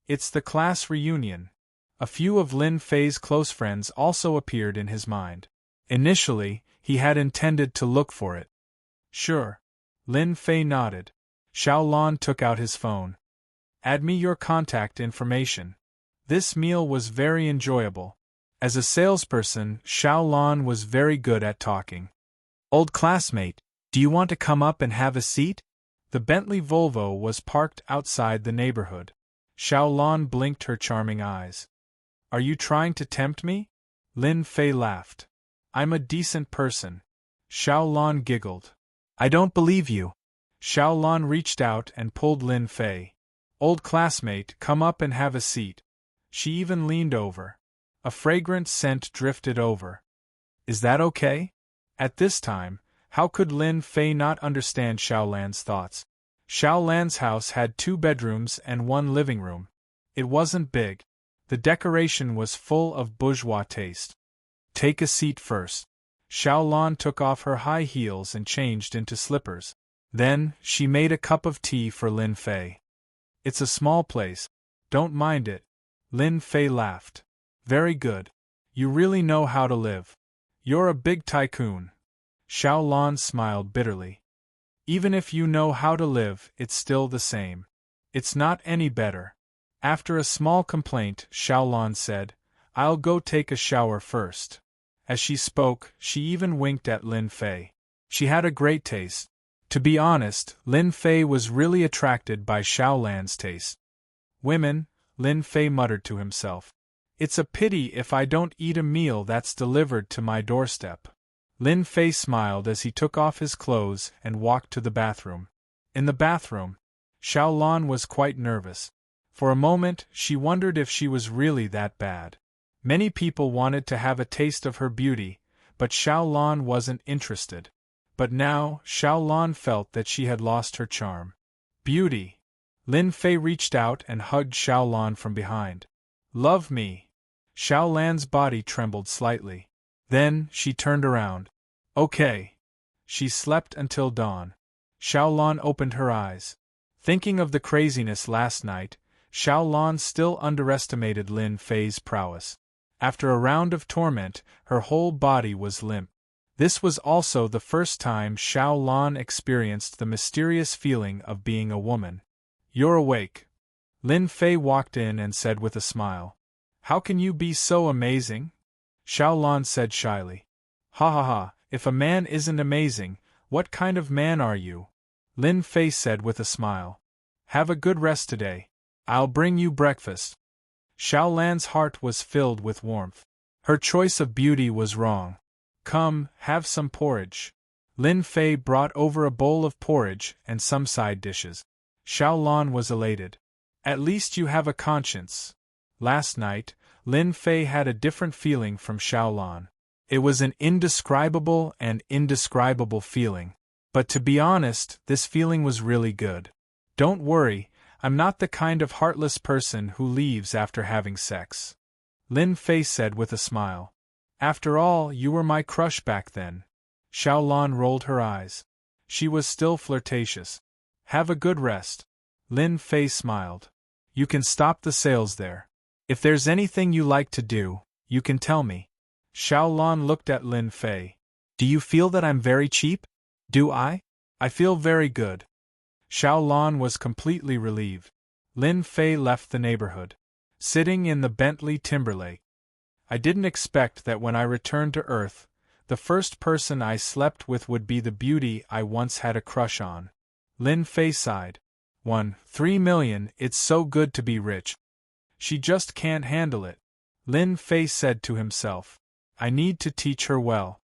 It's the class reunion. A few of Lin Fei's close friends also appeared in his mind. Initially, he had intended to look for it. Sure. Lin Fei nodded. Xiao Lan took out his phone. Add me your contact information. This meal was very enjoyable. As a salesperson, Xiao Lan was very good at talking. Old classmate, do you want to come up and have a seat? The Bentley Volvo was parked outside the neighborhood. Xiaolan blinked her charming eyes. Are you trying to tempt me? Lin Fei laughed. I'm a decent person. Xiaolan giggled. I don't believe you. Xiaolan reached out and pulled Lin Fei. Old classmate, come up and have a seat. She even leaned over. A fragrant scent drifted over. Is that okay? At this time, how could Lin Fei not understand Xiaolan's thoughts? Xiaolan's house had 2 bedrooms and 1 living room. It wasn't big. The decoration was full of bourgeois taste. Take a seat first. Xiaolan took off her high heels and changed into slippers. Then, she made a cup of tea for Lin Fei. It's a small place. Don't mind it. Lin Fei laughed. Very good. You really know how to live. You're a big tycoon. Xiaolan smiled bitterly. Even if you know how to live, it's still the same. It's not any better. After a small complaint, Xiaolan said, I'll go take a shower first. As she spoke, she even winked at Lin Fei. She had a great taste. To be honest, Lin Fei was really attracted by Xiaolan's taste. Women, Lin Fei muttered to himself. It's a pity if I don't eat a meal that's delivered to my doorstep. Lin Fei smiled as he took off his clothes and walked to the bathroom. In the bathroom, Xiaolan was quite nervous. For a moment, she wondered if she was really that bad. Many people wanted to have a taste of her beauty, but Xiaolan wasn't interested. But now, Xiaolan felt that she had lost her charm. Beauty. Lin Fei reached out and hugged Xiaolan from behind. Love me. Xiaolan's body trembled slightly. Then, she turned around. Okay. She slept until dawn. Xiaolan opened her eyes. Thinking of the craziness last night, Xiaolan still underestimated Lin Fei's prowess. After a round of torment, her whole body was limp. This was also the first time Xiaolan experienced the mysterious feeling of being a woman. You're awake. Lin Fei walked in and said with a smile. How can you be so amazing? Xiaolan said shyly. Ha ha ha, if a man isn't amazing, what kind of man are you? Lin Fei said with a smile. Have a good rest today. I'll bring you breakfast. Xiaolan's heart was filled with warmth. Her choice of beauty was wrong. Come, have some porridge. Lin Fei brought over a bowl of porridge and some side dishes. Xiaolan was elated. At least you have a conscience. Last night, Lin Fei had a different feeling from Xiaolan. It was an indescribable and indescribable feeling. But to be honest, this feeling was really good. Don't worry, I'm not the kind of heartless person who leaves after having sex. Lin Fei said with a smile. After all, you were my crush back then. Xiaolan rolled her eyes. She was still flirtatious. Have a good rest. Lin Fei smiled. You can stop the sales there. If there's anything you like to do, you can tell me. Xiaolan looked at Lin Fei. Do you feel that I'm very cheap? Do I? I feel very good. Xiaolan was completely relieved. Lin Fei left the neighborhood. Sitting in the Bentley Timberlake. I didn't expect that when I returned to Earth, the first person I slept with would be the beauty I once had a crush on. Lin Fei sighed. 3 million, it's so good to be rich. She just can't handle it. Lin Fei said to himself. I need to teach her well.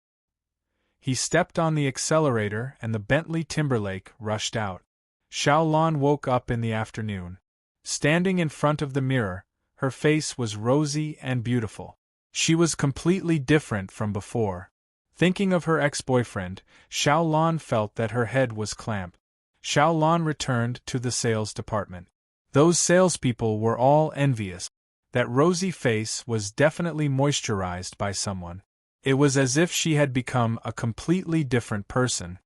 He stepped on the accelerator and the Bentley Timberlake rushed out. Xiaolan woke up in the afternoon. Standing in front of the mirror, her face was rosy and beautiful. She was completely different from before. Thinking of her ex-boyfriend, Xiaolan felt that her head was clamped. Xiaolan returned to the sales department. Those salespeople were all envious. That rosy face was definitely moisturized by someone. It was as if she had become a completely different person.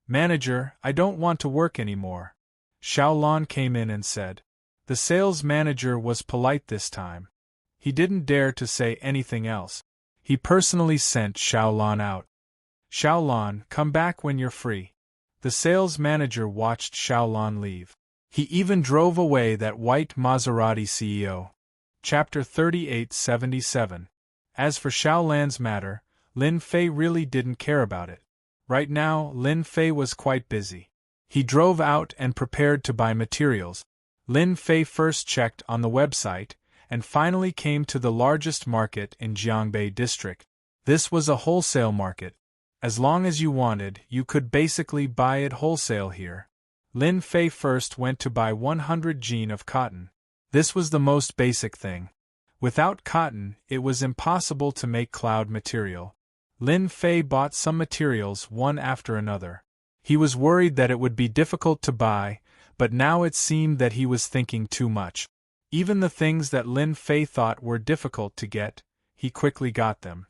Manager, I don't want to work anymore. Xiaolan came in and said. The sales manager was polite this time. He didn't dare to say anything else. He personally sent Xiaolan out. Xiaolan, come back when you're free. The sales manager watched Xiaolan leave. He even drove away that white Maserati CEO. Chapter 3877. As for Xiaolan's matter, Lin Fei really didn't care about it. Right now, Lin Fei was quite busy. He drove out and prepared to buy materials. Lin Fei first checked on the website, and finally came to the largest market in Jiangbei district. This was a wholesale market. As long as you wanted, you could basically buy it wholesale here. Lin Fei first went to buy 100 jean of cotton. This was the most basic thing. Without cotton, it was impossible to make cloud material. Lin Fei bought some materials one after another. He was worried that it would be difficult to buy, but now it seemed that he was thinking too much. Even the things that Lin Fei thought were difficult to get, he quickly got them.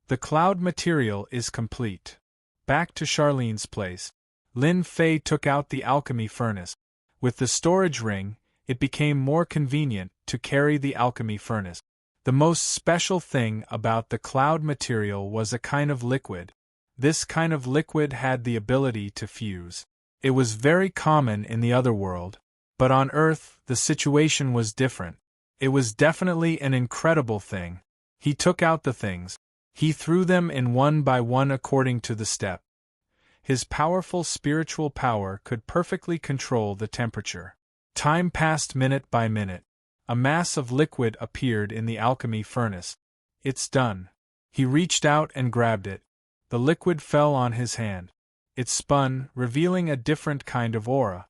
The cloud material is complete. Back to Charlene's place. Lin Fei took out the alchemy furnace. With the storage ring, it became more convenient to carry the alchemy furnace. The most special thing about the cloud material was a kind of liquid. This kind of liquid had the ability to fuse. It was very common in the other world, but on Earth the situation was different. It was definitely an incredible thing. He took out the things. He threw them in one by one according to the step. His powerful spiritual power could perfectly control the temperature. Time passed minute by minute. A mass of liquid appeared in the alchemy furnace. It's done. He reached out and grabbed it. The liquid fell on his hand. It spun, revealing a different kind of aura.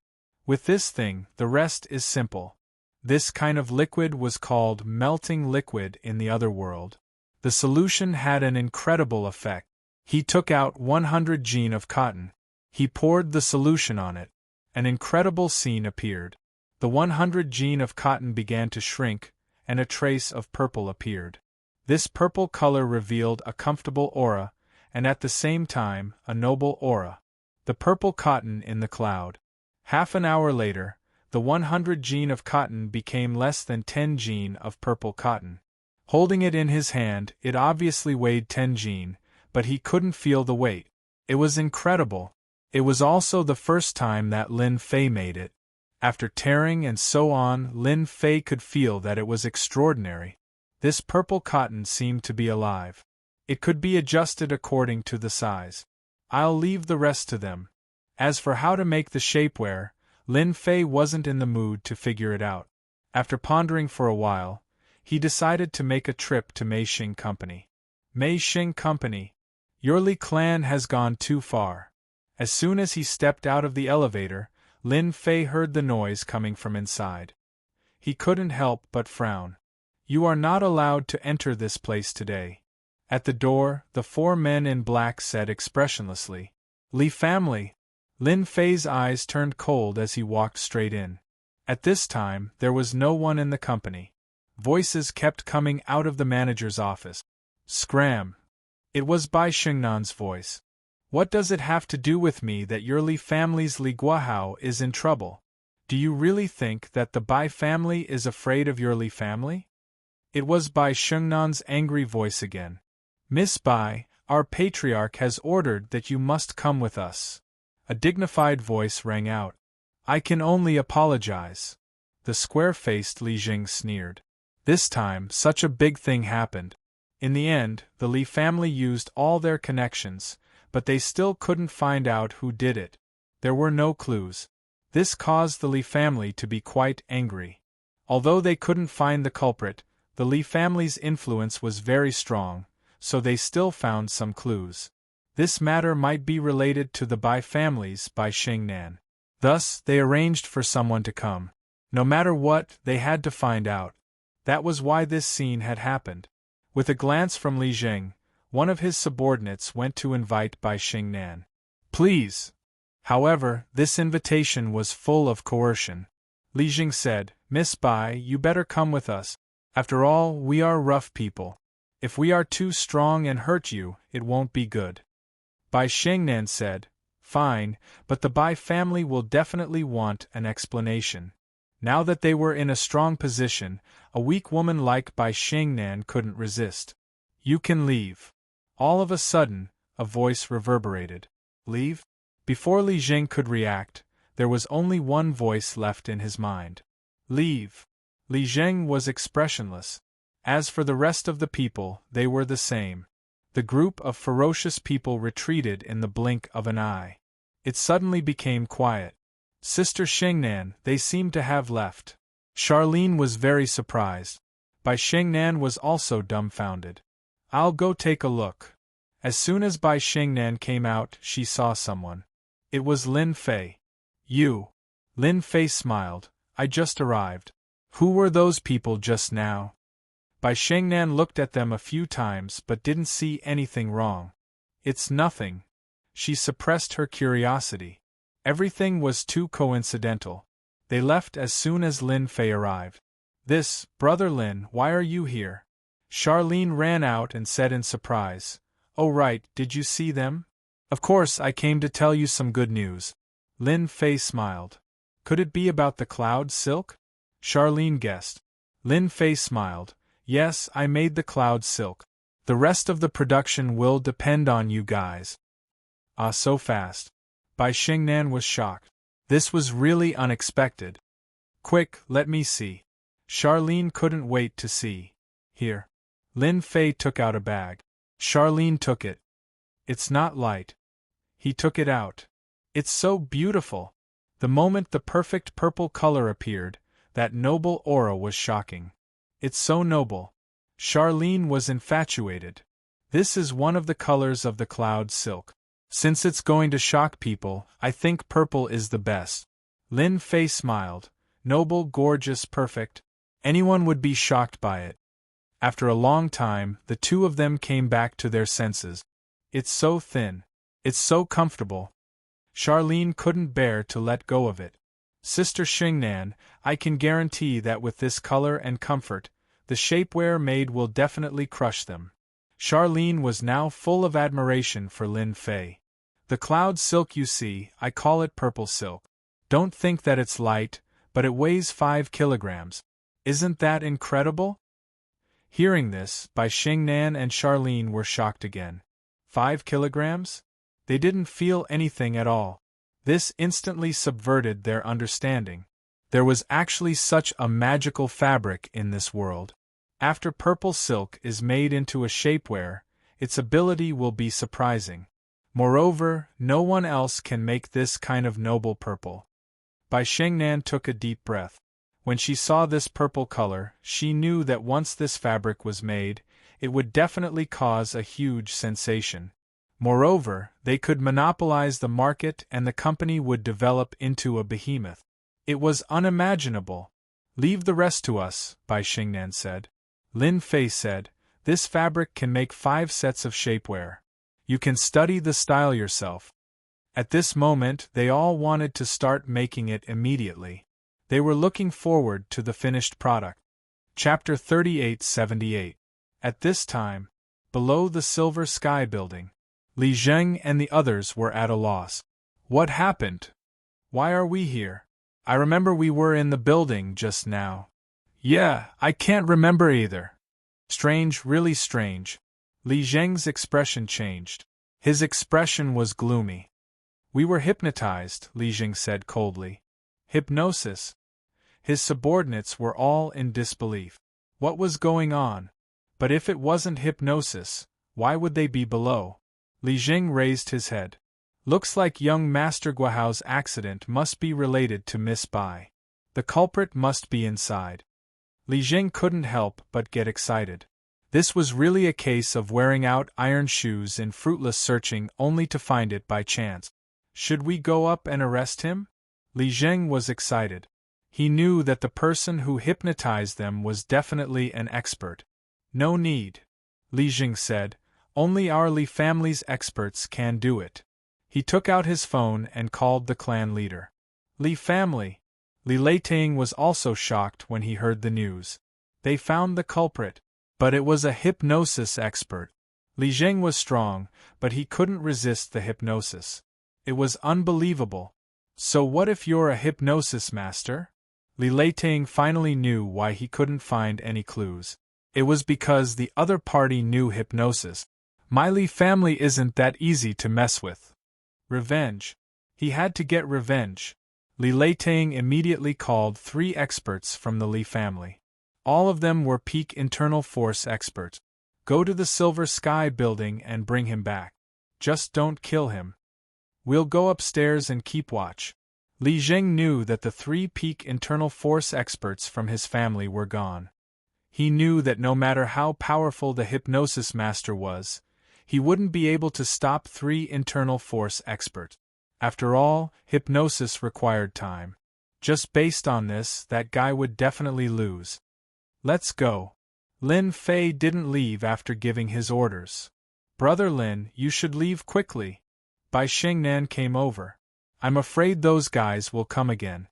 With this thing, the rest is simple. This kind of liquid was called melting liquid in the other world. The solution had an incredible effect. He took out 100 jean of cotton. He poured the solution on it. An incredible scene appeared. The 100 jean of cotton began to shrink, and a trace of purple appeared. This purple color revealed a comfortable aura, and at the same time, a noble aura. The purple cotton in the cloud. Half an hour later, the 100 jean of cotton became less than 10 jean of purple cotton. Holding it in his hand, it obviously weighed 10 jean, but he couldn't feel the weight. It was incredible. It was also the first time that Lin Fei made it. After tearing and so on, Lin Fei could feel that it was extraordinary. This purple cotton seemed to be alive. It could be adjusted according to the size. I'll leave the rest to them. As for how to make the shapewear, Lin Fei wasn't in the mood to figure it out. After pondering for a while, he decided to make a trip to Mei Xing Company. Mei Xing Company. Your Li clan has gone too far. As soon as he stepped out of the elevator, Lin Fei heard the noise coming from inside. He couldn't help but frown. You are not allowed to enter this place today. At the door, the 4 men in black said expressionlessly, Li family. Lin Fei's eyes turned cold as he walked straight in. At this time, there was no one in the company. Voices kept coming out of the manager's office. Scram! It was Bai Xingnan's voice. What does it have to do with me that your Li family's Li Guahao is in trouble? Do you really think that the Bai family is afraid of your Li family? It was Bai Xingnan's angry voice again. Miss Bai, our patriarch has ordered that you must come with us. A dignified voice rang out. I can only apologize. The square-faced Li Jing sneered. This time, such a big thing happened. In the end, the Li family used all their connections, but they still couldn't find out who did it. There were no clues. This caused the Li family to be quite angry. Although they couldn't find the culprit, the Li family's influence was very strong, so they still found some clues. This matter might be related to the Bai families by Xingnan. Thus, they arranged for someone to come. No matter what, they had to find out. That was why this scene had happened. With a glance from Li Jing, one of his subordinates went to invite Bai Xingnan. Please. However, this invitation was full of coercion. Li Jing said, Miss Bai, you better come with us. After all, we are rough people. If we are too strong and hurt you, it won't be good. Bai Xingnan said, Fine, but the Bai family will definitely want an explanation. Now that they were in a strong position, a weak woman like Bai Xingnan couldn't resist. You can leave. All of a sudden, a voice reverberated. Leave? Before Li Jing could react, there was only one voice left in his mind. Leave. Li Jing was expressionless. As for the rest of the people, they were the same. The group of ferocious people retreated in the blink of an eye. It suddenly became quiet. Sister Xingnan, they seem to have left. Charlene was very surprised. Bai Xingnan was also dumbfounded. I'll go take a look. As soon as Bai Xingnan came out, she saw someone. It was Lin Fei. You. Lin Fei smiled. I just arrived. Who were those people just now? Bai Xingnan looked at them a few times but didn't see anything wrong. It's nothing. She suppressed her curiosity. Everything was too coincidental. They left as soon as Lin Fei arrived. This, Brother Lin, why are you here? Charlene ran out and said in surprise. Oh right, did you see them? Of course I came to tell you some good news. Lin Fei smiled. Could it be about the cloud silk? Charlene guessed. Lin Fei smiled. Yes, I made the cloud silk. The rest of the production will depend on you guys. Ah, so fast. Bai Xingnan was shocked. This was really unexpected. Quick, let me see. Charlene couldn't wait to see. Here. Lin Fei took out a bag. Charlene took it. It's not light. He took it out. It's so beautiful. The moment the perfect purple color appeared, that noble aura was shocking. It's so noble. Charlene was infatuated. This is one of the colors of the cloud silk. Since it's going to shock people, I think purple is the best. Lin Fei smiled. Noble, gorgeous, perfect. Anyone would be shocked by it. After a long time, the two of them came back to their senses. It's so thin. It's so comfortable. Charlene couldn't bear to let go of it. Sister Xingnan, I can guarantee that with this color and comfort, the shapewear made will definitely crush them. Charlene was now full of admiration for Lin Fei. The cloud silk you see, I call it purple silk. Don't think that it's light, but it weighs 5 kilograms. Isn't that incredible? Hearing this, Bai Xingnan and Charlene were shocked again. 5 kilograms? They didn't feel anything at all. This instantly subverted their understanding. There was actually such a magical fabric in this world. After purple silk is made into a shapewear, its ability will be surprising. Moreover, no one else can make this kind of noble purple. Bai Xingnan took a deep breath. When she saw this purple color, she knew that once this fabric was made, it would definitely cause a huge sensation. Moreover, they could monopolize the market and the company would develop into a behemoth. It was unimaginable. Leave the rest to us, Bai Xingnan said. Lin Fei said, this fabric can make 5 sets of shapewear. You can study the style yourself. At this moment, they all wanted to start making it immediately. They were looking forward to the finished product. Chapter 3878. At this time, below the Silver Sky building, Li Zheng and the others were at a loss. What happened? Why are we here? I remember we were in the building just now. Yeah, I can't remember either. Strange, really strange. Li Zheng's expression changed. His expression was gloomy. We were hypnotized, Li Zheng said coldly. Hypnosis. His subordinates were all in disbelief. What was going on? But if it wasn't hypnosis, why would they be below? Li Zheng raised his head. Looks like young Master Guahao's accident must be related to Miss Bai. The culprit must be inside. Li Zheng couldn't help but get excited. This was really a case of wearing out iron shoes in fruitless searching only to find it by chance. Should we go up and arrest him? Li Zheng was excited. He knew that the person who hypnotized them was definitely an expert. No need, Li Zheng said. Only our Li family's experts can do it. He took out his phone and called the clan leader. Li family. Li Leiting was also shocked when he heard the news. They found the culprit, but it was a hypnosis expert. Li Zheng was strong, but he couldn't resist the hypnosis. It was unbelievable. So what if you're a hypnosis master? Li Leiting finally knew why he couldn't find any clues. It was because the other party knew hypnosis. My Li family isn't that easy to mess with. Revenge. He had to get revenge. Li Leiting immediately called 3 experts from the Li family. All of them were peak internal force experts. Go to the Silver Sky building and bring him back. Just don't kill him. We'll go upstairs and keep watch. Li Jing knew that the three peak internal force experts from his family were gone. He knew that no matter how powerful the hypnosis master was, he wouldn't be able to stop three internal force experts. After all, hypnosis required time. Just based on this, that guy would definitely lose. Let's go. Lin Fei didn't leave after giving his orders. Brother Lin, you should leave quickly. Bai Xingnan came over. I'm afraid those guys will come again.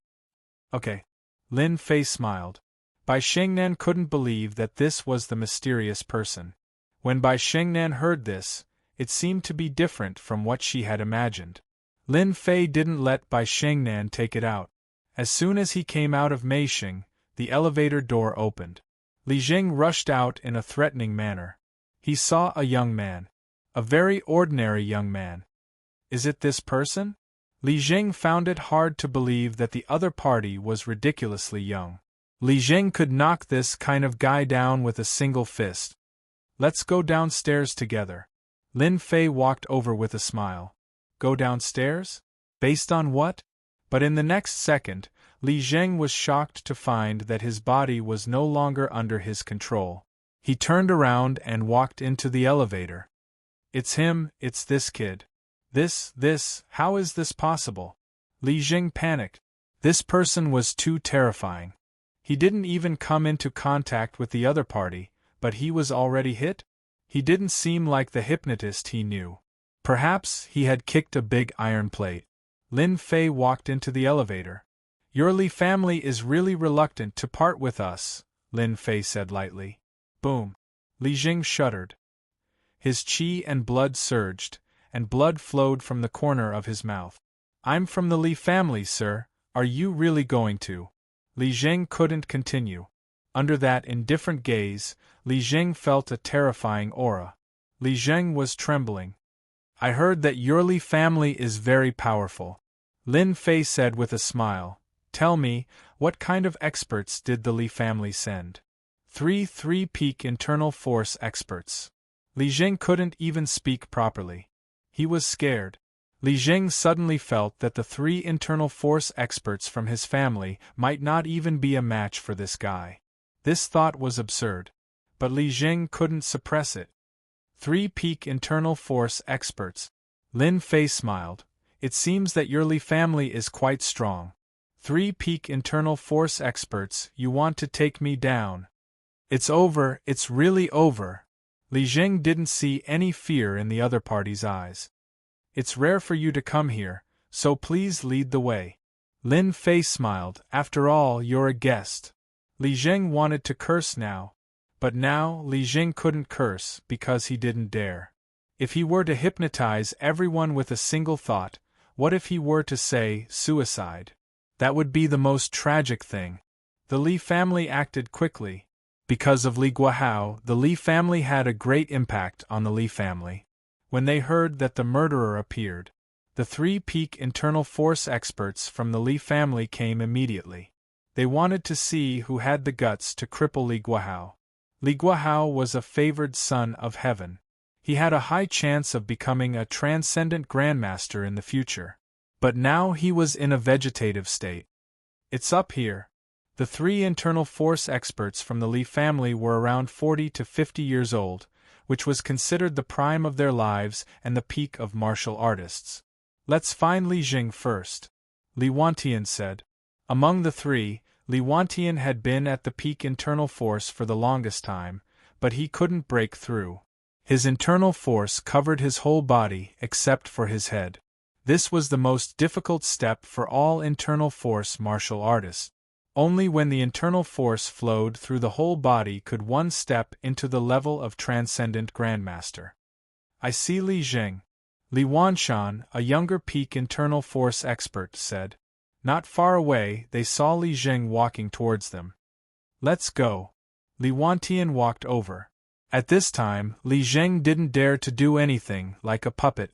Okay. Lin Fei smiled. Bai Xingnan couldn't believe that this was the mysterious person. When Bai Xingnan heard this, it seemed to be different from what she had imagined. Lin Fei didn't let Bai Xingnan take it out. As soon as he came out of Meishing, the elevator door opened. Li Jing rushed out in a threatening manner. He saw a young man. A very ordinary young man. Is it this person? Li Jing found it hard to believe that the other party was ridiculously young. Li Jing could knock this kind of guy down with a single fist. Let's go downstairs together. Lin Fei walked over with a smile. Go downstairs? Based on what? But in the next second, Li Jing was shocked to find that his body was no longer under his control. He turned around and walked into the elevator. It's him, it's this kid. How is this possible? Li Jing panicked. This person was too terrifying. He didn't even come into contact with the other party, but he was already hit? He didn't seem like the hypnotist he knew. Perhaps he had kicked a big iron plate. Lin Fei walked into the elevator. Your Li family is really reluctant to part with us, Lin Fei said lightly. Boom. Li Jing shuddered. His qi and blood surged, and blood flowed from the corner of his mouth. I'm from the Li family, sir. Are you really going to? Li Jing couldn't continue. Under that indifferent gaze, Li Jing felt a terrifying aura. Li Jing was trembling. I heard that your Li family is very powerful. Lin Fei said with a smile. Tell me, what kind of experts did the Li family send? Three peak internal force experts. Li Jing couldn't even speak properly. He was scared. Li Jing suddenly felt that the three internal force experts from his family might not even be a match for this guy. This thought was absurd. But Li Jing couldn't suppress it. 3 peak internal force experts. Lin Fei smiled. It seems that your Li family is quite strong. 3 peak internal force experts, you want to take me down. It's over, it's really over. Li Jing didn't see any fear in the other party's eyes. It's rare for you to come here, so please lead the way. Lin Fei smiled. After all, you're a guest. Li Jing wanted to curse now. But now, Li Jing couldn't curse because he didn't dare. If he were to hypnotize everyone with a single thought, what if he were to say, suicide? That would be the most tragic thing. The Li family acted quickly. Because of Li Guahao, the Li family had a great impact on the Li family. When they heard that the murderer appeared, the 3 peak internal force experts from the Li family came immediately. They wanted to see who had the guts to cripple Li Guahao. Li Guahao was a favored son of heaven. He had a high chance of becoming a transcendent grandmaster in the future. But now he was in a vegetative state. It's up here. The 3 internal force experts from the Li family were around 40 to 50 years old, which was considered the prime of their lives and the peak of martial artists. Let's find Li Jing first, Li Wantian said. Among the 3, Li Wantian had been at the peak internal force for the longest time, but he couldn't break through. His internal force covered his whole body except for his head. This was the most difficult step for all internal force martial artists. Only when the internal force flowed through the whole body could one step into the level of transcendent grandmaster. I see Li Jing. Li Wanshan, a younger peak internal force expert, said. Not far away, they saw Li Jing walking towards them. Let's go. Li Wantian walked over. At this time, Li Jing didn't dare to do anything like a puppet.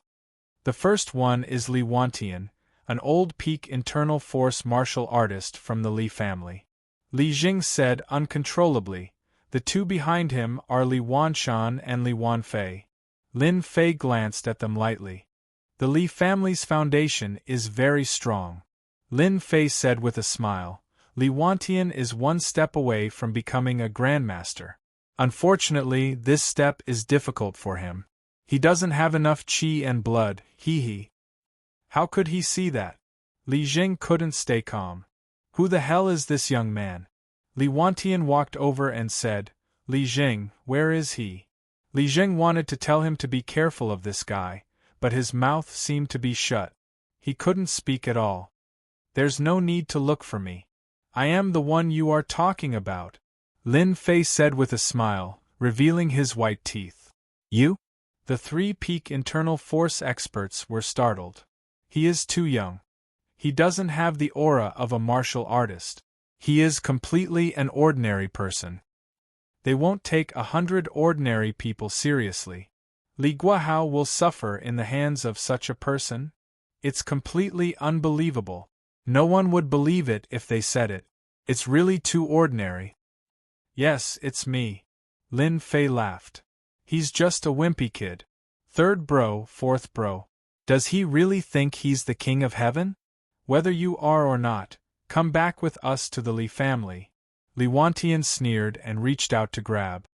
The first one is Li Wantian, an old peak internal force martial artist from the Li family. Li Jing said uncontrollably. The 2 behind him are Li Wanshan and Li Wanfei. Lin Fei glanced at them lightly. The Li family's foundation is very strong. Lin Fei said with a smile. Li Wantian is one step away from becoming a grandmaster. Unfortunately, this step is difficult for him. He doesn't have enough qi and blood, hee. How could he see that? Li Jing couldn't stay calm. Who the hell is this young man? Li Wantian walked over and said, Li Jing, where is he? Li Jing wanted to tell him to be careful of this guy, but his mouth seemed to be shut. He couldn't speak at all. There's no need to look for me. I am the one you are talking about, Lin Fei said with a smile, revealing his white teeth. You? The 3 peak internal force experts were startled. He is too young. He doesn't have the aura of a martial artist. He is completely an ordinary person. They won't take 100 ordinary people seriously. Li Guahao will suffer in the hands of such a person? It's completely unbelievable. No one would believe it if they said it. It's really too ordinary. Yes, it's me. Lin Fei laughed. He's just a wimpy kid. 3rd bro, 4th bro. Does he really think he's the king of heaven? Whether you are or not, come back with us to the Li family. Li Wantian sneered and reached out to grab.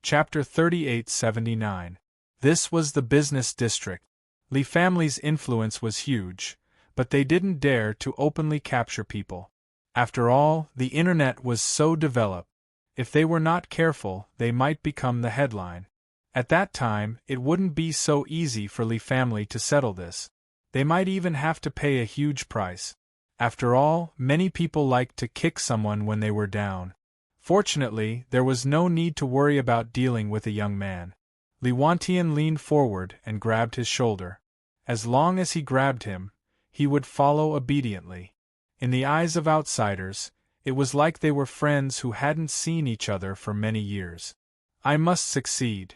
Chapter 3879. This was the business district. Li family's influence was huge, but they didn't dare to openly capture people. After all, the internet was so developed. If they were not careful, they might become the headline. At that time, it wouldn't be so easy for Li family to settle this. They might even have to pay a huge price. After all, many people liked to kick someone when they were down. Fortunately, there was no need to worry about dealing with a young man. Li Wantian leaned forward and grabbed his shoulder. As long as he grabbed him, he would follow obediently. In the eyes of outsiders, it was like they were friends who hadn't seen each other for many years. I must succeed,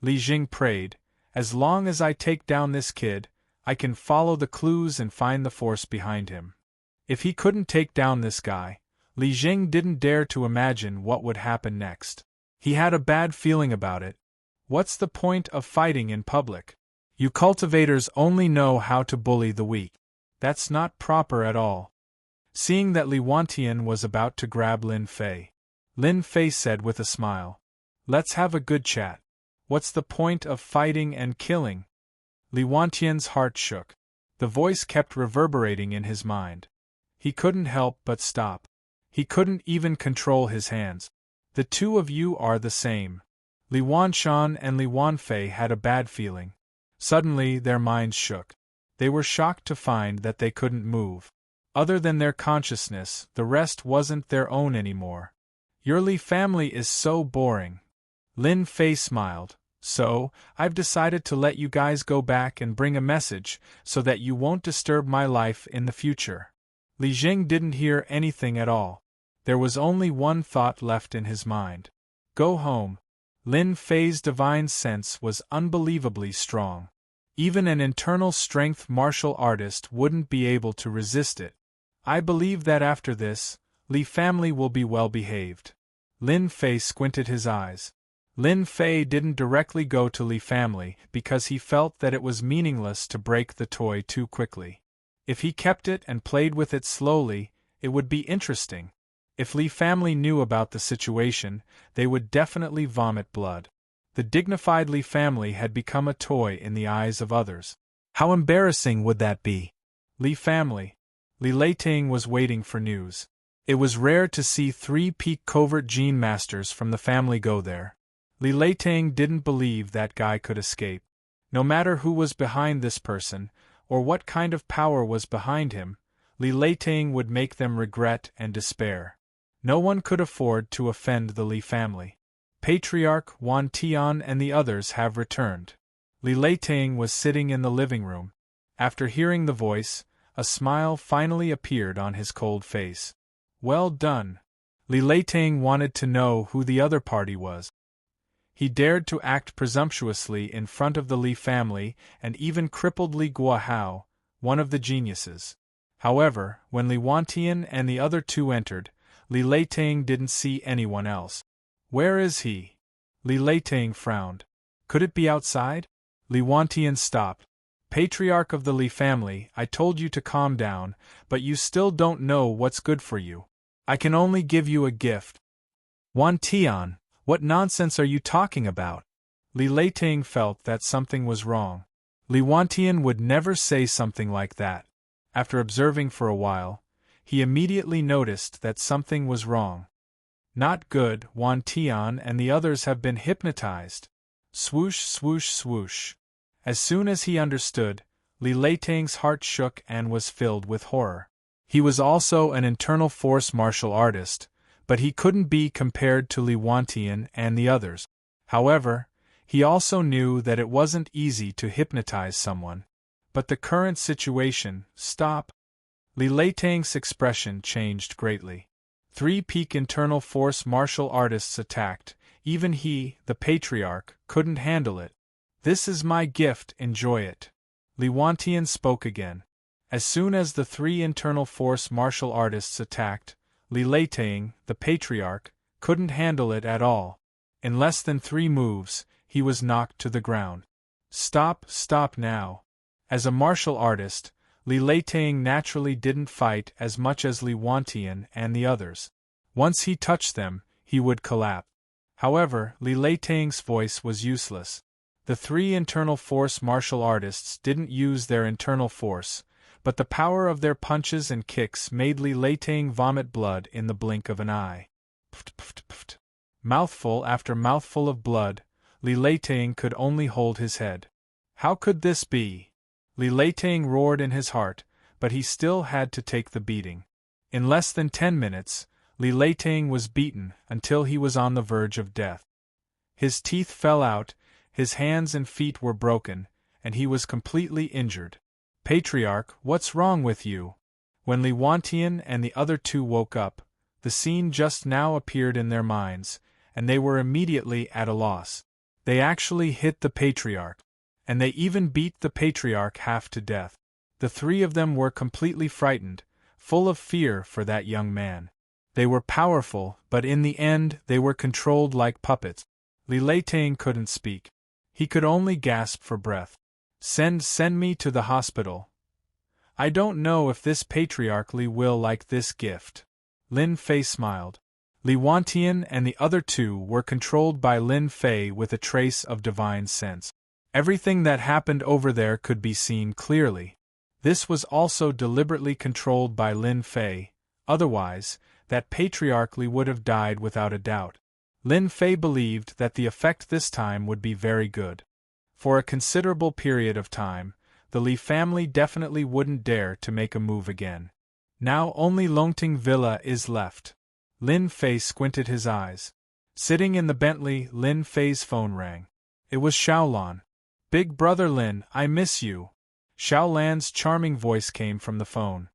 Li Jing prayed. As long as I take down this kid, I can follow the clues and find the force behind him. If he couldn't take down this guy, Li Jing didn't dare to imagine what would happen next. He had a bad feeling about it. What's the point of fighting in public? You cultivators only know how to bully the weak. That's not proper at all. Seeing that Li Wantian was about to grab Lin Fei said with a smile, Let's have a good chat. What's the point of fighting and killing? Li Wantian's heart shook. The voice kept reverberating in his mind. He couldn't help but stop. He couldn't even control his hands. The two of you are the same. Li Wanshan and Li Wanfei had a bad feeling. Suddenly their minds shook. They were shocked to find that they couldn't move. Other than their consciousness, the rest wasn't their own anymore. Your Li family is so boring. Lin Fei smiled. So, I've decided to let you guys go back and bring a message so that you won't disturb my life in the future. Li Jing didn't hear anything at all. There was only one thought left in his mind. Go home. Lin Fei's divine sense was unbelievably strong. Even an internal strength martial artist wouldn't be able to resist it. I believe that after this, Li family will be well behaved. Lin Fei squinted his eyes. Lin Fei didn't directly go to Li family because he felt that it was meaningless to break the toy too quickly. If he kept it and played with it slowly, it would be interesting. If Li family knew about the situation, they would definitely vomit blood. The dignified Li family had become a toy in the eyes of others. How embarrassing would that be? Li family. Li Leiting was waiting for news. It was rare to see 3 peak covert gene masters from the family go there. Li Leiting didn't believe that guy could escape. No matter who was behind this person, or what kind of power was behind him, Li Leiting would make them regret and despair. No one could afford to offend the Li family. Patriarch Wan Tian and the others have returned. Li Leiting was sitting in the living room. After hearing the voice, a smile finally appeared on his cold face. Well done. Li Leiting wanted to know who the other party was. He dared to act presumptuously in front of the Li family and even crippled Li Guahao, one of the geniuses. However, when Li Wantian and the other 2 entered, Li Leiting didn't see anyone else. Where is he? Li Leiting frowned. Could it be outside? Li Wantian stopped. Patriarch of the Li family, I told you to calm down, but you still don't know what's good for you. I can only give you a gift. Wan Tian, what nonsense are you talking about? Li Leiting felt that something was wrong. Li Wantian would never say something like that. After observing for a while, he immediately noticed that something was wrong. Not good, Wan Tian and the others have been hypnotized. Swoosh, swoosh, swoosh. As soon as he understood, Li Leiting's heart shook and was filled with horror. He was also an internal force martial artist, but he couldn't be compared to Li Wantian and the others. However, he also knew that it wasn't easy to hypnotize someone. But the current situation, stop. Li Leiting's expression changed greatly. 3 peak internal force martial artists attacked. Even he, the patriarch, couldn't handle it. This is my gift, enjoy it. Li Wantian spoke again. As soon as the 3 internal force martial artists attacked, Li Leiting, the patriarch, couldn't handle it at all. In less than 3 moves, he was knocked to the ground. Stop now. As a martial artist, Li Leiting naturally didn't fight as much as Li Wantian and the others. Once he touched them, he would collapse. However, Li Leiting's voice was useless. The 3 internal force martial artists didn't use their internal force, but the power of their punches and kicks made Li Leiting vomit blood in the blink of an eye. Pft, pft, pft. Mouthful after mouthful of blood, Li Leiting could only hold his head. How could this be? Li Leiting roared in his heart, but he still had to take the beating. In less than 10 minutes, Li Leiting was beaten until he was on the verge of death. His teeth fell out, his hands and feet were broken, and he was completely injured. Patriarch, what's wrong with you? When Li Wantian and the other 2 woke up, the scene just now appeared in their minds, and they were immediately at a loss. They actually hit the patriarch. And they even beat the patriarch half to death. The 3 of them were completely frightened, full of fear for that young man. They were powerful, but in the end they were controlled like puppets. Li Leiting couldn't speak. He could only gasp for breath. Send me to the hospital. I don't know if this patriarch Li will like this gift. Lin Fei smiled. Li Wantian and the other 2 were controlled by Lin Fei with a trace of divine sense. Everything that happened over there could be seen clearly. This was also deliberately controlled by Lin Fei, otherwise, that patriarch Li would have died without a doubt. Lin Fei believed that the effect this time would be very good. For a considerable period of time, the Li family definitely wouldn't dare to make a move again. Now only Longting Villa is left. Lin Fei squinted his eyes. Sitting in the Bentley, Lin Fei's phone rang. It was Xiaolan. Big brother Lin, I miss you. Xiaolan's charming voice came from the phone.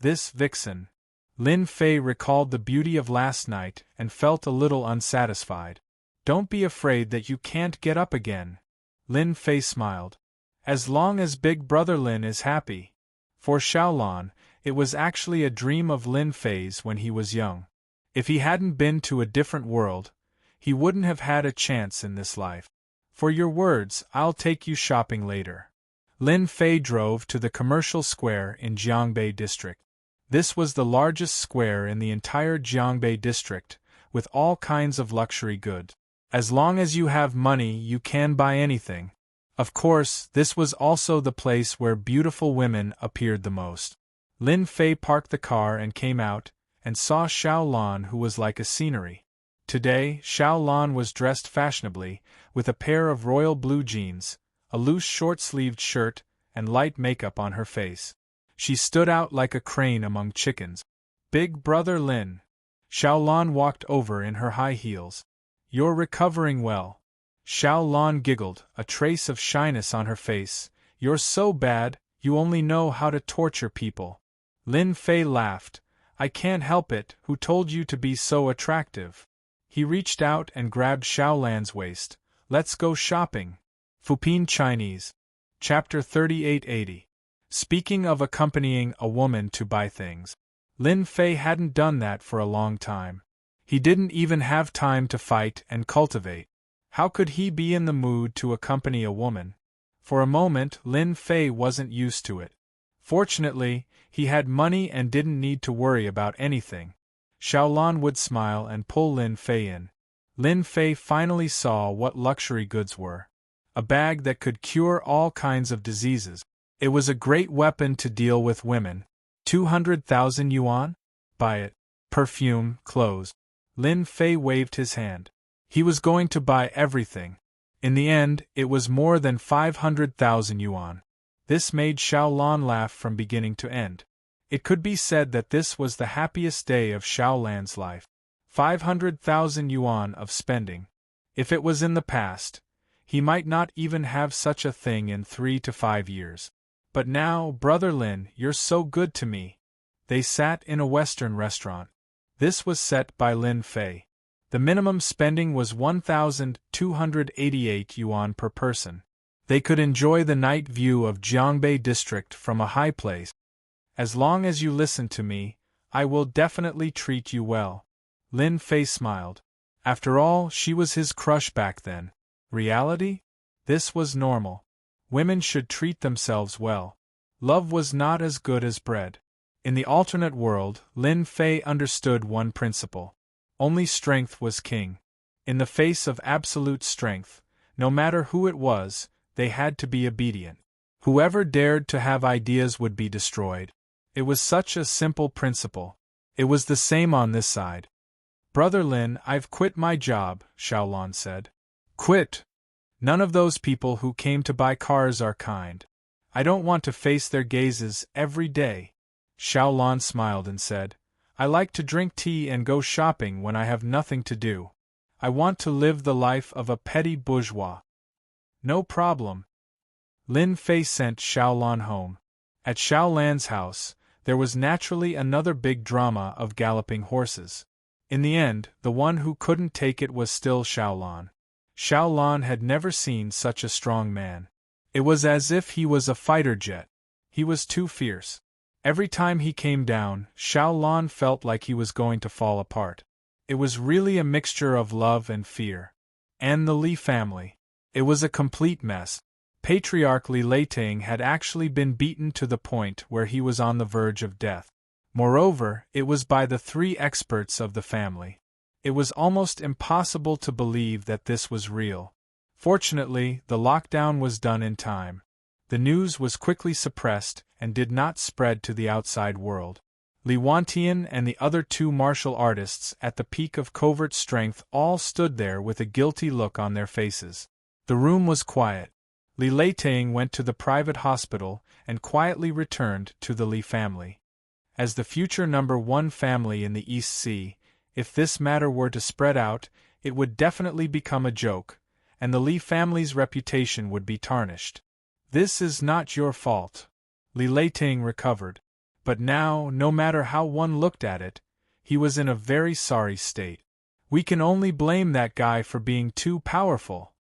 This vixen. Lin Fei recalled the beauty of last night and felt a little unsatisfied. Don't be afraid that you can't get up again. Lin Fei smiled. As long as big brother Lin is happy. For Xiaolan, it was actually a dream of Lin Fei's when he was young. If he hadn't been to a different world, he wouldn't have had a chance in this life. For your words, I'll take you shopping later. Lin Fei drove to the commercial square in Jiangbei district. This was the largest square in the entire Jiangbei district, with all kinds of luxury goods. As long as you have money, you can buy anything. Of course, this was also the place where beautiful women appeared the most. Lin Fei parked the car and came out, and saw Xiaolan, who was like a scenery. Today, Xiaolan was dressed fashionably, with a pair of royal blue jeans, a loose short-sleeved shirt, and light makeup on her face. She stood out like a crane among chickens. Big brother Lin. Xiaolan walked over in her high heels. You're recovering well. Xiaolan giggled, a trace of shyness on her face. You're so bad, you only know how to torture people. Lin Fei laughed. I can't help it, who told you to be so attractive? He reached out and grabbed Xiaolan's waist. Let's go shopping. Fupin Chinese. Chapter 3880. Speaking of accompanying a woman to buy things. Lin Fei hadn't done that for a long time. He didn't even have time to fight and cultivate. How could he be in the mood to accompany a woman? For a moment, Lin Fei wasn't used to it. Fortunately, he had money and didn't need to worry about anything. Xiaolan would smile and pull Lin Fei in. Lin Fei finally saw what luxury goods were. A bag that could cure all kinds of diseases. It was a great weapon to deal with women. 200,000 yuan? Buy it. Perfume, clothes. Lin Fei waved his hand. He was going to buy everything. In the end, it was more than 500,000 yuan. This made Xiaolan laugh from beginning to end. It could be said that this was the happiest day of Xiaolan's life. 500,000 yuan of spending. If it was in the past, he might not even have such a thing in 3 to 5 years. But now, Brother Lin, you're so good to me. They sat in a Western restaurant. This was set by Lin Fei. The minimum spending was 1,288 yuan per person. They could enjoy the night view of Jiangbei district from a high place. As long as you listen to me, I will definitely treat you well. Lin Fei smiled. After all, she was his crush back then. Reality? This was normal. Women should treat themselves well. Love was not as good as bread. In the alternate world, Lin Fei understood one principle. Only strength was king. In the face of absolute strength, no matter who it was, they had to be obedient. Whoever dared to have ideas would be destroyed. It was such a simple principle. It was the same on this side. Brother Lin, I've quit my job, Xiaolan said. Quit? None of those people who came to buy cars are kind. I don't want to face their gazes every day. Xiaolan smiled and said, I like to drink tea and go shopping when I have nothing to do. I want to live the life of a petty bourgeois. No problem. Lin Fei sent Xiaolan home. At Xiaolan's house, there was naturally another big drama of galloping horses. In the end, the one who couldn't take it was still Xiaolan. Xiaolan had never seen such a strong man. It was as if he was a fighter jet. He was too fierce. Every time he came down, Xiaolan felt like he was going to fall apart. It was really a mixture of love and fear. And the Li family. It was a complete mess. Patriarch Li Leiting had actually been beaten to the point where he was on the verge of death. Moreover, it was by the 3 experts of the family. It was almost impossible to believe that this was real. Fortunately, the lockdown was done in time. The news was quickly suppressed and did not spread to the outside world. Li Wantian and the other 2 martial artists at the peak of covert strength all stood there with a guilty look on their faces. The room was quiet. Li Leiting went to the private hospital and quietly returned to the Li family. As the future number 1 family in the East Sea, if this matter were to spread out, it would definitely become a joke, and the Li family's reputation would be tarnished. This is not your fault. Li Leiting recovered. But now, no matter how one looked at it, he was in a very sorry state. We can only blame that guy for being too powerful.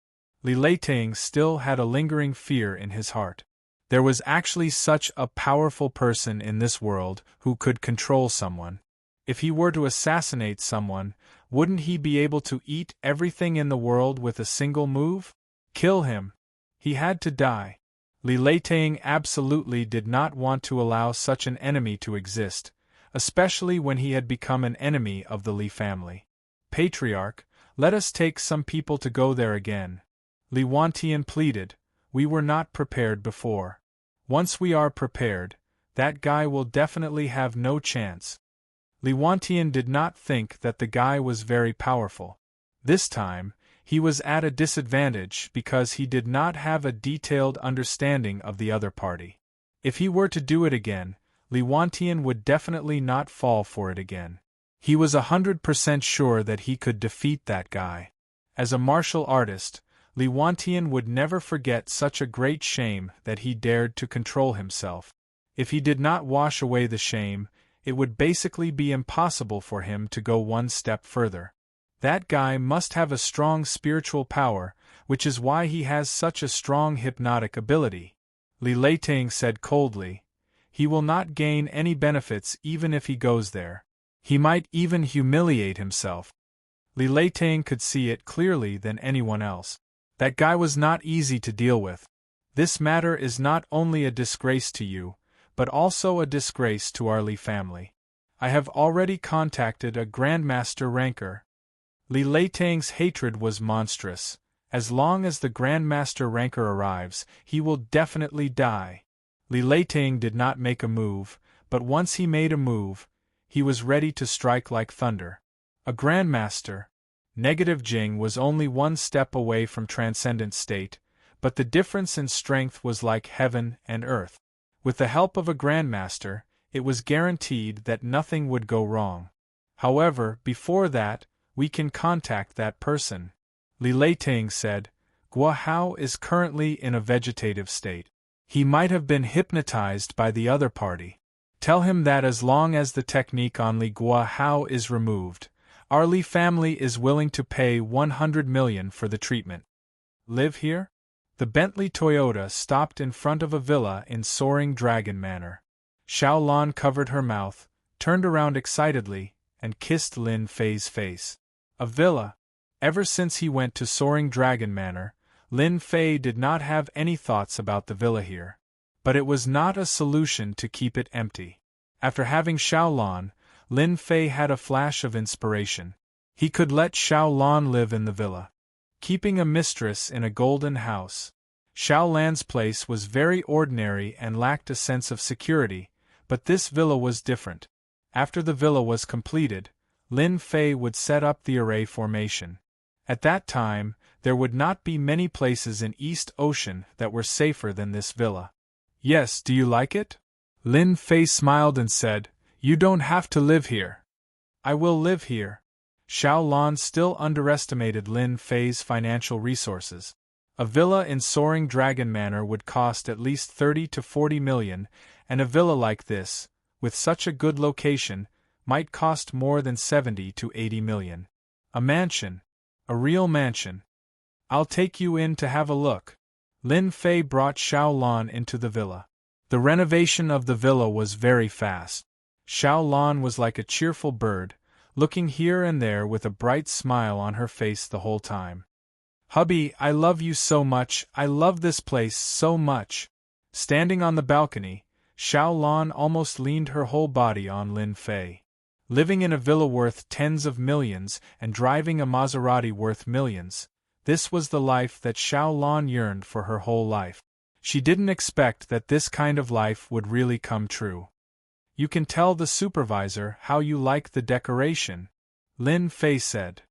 Li Leiting still had a lingering fear in his heart. There was actually such a powerful person in this world who could control someone. If he were to assassinate someone, wouldn't he be able to eat everything in the world with a single move? Kill him. He had to die. Li Leiting absolutely did not want to allow such an enemy to exist, especially when he had become an enemy of the Li family. Patriarch, let us take some people to go there again. Li Wantian pleaded, we were not prepared before. Once we are prepared, that guy will definitely have no chance. Li Wantian did not think that the guy was very powerful. This time, he was at a disadvantage because he did not have a detailed understanding of the other party. If he were to do it again, Li Wantian would definitely not fall for it again. He was 100% sure that he could defeat that guy. As a martial artist, Li Wantian would never forget such a great shame that he dared to control himself. If he did not wash away the shame, it would basically be impossible for him to go one step further. That guy must have a strong spiritual power, which is why he has such a strong hypnotic ability. Li Leiting said coldly, he will not gain any benefits even if he goes there. He might even humiliate himself. Li Leiting could see it clearly than anyone else. That guy was not easy to deal with. This matter is not only a disgrace to you, but also a disgrace to our Li family. I have already contacted a Grandmaster Ranker. Li Leitang's hatred was monstrous. As long as the Grandmaster Ranker arrives, he will definitely die. Li Leitang did not make a move, but once he made a move, he was ready to strike like thunder. A Grandmaster. Negative Jing was only one step away from transcendent state, but the difference in strength was like heaven and earth. With the help of a Grandmaster, it was guaranteed that nothing would go wrong. However, before that, we can contact that person. Li Leitang said, Guo Hao is currently in a vegetative state. He might have been hypnotized by the other party. Tell him that as long as the technique on Li Guo Hao is removed, our Li family is willing to pay 100 million for the treatment. Live here? The Bentley Toyota stopped in front of a villa in Soaring Dragon Manor. Xiao Lan covered her mouth, turned around excitedly, and kissed Lin Fei's face. A villa? Ever since he went to Soaring Dragon Manor, Lin Fei did not have any thoughts about the villa here. But it was not a solution to keep it empty. After having Xiao Lan, Lin Fei had a flash of inspiration. He could let Xiao Lan live in the villa. Keeping a mistress in a golden house. Xiao Lan's place was very ordinary and lacked a sense of security, but this villa was different. After the villa was completed, Lin Fei would set up the array formation. At that time, there would not be many places in East Ocean that were safer than this villa. Yes, do you like it? Lin Fei smiled and said, You don't have to live here. I will live here. Xiao Lan still underestimated Lin Fei's financial resources. A villa in Soaring Dragon Manor would cost at least 30 to 40 million, and a villa like this, with such a good location, might cost more than 70 to 80 million. A mansion. A real mansion. I'll take you in to have a look. Lin Fei brought Xiao Lan into the villa. The renovation of the villa was very fast. Xiao Lan was like a cheerful bird, looking here and there with a bright smile on her face the whole time. Hubby, I love you so much, I love this place so much. Standing on the balcony, Xiao Lan almost leaned her whole body on Lin Fei. Living in a villa worth tens of millions and driving a Maserati worth millions, this was the life that Xiao Lan yearned for her whole life. She didn't expect that this kind of life would really come true. You can tell the supervisor how you like the decoration, Lin Fei said.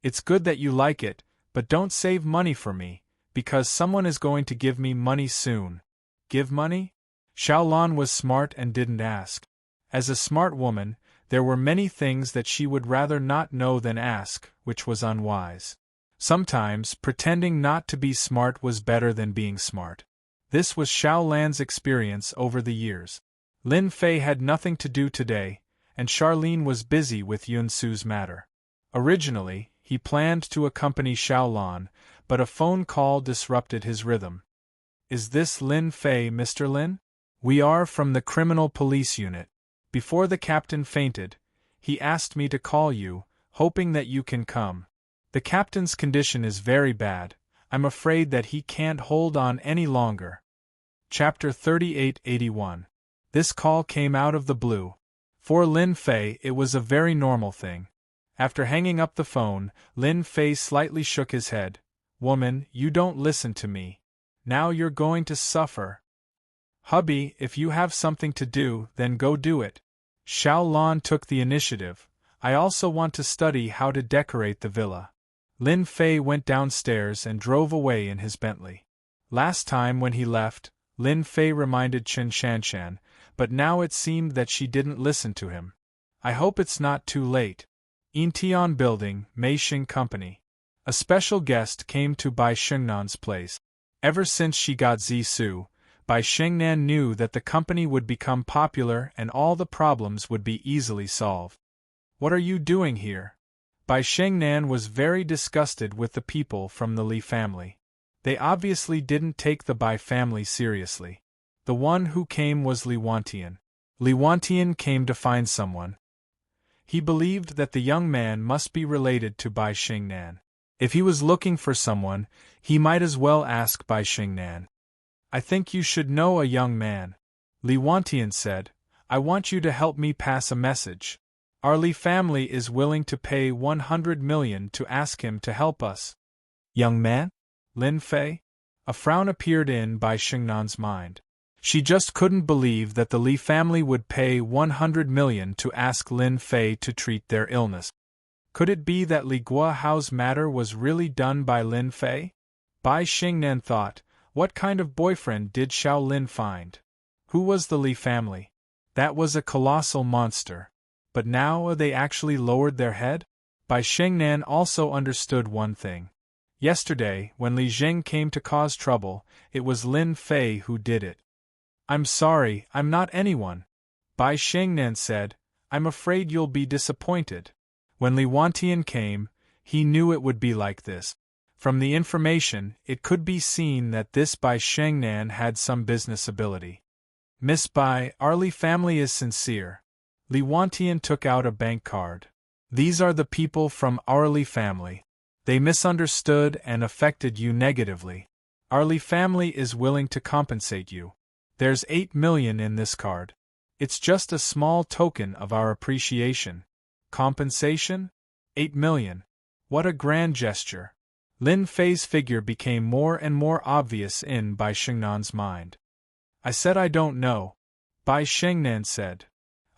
It's good that you like it, but don't save money for me, because someone is going to give me money soon. Give money? Xiao Lan was smart and didn't ask. As a smart woman, there were many things that she would rather not know than ask, which was unwise. Sometimes, pretending not to be smart was better than being smart. This was Xiao Lan's experience over the years. Lin Fei had nothing to do today, and Charlene was busy with Yun Su's matter. Originally, he planned to accompany Xiao Lan, but a phone call disrupted his rhythm. Is this Lin Fei, Mr. Lin? We are from the Criminal Police Unit. Before the captain fainted, he asked me to call you, hoping that you can come. The captain's condition is very bad. I'm afraid that he can't hold on any longer. Chapter 3881. This call came out of the blue. For Lin Fei, it was a very normal thing. After hanging up the phone, Lin Fei slightly shook his head. Woman, you don't listen to me. Now you're going to suffer. Hubby, if you have something to do, then go do it. Xiao Lan took the initiative. I also want to study how to decorate the villa. Lin Fei went downstairs and drove away in his Bentley. Last time when he left, Lin Fei reminded Chen Shanshan, but now it seemed that she didn't listen to him. I hope it's not too late. Intian Building, Mei Xing Company. A special guest came to Bai Shengnan's place. Ever since she got Zisu, Bai Shengnan knew that the company would become popular and all the problems would be easily solved. What are you doing here? Bai Shengnan was very disgusted with the people from the Li family. They obviously didn't take the Bai family seriously. The one who came was Li Wantian. Li Wantian came to find someone. He believed that the young man must be related to Bai Shengnan. If he was looking for someone, he might as well ask Bai Shengnan. I think you should know a young man. Li Wantian said, I want you to help me pass a message. Our Li family is willing to pay 100 million to ask him to help us. Young man? Lin Fei? A frown appeared in Bai Xingnan's mind. She just couldn't believe that the Li family would pay 100 million to ask Lin Fei to treat their illness. Could it be that Li Guohao's matter was really done by Lin Fei? Bai Xingnan thought, what kind of boyfriend did Xiao Lin find? Who was the Li family? That was a colossal monster. But now they actually lowered their head? Bai Xingnan also understood one thing. Yesterday, when Li Jing came to cause trouble, it was Lin Fei who did it. I'm sorry, I'm not anyone. Bai Xingnan said, I'm afraid you'll be disappointed. When Li Wantian came, he knew it would be like this. From the information, it could be seen that this Bai Xingnan had some business ability. Miss Bai, our Li family is sincere. Li Wantian took out a bank card. These are the people from our Li family. They misunderstood and affected you negatively. Our Li family is willing to compensate you. There's 8 million in this card. It's just a small token of our appreciation. Compensation? 8 million. What a grand gesture. Lin Fei's figure became more and more obvious in Bai Xingnan's mind. I said I don't know. Bai Xingnan said.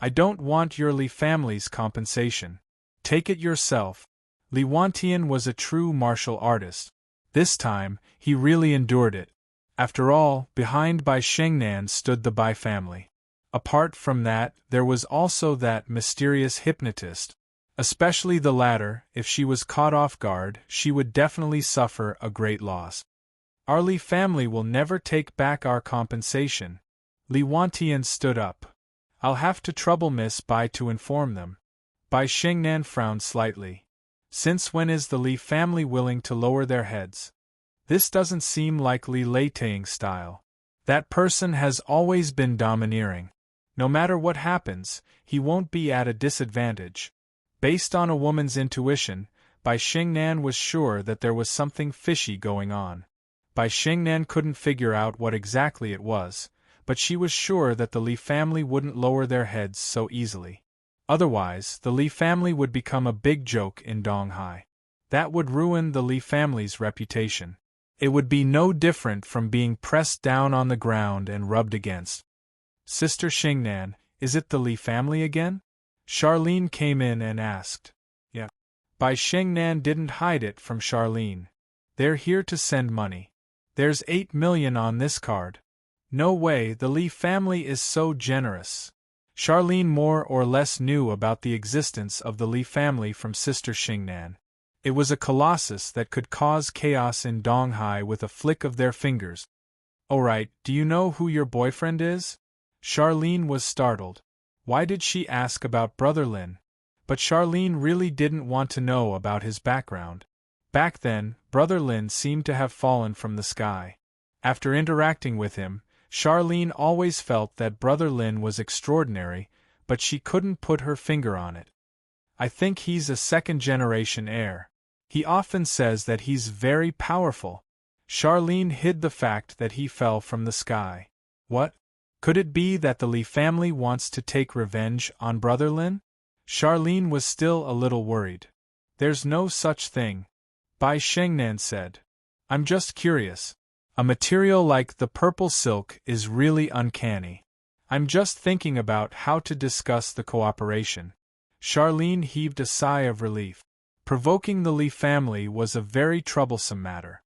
I don't want your Li family's compensation. Take it yourself. Li Wantian was a true martial artist. This time, he really endured it. After all, behind Bai Xingnan stood the Bai family. Apart from that, there was also that mysterious hypnotist. Especially the latter, if she was caught off guard, she would definitely suffer a great loss. Our Li family will never take back our compensation. Li Wantian stood up. I'll have to trouble Miss Bai to inform them. Bai Xingnan frowned slightly. Since when is the Li family willing to lower their heads? This doesn't seem like Li Leitang style. That person has always been domineering. No matter what happens, he won't be at a disadvantage. Based on a woman's intuition, Bai Xingnan was sure that there was something fishy going on. Bai Xingnan couldn't figure out what exactly it was, but she was sure that the Li family wouldn't lower their heads so easily. Otherwise, the Li family would become a big joke in Donghai. That would ruin the Li family's reputation. It would be no different from being pressed down on the ground and rubbed against. Sister Xingnan, is it the Li family again? Charlene came in and asked. Yeah. Bai Xingnan didn't hide it from Charlene. They're here to send money. There's 8 million on this card. No way, the Li family is so generous. Charlene more or less knew about the existence of the Li family from Sister Xingnan. It was a colossus that could cause chaos in Donghai with a flick of their fingers. Alright, do you know who your boyfriend is? Charlene was startled. Why did she ask about Brother Lin? But Charlene really didn't want to know about his background. Back then, Brother Lin seemed to have fallen from the sky. After interacting with him, Charlene always felt that Brother Lin was extraordinary, but she couldn't put her finger on it. I think he's a second-generation heir. He often says that he's very powerful. Charlene hid the fact that he fell from the sky. What? Could it be that the Li family wants to take revenge on Brother Lin? Charlene was still a little worried. There's no such thing. Bai Xingnan said. I'm just curious. A material like the purple silk is really uncanny. I'm just thinking about how to discuss the cooperation. Charlene heaved a sigh of relief. Provoking the Li family was a very troublesome matter.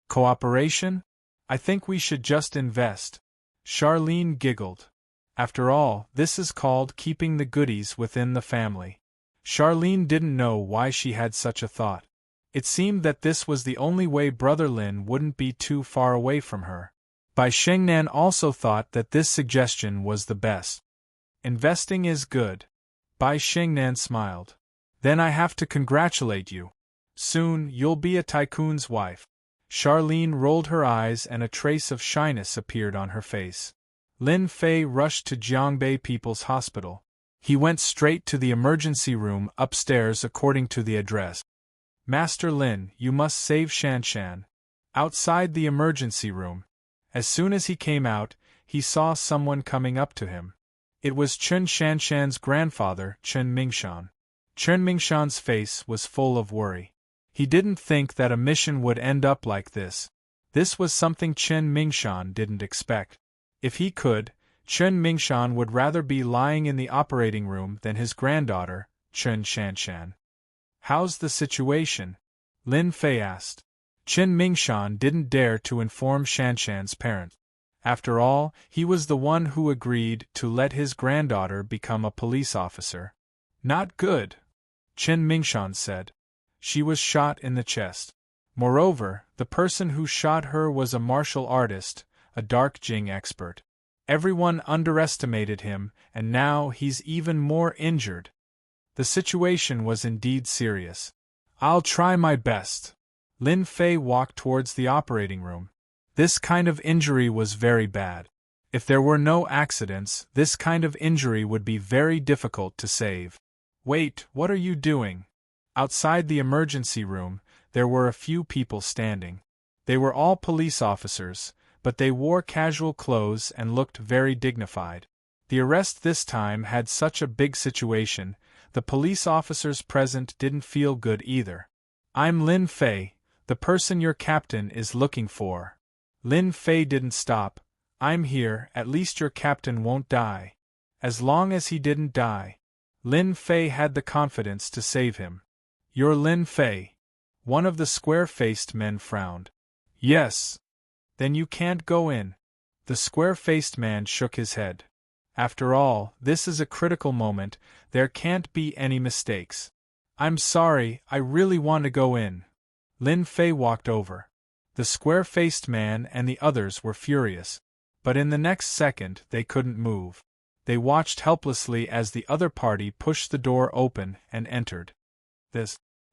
Cooperation? I think we should just invest. Charlene giggled. After all, this is called keeping the goodies within the family. Charlene didn't know why she had such a thought. It seemed that this was the only way Brother Lin wouldn't be too far away from her. Bai Xingnan also thought that this suggestion was the best. Investing is good. Bai Xingnan smiled. Then I have to congratulate you. Soon, you'll be a tycoon's wife. Charlene rolled her eyes and a trace of shyness appeared on her face. Lin Fei rushed to Jiangbei People's Hospital. He went straight to the emergency room upstairs according to the address. Master Lin, you must save Shanshan. Outside the emergency room. As soon as he came out, he saw someone coming up to him. It was Chen Shanshan's grandfather, Chen Mingshan. Chen Mingshan's face was full of worry. He didn't think that a mission would end up like this. This was something Chen Mingshan didn't expect. If he could, Chen Mingshan would rather be lying in the operating room than his granddaughter, Chen Shanshan. "How's the situation?" Lin Fei asked. Chen Mingshan didn't dare to inform Shanshan's parent. After all, he was the one who agreed to let his granddaughter become a police officer. "Not good," Chen Mingshan said. "She was shot in the chest. Moreover, the person who shot her was a martial artist, a dark jing expert. Everyone underestimated him, and now he's even more injured." The situation was indeed serious. "I'll try my best." Lin Fei walked towards the operating room. This kind of injury was very bad. If there were no accidents, this kind of injury would be very difficult to save. "Wait, what are you doing?" Outside the emergency room, there were a few people standing. They were all police officers, but they wore casual clothes and looked very dignified. The arrest this time had such a big situation, the police officers present didn't feel good either. "I'm Lin Fei, the person your captain is looking for." Lin Fei didn't stop. "I'm here, at least your captain won't die." As long as he didn't die, Lin Fei had the confidence to save him. "You're Lin Fei?" One of the square-faced men frowned. "Yes." "Then you can't go in." The square-faced man shook his head. "After all, this is a critical moment, there can't be any mistakes." "I'm sorry, I really want to go in." Lin Fei walked over. The square-faced man and the others were furious. But in the next second they couldn't move. They watched helplessly as the other party pushed the door open and entered.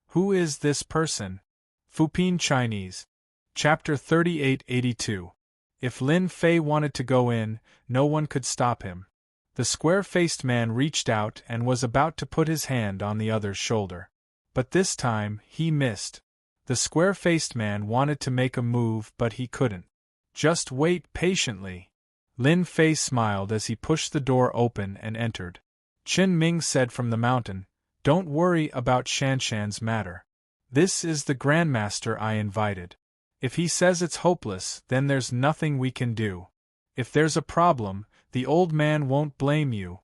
Who is this person? Fupin Chinese. Chapter 3882. If Lin Fei wanted to go in, no one could stop him. The square-faced man reached out and was about to put his hand on the other's shoulder. But this time, he missed. The square-faced man wanted to make a move but he couldn't. "Just wait patiently." Lin Fei smiled as he pushed the door open and entered. Qin Ming said from the mountain, "Don't worry about Shanshan's matter. This is the Grandmaster I invited. If he says it's hopeless, then there's nothing we can do. If there's a problem, the old man won't blame you."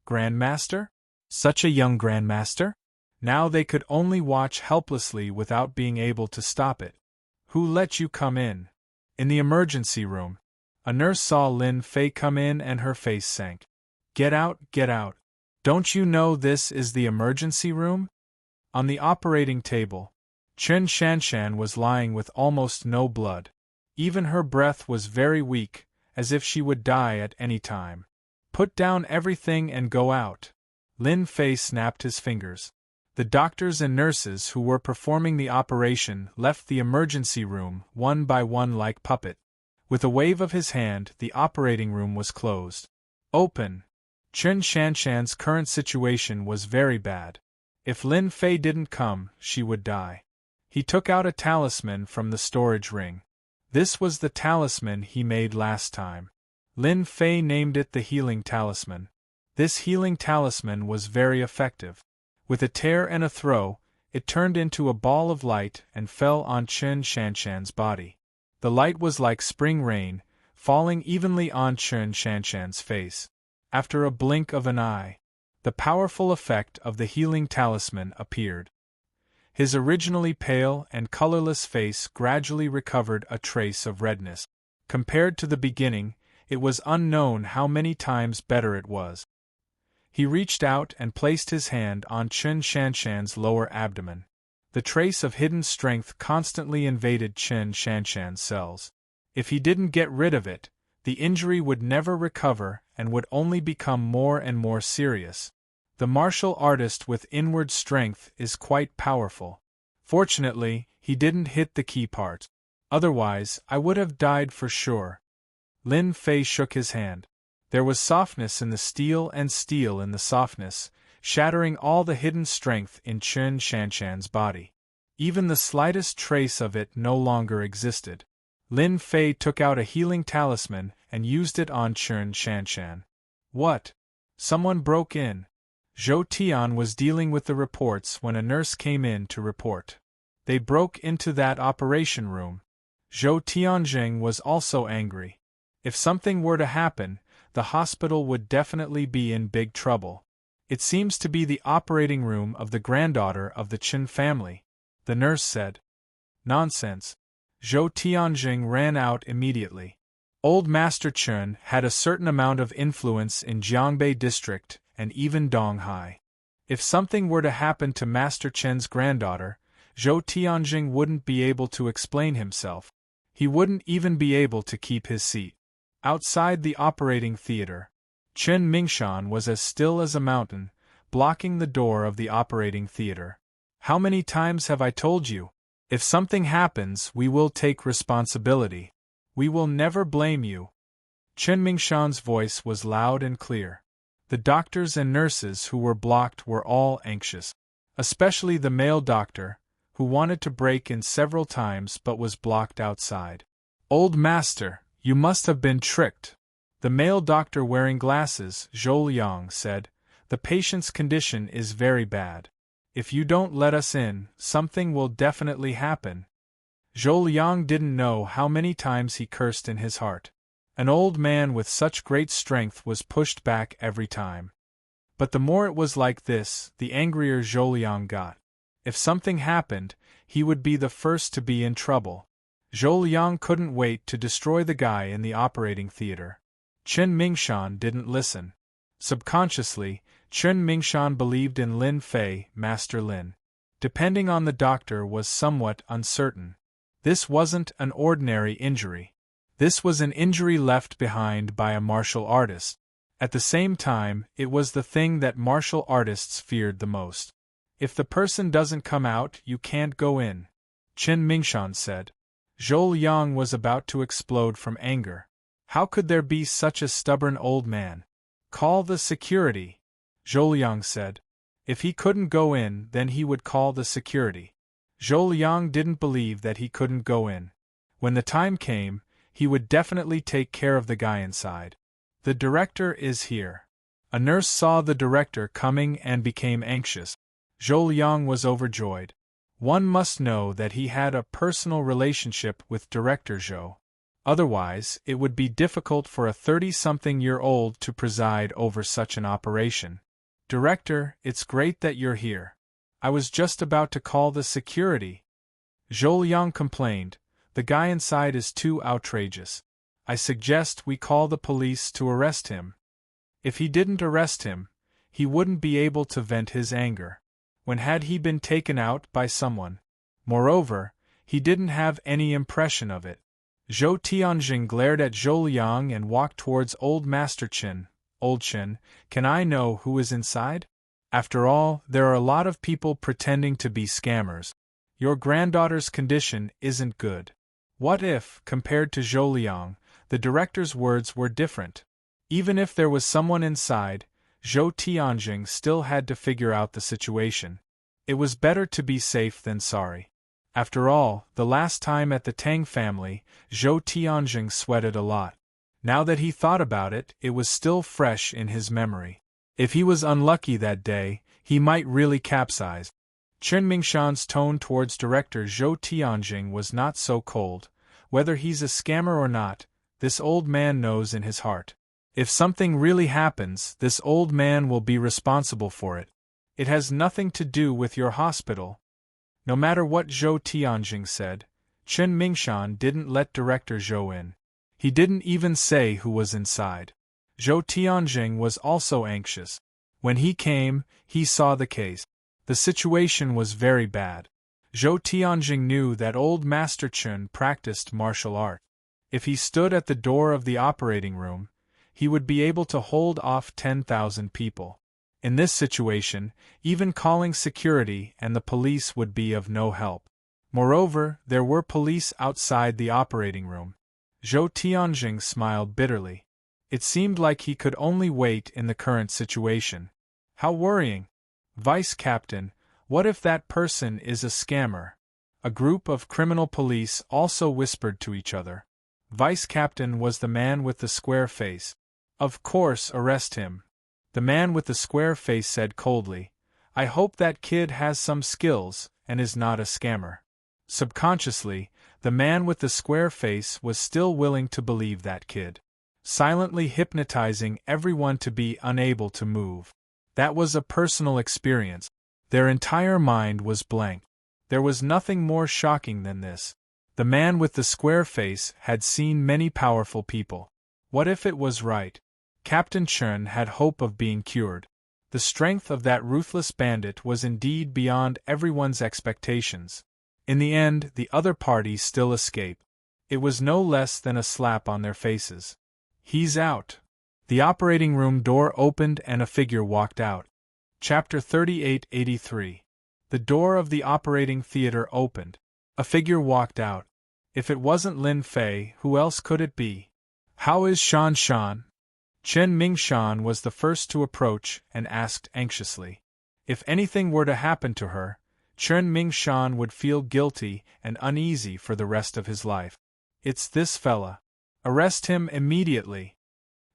Grandmaster? Such a young Grandmaster? Now they could only watch helplessly without being able to stop it. "Who let you come in?" In the emergency room, a nurse saw Lin Fei come in and her face sank. Get out, get out. Don't you know this is the emergency room?" On the operating table, Chen Shanshan was lying with almost no blood. Even her breath was very weak, as if she would die at any time. "Put down everything and go out." Lin Fei snapped his fingers. The doctors and nurses who were performing the operation left the emergency room one by one like puppet. With a wave of his hand, the operating room was closed. Open. Chen Shanshan's current situation was very bad. If Lin Fei didn't come, she would die. He took out a talisman from the storage ring. This was the talisman he made last time. Lin Fei named it the healing talisman. This healing talisman was very effective. With a tear and a throw, it turned into a ball of light and fell on Chen Shanshan's body. The light was like spring rain, falling evenly on Chen Shanshan's face. After a blink of an eye, the powerful effect of the healing talisman appeared. His originally pale and colorless face gradually recovered a trace of redness. Compared to the beginning, it was unknown how many times better it was. He reached out and placed his hand on Chen Shanshan's lower abdomen. The trace of hidden strength constantly invaded Chen Shanshan's cells. If he didn't get rid of it, the injury would never recover and would only become more and more serious. The martial artist with inward strength is quite powerful. Fortunately, he didn't hit the key part. Otherwise, I would have died for sure. Lin Fei shook his hand. There was softness in the steel and steel in the softness, shattering all the hidden strength in Chen Shanshan's body. Even the slightest trace of it no longer existed. Lin Fei took out a healing talisman and used it on Chen Shanshan. What? Someone broke in. Zhou Tian was dealing with the reports when a nurse came in to report. They broke into that operation room. Zhou Tianjing was also angry. If something were to happen, the hospital would definitely be in big trouble. It seems to be the operating room of the granddaughter of the Qin family, the nurse said. Nonsense. Zhou Tianjing ran out immediately. Old Master Chen had a certain amount of influence in Jiangbei district and even Donghai. If something were to happen to Master Chen's granddaughter, Zhou Tianjing wouldn't be able to explain himself. He wouldn't even be able to keep his seat. Outside the operating theater, Chen Mingshan was as still as a mountain, blocking the door of the operating theater. How many times have I told you? If something happens, we will take responsibility. We will never blame you. Chen Mingshan's voice was loud and clear. The doctors and nurses who were blocked were all anxious. Especially the male doctor, who wanted to break in several times but was blocked outside. Old Master, you must have been tricked. The male doctor wearing glasses, Zhou Liang, said, the patient's condition is very bad. If you don't let us in, something will definitely happen. Zhou Liang didn't know how many times he cursed in his heart. An old man with such great strength was pushed back every time. But the more it was like this, the angrier Zhou Liang got. If something happened, he would be the first to be in trouble. Zhou Liang couldn't wait to destroy the guy in the operating theater. Chen Mingshan didn't listen. Subconsciously, Chen Mingshan believed in Lin Fei, Master Lin. Depending on the doctor was somewhat uncertain. This wasn't an ordinary injury. This was an injury left behind by a martial artist. At the same time, it was the thing that martial artists feared the most. If the person doesn't come out, you can't go in, Chen Mingshan said. Zhou Liang was about to explode from anger. How could there be such a stubborn old man? Call the security, Zhou Liang said. If he couldn't go in, then he would call the security. Zhou Liang didn't believe that he couldn't go in. When the time came, he would definitely take care of the guy inside. The director is here. A nurse saw the director coming and became anxious. Zhou Liang was overjoyed. One must know that he had a personal relationship with Director Zhou. Otherwise, it would be difficult for a 30-something-year-old to preside over such an operation. Director, it's great that you're here. I was just about to call the security. Zhou Liang complained. The guy inside is too outrageous. I suggest we call the police to arrest him. If he didn't arrest him, he wouldn't be able to vent his anger. When had he been taken out by someone? Moreover, he didn't have any impression of it. Zhou Tianjing glared at Zhou Liang and walked towards Old Master Qin. Old Qin, can I know who is inside? After all, there are a lot of people pretending to be scammers. Your granddaughter's condition isn't good. What if, compared to Zhou Liang, the director's words were different? Even if there was someone inside, Zhou Tianjing still had to figure out the situation. It was better to be safe than sorry. After all, the last time at the Tang family, Zhou Tianjing sweated a lot. Now that he thought about it, it was still fresh in his memory. If he was unlucky that day, he might really capsize. Chen Mingshan's tone towards director Zhou Tianjing was not so cold. Whether he's a scammer or not, this old man knows in his heart. If something really happens, this old man will be responsible for it. It has nothing to do with your hospital. No matter what Zhou Tianjing said, Chen Mingshan didn't let Director Zhou in. He didn't even say who was inside. Zhou Tianjing was also anxious. When he came, he saw the case. The situation was very bad. Zhou Tianjing knew that old Master Chen practiced martial art. If he stood at the door of the operating room, he would be able to hold off 10,000 people. In this situation, even calling security and the police would be of no help. Moreover, there were police outside the operating room. Zhou Tianjing smiled bitterly. It seemed like he could only wait in the current situation. How worrying! Vice Captain, what if that person is a scammer? A group of criminal police also whispered to each other. Vice Captain was the man with the square face. Of course, arrest him. The man with the square face said coldly, I hope that kid has some skills, and is not a scammer. Subconsciously, the man with the square face was still willing to believe that kid. Silently hypnotizing everyone to be unable to move. That was a personal experience. Their entire mind was blank. There was nothing more shocking than this. The man with the square face had seen many powerful people. What if it was right? Captain Chen had hope of being cured. The strength of that ruthless bandit was indeed beyond everyone's expectations. In the end, the other party still escaped. It was no less than a slap on their faces. He's out. The operating room door opened and a figure walked out. Chapter 3883. The door of the operating theater opened. A figure walked out. If it wasn't Lin Fei, who else could it be? How is Shan Shan? Chen Mingshan was the first to approach and asked anxiously. If anything were to happen to her, Chen Mingshan would feel guilty and uneasy for the rest of his life. It's this fella. Arrest him immediately.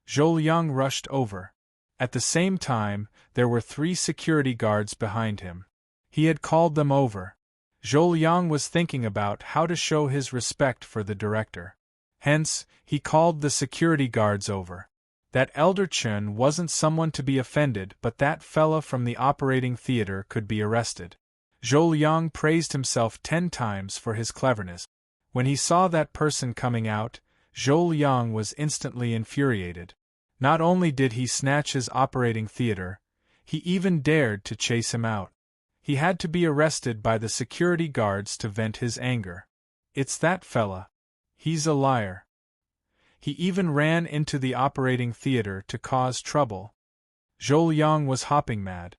Zhou Liang rushed over. At the same time, there were 3 security guards behind him. He had called them over. Zhou Liang was thinking about how to show his respect for the director. Hence, he called the security guards over. That elder Chen wasn't someone to be offended, but that fella from the operating theater could be arrested. Zhou Liang praised himself 10 times for his cleverness. When he saw that person coming out, Zhou Liang was instantly infuriated. Not only did he snatch his operating theater, he even dared to chase him out. He had to be arrested by the security guards to vent his anger. It's that fella. He's a liar. He even ran into the operating theater to cause trouble. Zhou Liang was hopping mad.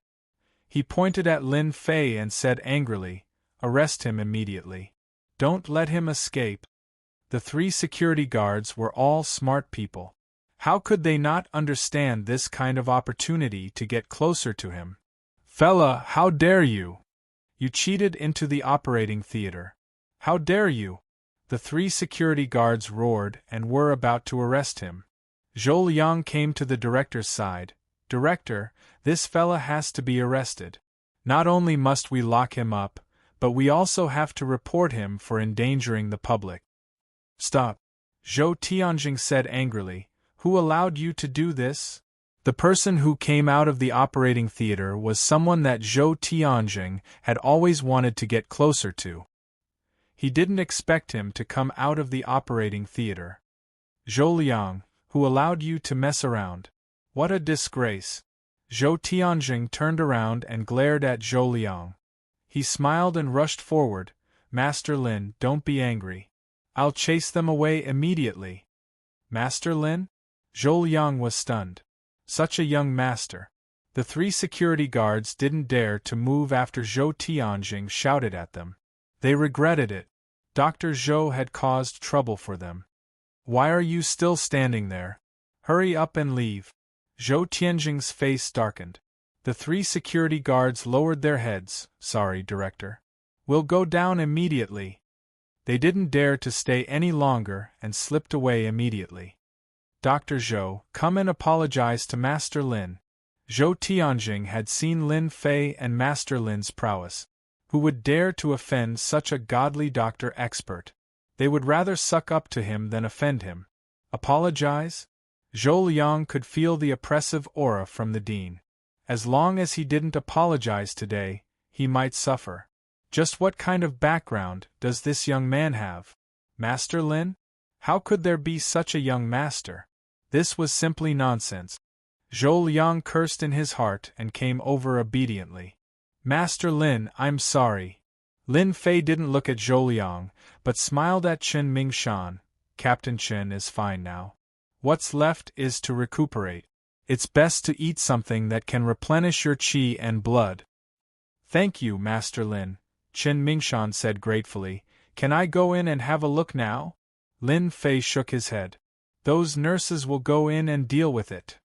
He pointed at Lin Fei and said angrily, arrest him immediately. Don't let him escape. The 3 security guards were all smart people. How could they not understand this kind of opportunity to get closer to him? Fella, how dare you? You cheated into the operating theater. How dare you? The 3 security guards roared and were about to arrest him. Zhou Liang came to the director's side. Director, this fella has to be arrested. Not only must we lock him up, but we also have to report him for endangering the public. Stop. Zhou Tianjing said angrily. Who allowed you to do this? The person who came out of the operating theater was someone that Zhou Tianjing had always wanted to get closer to. He didn't expect him to come out of the operating theater. Zhou Liang, who allowed you to mess around? What a disgrace. Zhou Tianjing turned around and glared at Zhou Liang. He smiled and rushed forward. Master Lin, don't be angry. I'll chase them away immediately. Master Lin? Zhou Liang was stunned. Such a young master. The 3 security guards didn't dare to move after Zhou Tianjing shouted at them. They regretted it. Dr. Zhou had caused trouble for them. Why are you still standing there? Hurry up and leave. Zhou Tianjing's face darkened. The 3 security guards lowered their heads. Sorry, Director. We'll go down immediately. They didn't dare to stay any longer and slipped away immediately. Dr. Zhou, come and apologize to Master Lin. Zhou Tianjing had seen Lin Fei and Master Lin's prowess. Who would dare to offend such a godly doctor expert? They would rather suck up to him than offend him. Apologize? Zhou Liang could feel the oppressive aura from the dean. As long as he didn't apologize today, he might suffer. Just what kind of background does this young man have? Master Lin? How could there be such a young master? This was simply nonsense. Zhou Liang cursed in his heart and came over obediently. Master Lin, I'm sorry. Lin Fei didn't look at Zhou Liang, but smiled at Chen Mingshan. Captain Chen is fine now. What's left is to recuperate. It's best to eat something that can replenish your qi and blood. Thank you, Master Lin, Chen Mingshan said gratefully. Can I go in and have a look now? Lin Fei shook his head. Those nurses will go in and deal with it.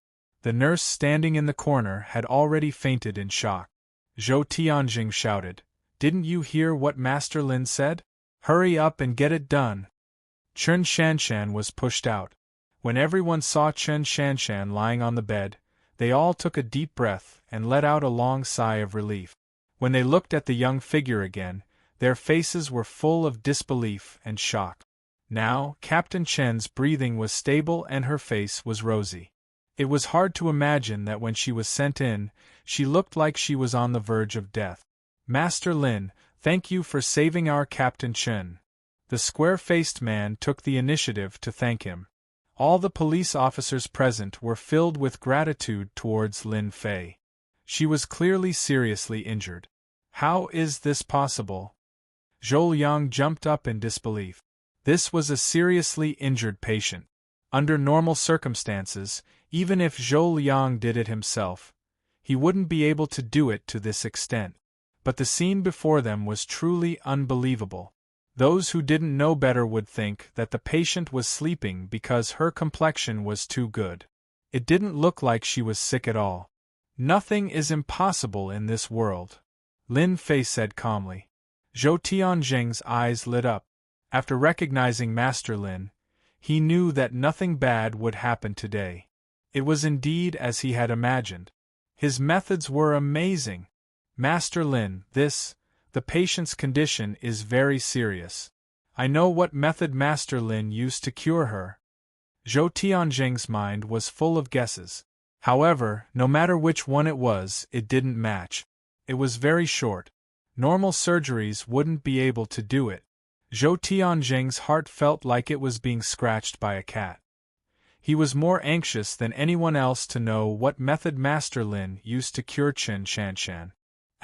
The nurse standing in the corner had already fainted in shock. Zhou Tianjing shouted, Didn't you hear what Master Lin said? Hurry up and get it done. Chen Shanshan was pushed out. When everyone saw Chen Shanshan lying on the bed, they all took a deep breath and let out a long sigh of relief. When they looked at the young figure again, their faces were full of disbelief and shock. Now, Captain Chen's breathing was stable and her face was rosy. It was hard to imagine that when she was sent in, she looked like she was on the verge of death. Master Lin, thank you for saving our Captain Chen. The square-faced man took the initiative to thank him. All the police officers present were filled with gratitude towards Lin Fei. She was clearly seriously injured. How is this possible? Zhou Liang jumped up in disbelief. This was a seriously injured patient. Under normal circumstances, even if Zhou Liang did it himself, he wouldn't be able to do it to this extent. But the scene before them was truly unbelievable. Those who didn't know better would think that the patient was sleeping because her complexion was too good. It didn't look like she was sick at all. Nothing is impossible in this world, Lin Fei said calmly. Zhou Tianjing's eyes lit up. After recognizing Master Lin, he knew that nothing bad would happen today. It was indeed as he had imagined. His methods were amazing. Master Lin, the patient's condition is very serious. I know what method Master Lin used to cure her. Zhou Tianjing's mind was full of guesses. However, no matter which one it was, it didn't match. It was very short. Normal surgeries wouldn't be able to do it. Zhou Tianjing's heart felt like it was being scratched by a cat. He was more anxious than anyone else to know what method Master Lin used to cure Chen Shanshan.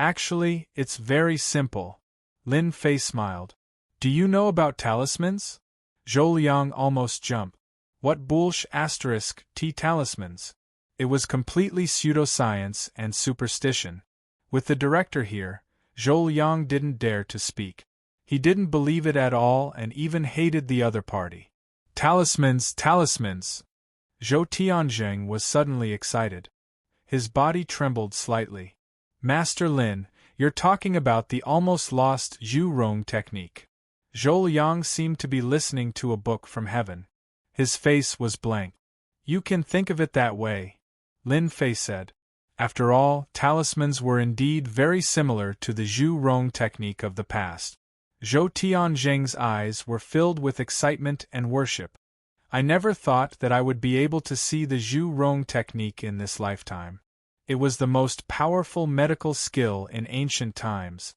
Actually, it's very simple. Lin Fei smiled. Do you know about talismans? Zhou Liang almost jumped. What *T talismans? It was completely pseudoscience and superstition. With the director here, Zhou Liang didn't dare to speak. He didn't believe it at all and even hated the other party. Talismans! Zhou Tianjing was suddenly excited. His body trembled slightly. Master Lin, you're talking about the almost lost Zhu Rong technique. Zhou Liang seemed to be listening to a book from heaven. His face was blank. You can think of it that way, Lin Fei said. After all, talismans were indeed very similar to the Zhu Rong technique of the past. Zhou Tianjing's eyes were filled with excitement and worship. I never thought that I would be able to see the Zhu Rong technique in this lifetime. It was the most powerful medical skill in ancient times.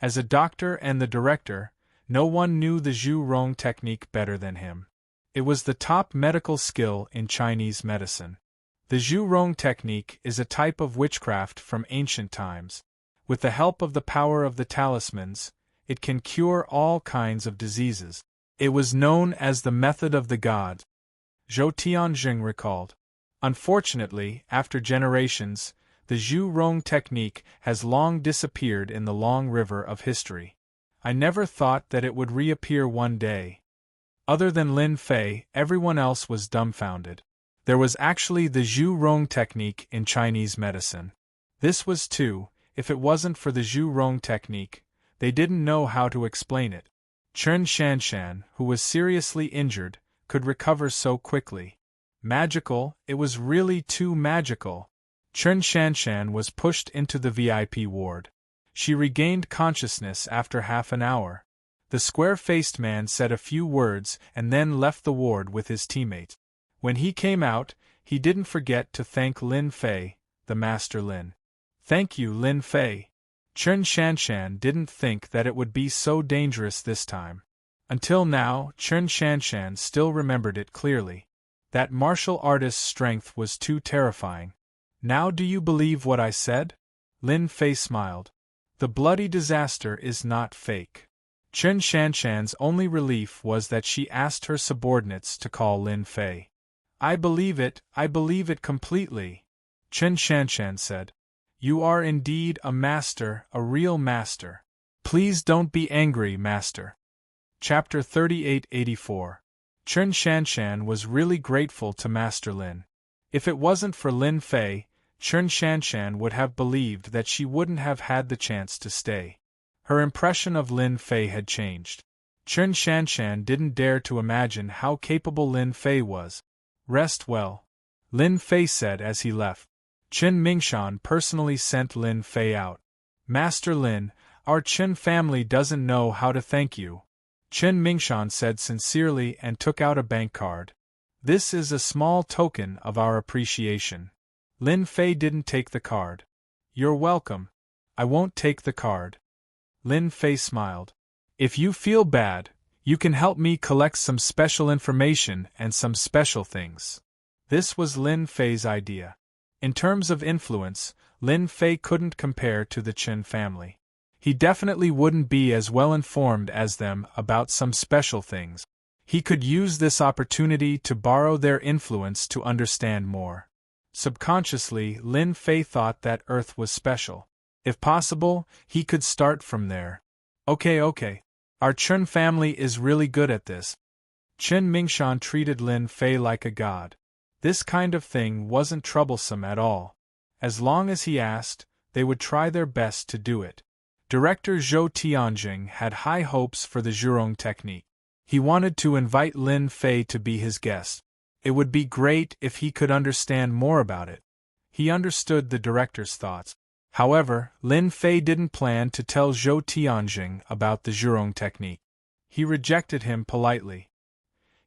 As a doctor and the director, no one knew the Zhu Rong technique better than him. It was the top medical skill in Chinese medicine. The Zhu Rong technique is a type of witchcraft from ancient times. With the help of the power of the talismans, it can cure all kinds of diseases. It was known as the method of the god. Zhou Tianjing recalled. Unfortunately, after generations, the Zhu Rong technique has long disappeared in the long river of history. I never thought that it would reappear one day. Other than Lin Fei, everyone else was dumbfounded. There was actually the Zhu Rong technique in Chinese medicine. This was too, if it wasn't for the Zhu Rong technique, they didn't know how to explain it. Chen Shanshan, who was seriously injured, could recover so quickly. Magical, it was really too magical. Chen Shanshan was pushed into the VIP ward. She regained consciousness after half an hour. The square-faced man said a few words and then left the ward with his teammate. When he came out, he didn't forget to thank Lin Fei, the Master Lin. Thank you, Lin Fei. Chen Shanshan didn't think that it would be so dangerous this time. Until now, Chen Shanshan still remembered it clearly. That martial artist's strength was too terrifying. Now do you believe what I said? Lin Fei smiled. The bloody disaster is not fake. Chen Shanshan's only relief was that she asked her subordinates to call Lin Fei. I believe it completely, Chen Shanshan said. You are indeed a master, a real master. Please don't be angry, master. Chapter 3884. Chen Shanshan was really grateful to Master Lin. If it wasn't for Lin Fei, Chen Shanshan would have believed that she wouldn't have had the chance to stay. Her impression of Lin Fei had changed. Chen Shanshan didn't dare to imagine how capable Lin Fei was. Rest well, Lin Fei said as he left. Chen Mingshan personally sent Lin Fei out. Master Lin, our Chen family doesn't know how to thank you, Chen Mingshan said sincerely and took out a bank card. This is a small token of our appreciation. Lin Fei didn't take the card. You're welcome. I won't take the card. Lin Fei smiled. If you feel bad, you can help me collect some special information and some special things. This was Lin Fei's idea. In terms of influence, Lin Fei couldn't compare to the Chen family. He definitely wouldn't be as well informed as them about some special things. He could use this opportunity to borrow their influence to understand more. Subconsciously, Lin Fei thought that Earth was special. If possible, he could start from there. Okay. Our Chen family is really good at this. Chen Mingshan treated Lin Fei like a god. This kind of thing wasn't troublesome at all. As long as he asked, they would try their best to do it. Director Zhou Tianjing had high hopes for the Zhurong technique. He wanted to invite Lin Fei to be his guest. It would be great if he could understand more about it. He understood the director's thoughts. However, Lin Fei didn't plan to tell Zhou Tianjing about the Zhurong technique. He rejected him politely.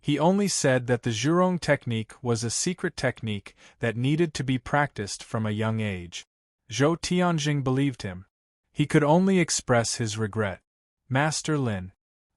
He only said that the Zhurong technique was a secret technique that needed to be practiced from a young age. Zhou Tianjing believed him. He could only express his regret. Master Lin.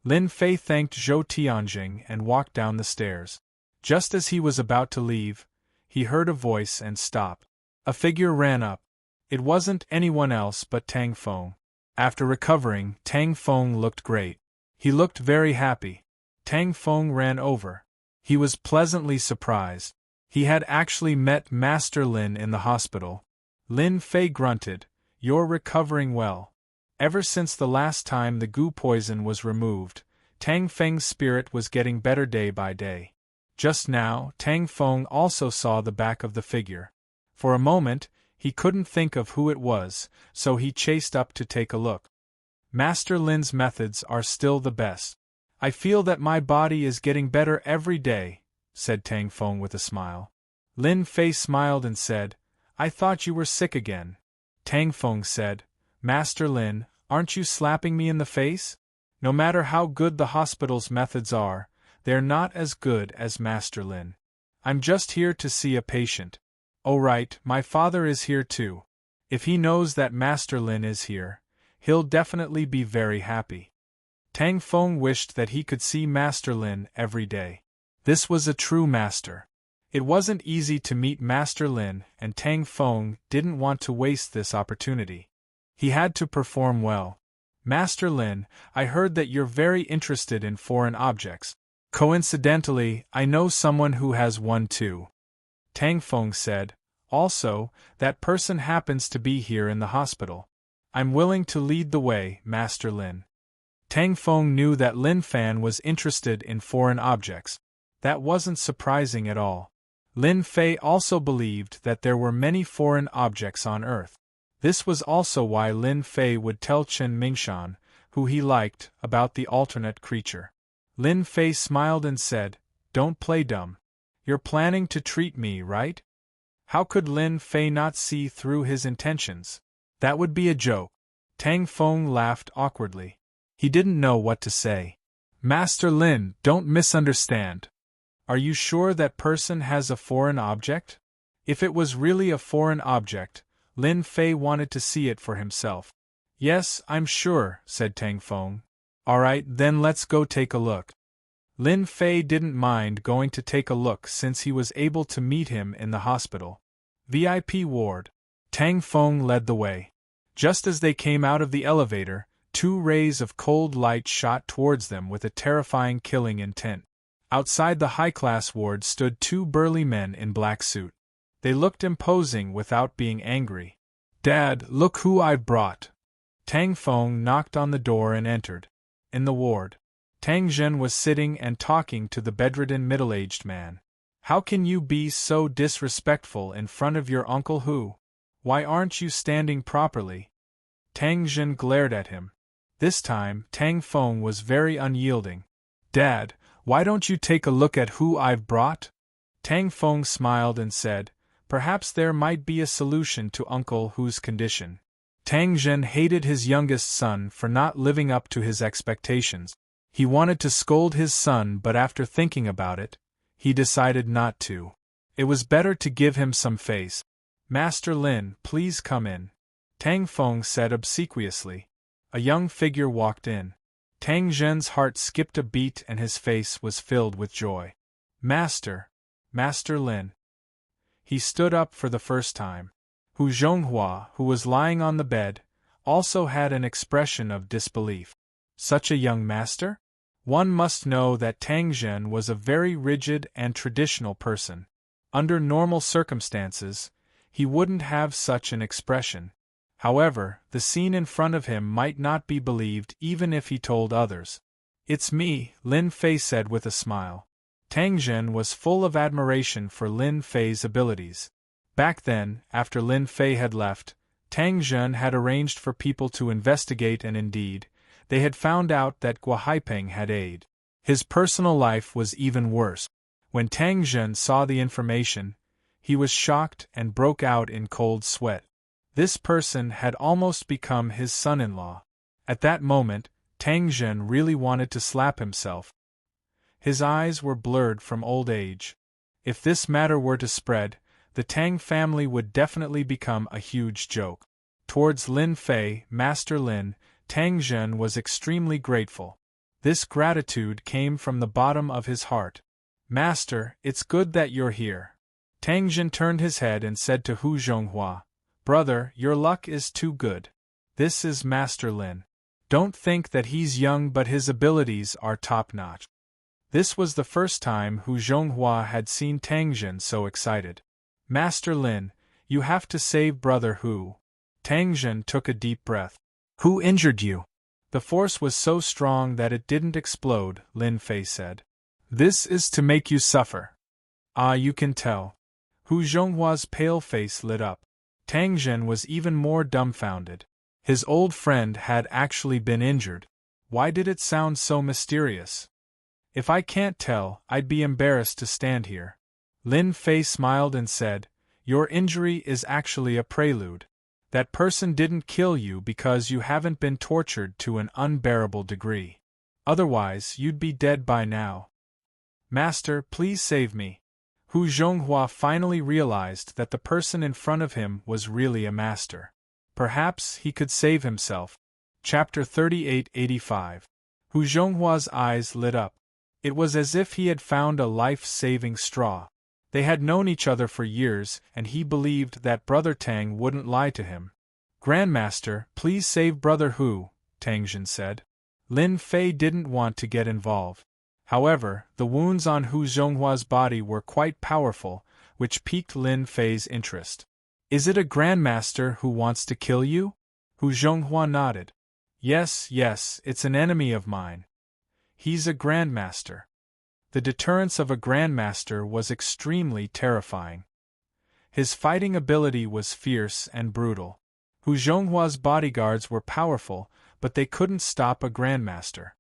Lin Fei thanked Zhou Tianjing and walked down the stairs. Just as he was about to leave, he heard a voice and stopped. A figure ran up. It wasn't anyone else but Tang Feng. After recovering, Tang Feng looked great. He looked very happy. Tang Feng ran over. He was pleasantly surprised. He had actually met Master Lin in the hospital. Lin Fei grunted, "You're recovering well." Ever since the last time the goo poison was removed, Tang Feng's spirit was getting better day by day. Just now, Tang Feng also saw the back of the figure. For a moment, he couldn't think of who it was, so he chased up to take a look. Master Lin's methods are still the best. I feel that my body is getting better every day, said Tang Feng with a smile. Lin Fei smiled and said, I thought you were sick again. Tang Feng said, Master Lin, aren't you slapping me in the face? No matter how good the hospital's methods are, they're not as good as Master Lin. I'm just here to see a patient. Oh right, my father is here too. If he knows that Master Lin is here, he'll definitely be very happy. Tang Feng wished that he could see Master Lin every day. This was a true master. It wasn't easy to meet Master Lin, and Tang Feng didn't want to waste this opportunity. He had to perform well. Master Lin, I heard that you're very interested in foreign objects. Coincidentally, I know someone who has one too. Tang Feng said, also, that person happens to be here in the hospital. I'm willing to lead the way, Master Lin. Tang Feng knew that Lin Fan was interested in foreign objects. That wasn't surprising at all. Lin Fei also believed that there were many foreign objects on Earth. This was also why Lin Fei would tell Chen Mingshan, who he liked, about the alternate creature. Lin Fei smiled and said, Don't play dumb. You're planning to treat me, right? How could Lin Fei not see through his intentions? That would be a joke. Tang Feng laughed awkwardly. He didn't know what to say. Master Lin, don't misunderstand. Are you sure that person has a foreign object? If it was really a foreign object, Lin Fei wanted to see it for himself. Yes, I'm sure, said Tang Feng. Alright, then let's go take a look. Lin Fei didn't mind going to take a look since he was able to meet him in the hospital. VIP ward. Tang Feng led the way. Just as they came out of the elevator, 2 rays of cold light shot towards them with a terrifying killing intent. Outside the high-class ward stood 2 burly men in black suit. They looked imposing without being angry. Dad, look who I've brought. Tang Feng knocked on the door and entered. In the ward, Tang Zhen was sitting and talking to the bedridden middle-aged man. How can you be so disrespectful in front of your uncle who? Why aren't you standing properly? Tang Zhen glared at him. This time, Tang Feng was very unyielding. "Dad, why don't you take a look at who I've brought?" Tang Feng smiled and said, "Perhaps there might be a solution to Uncle Hu's condition." Tang Zhen hated his youngest son for not living up to his expectations. He wanted to scold his son, but after thinking about it, he decided not to. It was better to give him some face. "Master Lin, please come in," Tang Feng said obsequiously. A young figure walked in. Tang Zhen's heart skipped a beat and his face was filled with joy. Master Lin." He stood up for the first time. Hu Zhonghua, who was lying on the bed, also had an expression of disbelief. Such a young master? One must know that Tang Zhen was a very rigid and traditional person. Under normal circumstances, he wouldn't have such an expression. However, the scene in front of him might not be believed even if he told others. "It's me," Lin Fei said with a smile. Tang Zhen was full of admiration for Lin Fei's abilities. Back then, after Lin Fei had left, Tang Zhen had arranged for people to investigate, and indeed, they had found out that Gua Haipeng had aid. His personal life was even worse. When Tang Zhen saw the information, he was shocked and broke out in cold sweat. This person had almost become his son-in-law. At that moment, Tang Zhen really wanted to slap himself. His eyes were blurred from old age. If this matter were to spread, the Tang family would definitely become a huge joke. Towards Lin Fei, Master Lin, Tang Zhen was extremely grateful. This gratitude came from the bottom of his heart. "Master, it's good that you're here." Tang Zhen turned his head and said to Hu Zhonghua, "Brother, your luck is too good. This is Master Lin. Don't think that he's young, but his abilities are top-notch." This was the first time Hu Zhonghua had seen Tang Zhen so excited. "Master Lin, you have to save Brother Hu." Tang Zhen took a deep breath. "Who injured you?" "The force was so strong that it didn't explode," Lin Fei said. "This is to make you suffer." "Ah, you can tell." Hu Zhonghua's pale face lit up. Tang Zhen was even more dumbfounded. His old friend had actually been injured. Why did it sound so mysterious? "If I can't tell, I'd be embarrassed to stand here." Lin Fei smiled and said, "Your injury is actually a prelude. That person didn't kill you because you haven't been tortured to an unbearable degree. Otherwise, you'd be dead by now." "Master, please save me." Hu Zhonghua finally realized that the person in front of him was really a master. Perhaps he could save himself. Chapter 3885. Hu Zhonghua's eyes lit up. It was as if he had found a life-saving straw. They had known each other for years, and he believed that Brother Tang wouldn't lie to him. "Grandmaster, please save Brother Hu," Tang Zhen said. Lin Fei didn't want to get involved. However, the wounds on Hu Zhonghua's body were quite powerful, which piqued Lin Fei's interest. "Is it a grandmaster who wants to kill you?" Hu Zhonghua nodded. Yes, it's an enemy of mine. He's a grandmaster." The deterrence of a grandmaster was extremely terrifying. His fighting ability was fierce and brutal. Hu Zhonghua's bodyguards were powerful, but they couldn't stop a grandmaster.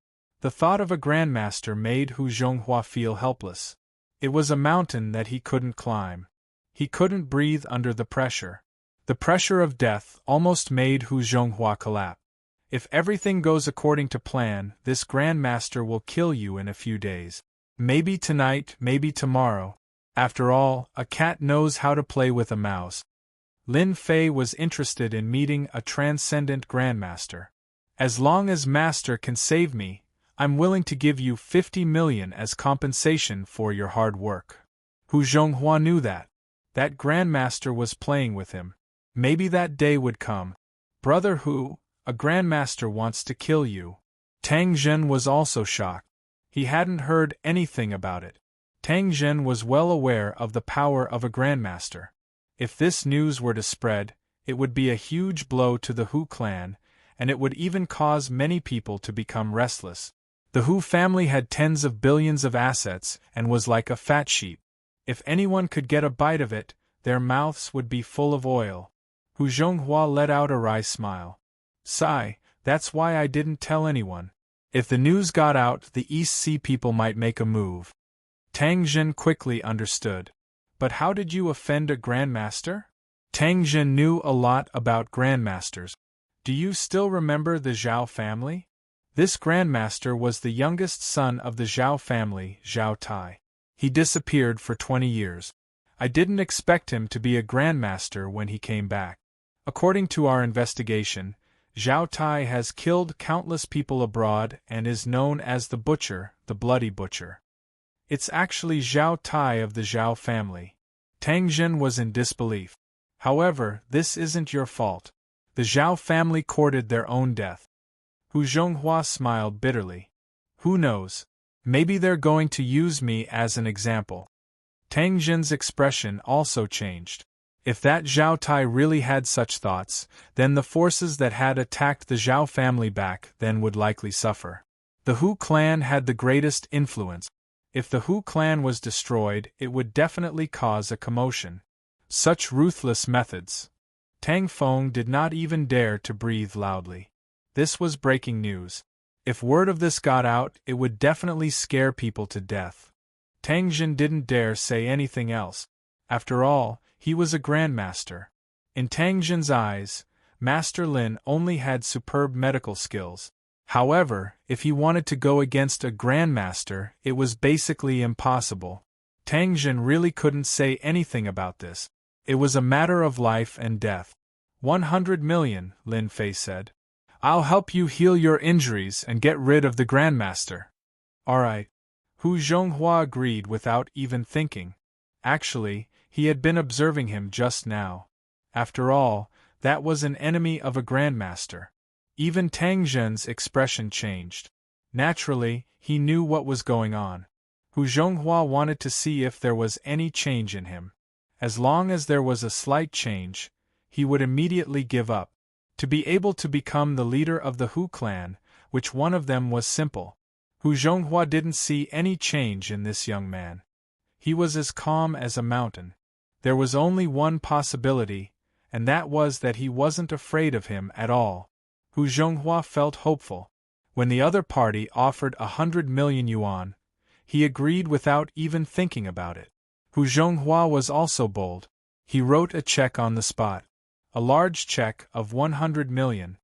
The thought of a grandmaster made Hu Zhonghua feel helpless. It was a mountain that he couldn't climb. He couldn't breathe under the pressure. The pressure of death almost made Hu Zhonghua collapse. "If everything goes according to plan, this grandmaster will kill you in a few days. Maybe tonight, maybe tomorrow. After all, a cat knows how to play with a mouse." Lin Fei was interested in meeting a transcendent grandmaster. "As long as Master can save me, I'm willing to give you 50 million as compensation for your hard work." Hu Zhonghua knew that grandmaster was playing with him. Maybe that day would come. "Brother Hu, a grandmaster wants to kill you." Tang Zhen was also shocked. He hadn't heard anything about it. Tang Zhen was well aware of the power of a grandmaster. If this news were to spread, it would be a huge blow to the Hu clan, and it would even cause many people to become restless. The Hu family had tens of billions of assets and was like a fat sheep. If anyone could get a bite of it, their mouths would be full of oil. Hu Zhonghua let out a wry smile. "Sigh, That's why I didn't tell anyone. If the news got out, the East Sea people might make a move. Tang Jin quickly understood. But how did you offend a grandmaster? Tang Jin knew a lot about grandmasters. Do you still remember the Zhao family? This grandmaster was the youngest son of the Zhao family, Zhao Tai. He disappeared for 20 years. I didn't expect him to be a grandmaster when he came back. According to our investigation, Zhao Tai has killed countless people abroad and is known as the Butcher, the Bloody Butcher. It's actually Zhao Tai of the Zhao family. Tang Jin was in disbelief. However, this isn't your fault. The Zhao family courted their own death. Hu Zhonghua smiled bitterly. Who knows? Maybe they're going to use me as an example. Tang Jin's expression also changed. If that Zhao Tai really had such thoughts, then the forces that had attacked the Zhao family back then would likely suffer. The Hu clan had the greatest influence. If the Hu clan was destroyed, it would definitely cause a commotion. Such ruthless methods. Tang Feng did not even dare to breathe loudly. This was breaking news. If word of this got out, it would definitely scare people to death. Tang Jin didn't dare say anything else. After all, he was a grandmaster. In Tang Jin's eyes, Master Lin only had superb medical skills. However, if he wanted to go against a grandmaster, it was basically impossible. Tang Jin really couldn't say anything about this. It was a matter of life and death. 100 million, Lin Fei said. I'll help you heal your injuries and get rid of the grandmaster. Alright. Hu Zhonghua agreed without even thinking. Actually, he had been observing him just now. After all, that was an enemy of a grandmaster. Even Tang Jin's expression changed. Naturally, he knew what was going on. Hu Zhonghua wanted to see if there was any change in him. As long as there was a slight change, he would immediately give up. To be able to become the leader of the Hu clan, which one of them was simple. Hu Zhonghua didn't see any change in this young man. He was as calm as a mountain. There was only one possibility, and that was that he wasn't afraid of him at all. Hu Zhonghua felt hopeful. When the other party offered 100 million yuan, he agreed without even thinking about it. Hu Zhonghua was also bold. He wrote a check on the spot. A large check of 100 million.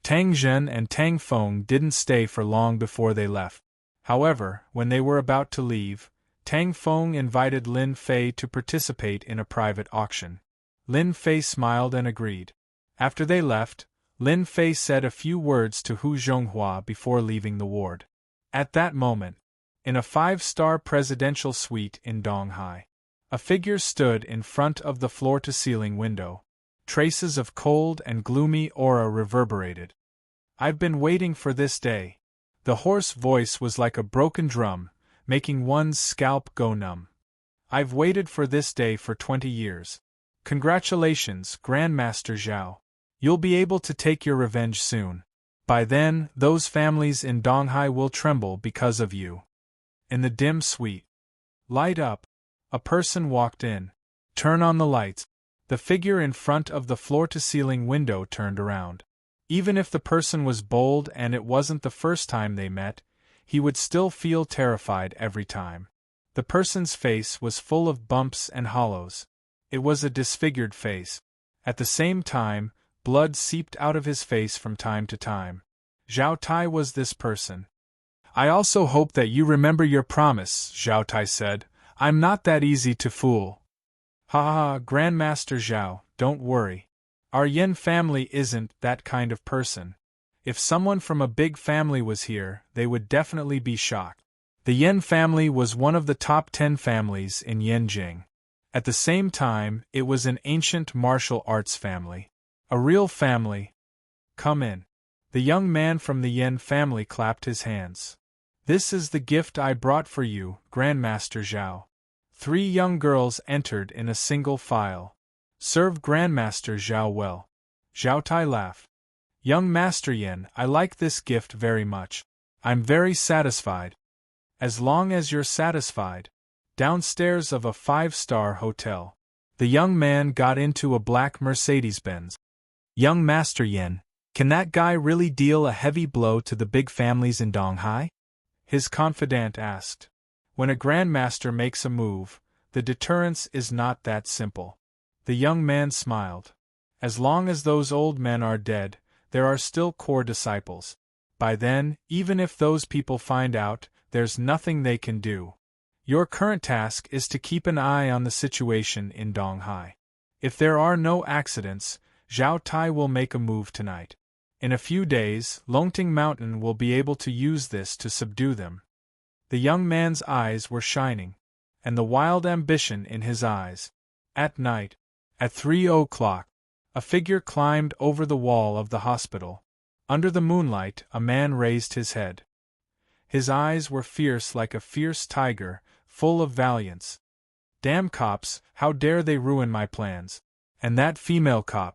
Tang Jin and Tang Feng didn't stay for long before they left. However, when they were about to leave, Tang Feng invited Lin Fei to participate in a private auction. Lin Fei smiled and agreed. After they left, Lin Fei said a few words to Hu Zhonghua before leaving the ward. At that moment, in a 5-star presidential suite in Donghai, a figure stood in front of the floor-to-ceiling window. Traces of cold and gloomy aura reverberated. I've been waiting for this day. The hoarse voice was like a broken drum, making one's scalp go numb. I've waited for this day for 20 years. Congratulations, Grandmaster Zhao. You'll be able to take your revenge soon. By then, those families in Donghai will tremble because of you. In the dim suite. Light up. A person walked in. Turn on the lights. The figure in front of the floor-to-ceiling window turned around. Even if the person was bold and it wasn't the first time they met, he would still feel terrified every time. The person's face was full of bumps and hollows. It was a disfigured face. At the same time, blood seeped out of his face from time to time. Zhao Tai was this person. I also hope that you remember your promise, Zhao Tai said. I'm not that easy to fool. Ha ha, Grandmaster Zhao, don't worry. Our Yin family isn't that kind of person. If someone from a big family was here, they would definitely be shocked. The Yin family was one of the top 10 families in Yanjing. At the same time, it was an ancient martial arts family. A real family. Come in. The young man from the Yin family clapped his hands. This is the gift I brought for you, Grandmaster Zhao. 3 young girls entered in a single file. Serve Grandmaster Zhao well. Zhao Tai laughed. Young Master Yin, I like this gift very much. I'm very satisfied. As long as you're satisfied. Downstairs of a 5-star hotel. The young man got into a black Mercedes-Benz. Young Master Yin, Can that guy really deal a heavy blow to the big families in Donghai? His confidant asked. When a grandmaster makes a move, the deterrence is not that simple. The young man smiled. As long as those old men are dead, there are still core disciples. By then, even if those people find out, there's nothing they can do. Your current task is to keep an eye on the situation in Donghai. If there are no accidents, Zhao Tai will make a move tonight. In a few days, Longting Mountain will be able to use this to subdue them. The young man's eyes were shining, and the wild ambition in his eyes. At night, at 3 o'clock, a figure climbed over the wall of the hospital. Under the moonlight, a man raised his head. His eyes were fierce like a fierce tiger, full of valiance. Damn cops, how dare they ruin my plans? And that female cop.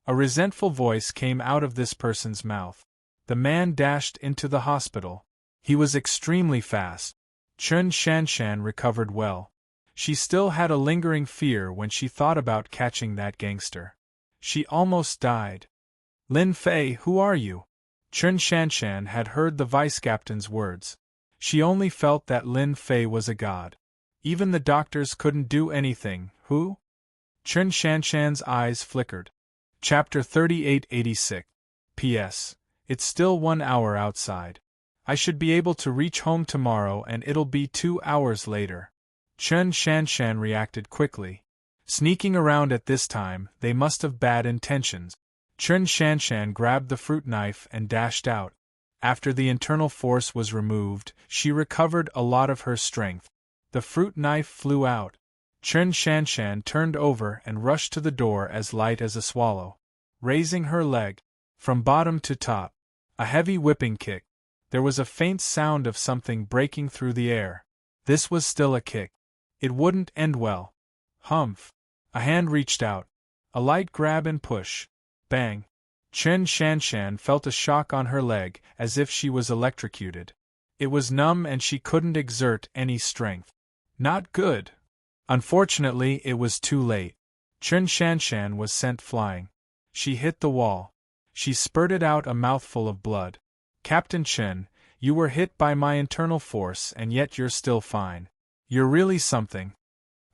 A resentful voice came out of this person's mouth. The man dashed into the hospital. He was extremely fast. Chun Shanshan recovered well. She still had a lingering fear when she thought about catching that gangster. She almost died. Lin Fei, who are you? Chun Shanshan had heard the vice-captain's words. She only felt that Lin Fei was a god. Even the doctors couldn't do anything. Who? Chun Shanshan's eyes flickered. Chapter 3886. P.S. It's still 1 hour outside. I should be able to reach home tomorrow and it'll be 2 hours later. Chun Shanshan reacted quickly. Sneaking around at this time, they must have bad intentions. Chun Shanshan grabbed the fruit knife and dashed out. After the internal force was removed, she recovered a lot of her strength. The fruit knife flew out. Chun Shanshan turned over and rushed to the door as light as a swallow. Raising her leg, from bottom to top, a heavy whipping kick. There was a faint sound of something breaking through the air. This was still a kick. It wouldn't end well. Humph. A hand reached out. A light grab and push. Bang. Chun Shanshan felt a shock on her leg, as if she was electrocuted. It was numb and she couldn't exert any strength. Not good. Unfortunately, it was too late. Chun Shanshan was sent flying. She hit the wall. She spurted out a mouthful of blood. Captain Chen, you were hit by my internal force and yet you're still fine. You're really something.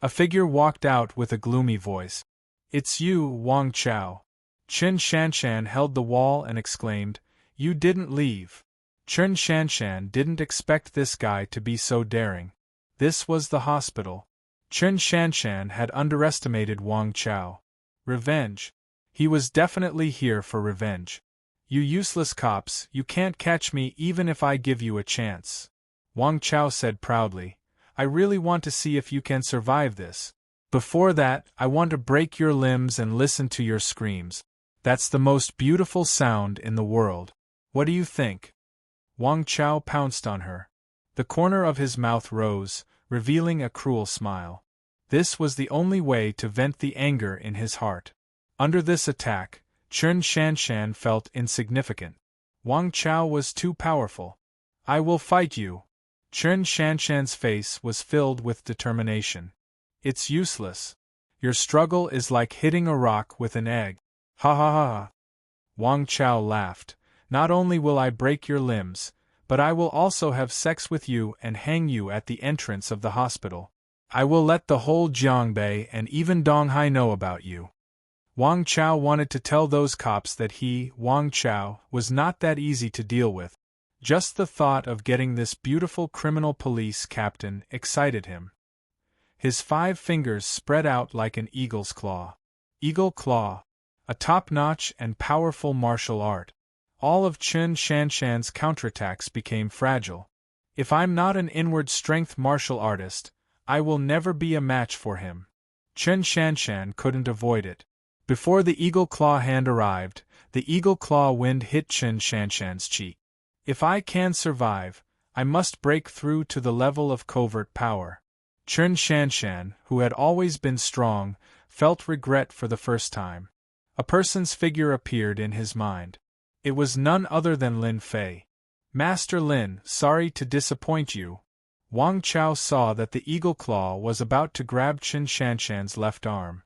A figure walked out with a gloomy voice. It's you, Wang Chao. Chun Shanshan held the wall and exclaimed, You didn't leave. Chun Shanshan didn't expect this guy to be so daring. This was the hospital. Chun Shanshan had underestimated Wang Chao. Revenge. He was definitely here for revenge. You useless cops, you can't catch me even if I give you a chance. Wang Chao said proudly, I really want to see if you can survive this. Before that, I want to break your limbs and listen to your screams. That's the most beautiful sound in the world. What do you think? Wang Chao pounced on her. The corner of his mouth rose, revealing a cruel smile. This was the only way to vent the anger in his heart. Under this attack, Chun Shanshan felt insignificant. Wang Chao was too powerful. I will fight you. Chun Shanshan's face was filled with determination. It's useless. Your struggle is like hitting a rock with an egg. Ha ha ha ha. Wang Chao laughed. Not only will I break your limbs, but I will also have sex with you and hang you at the entrance of the hospital. I will let the whole Jiangbei and even Donghai know about you. Wang Chao wanted to tell those cops that he, Wang Chao, was not that easy to deal with. Just the thought of getting this beautiful criminal police captain excited him. His 5 fingers spread out like an eagle's claw. Eagle claw. A top-notch and powerful martial art. All of Chun Shanshan's counterattacks became fragile. If I'm not an inward strength martial artist, I will never be a match for him. Chun Shanshan couldn't avoid it. Before the eagle claw hand arrived, the eagle claw wind hit Chun Shanshan's cheek. If I can survive, I must break through to the level of covert power. Chun Shanshan, who had always been strong, felt regret for the first time. A person's figure appeared in his mind. It was none other than Lin Fei. Master Lin, sorry to disappoint you. Wang Chao saw that the eagle claw was about to grab Chun Shanshan's left arm.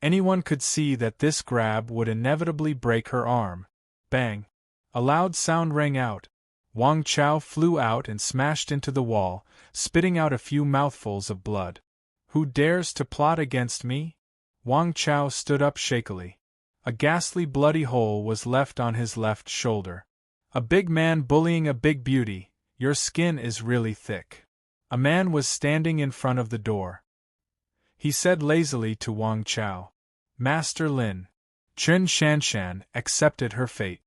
Anyone could see that this grab would inevitably break her arm. Bang! A loud sound rang out. Wang Chao flew out and smashed into the wall, spitting out a few mouthfuls of blood. Who dares to plot against me? Wang Chao stood up shakily. A ghastly bloody hole was left on his left shoulder. A big man bullying a big beauty, your skin is really thick. A man was standing in front of the door. He said lazily to Wang Chao, Master Lin. Chen Shanshan accepted her fate.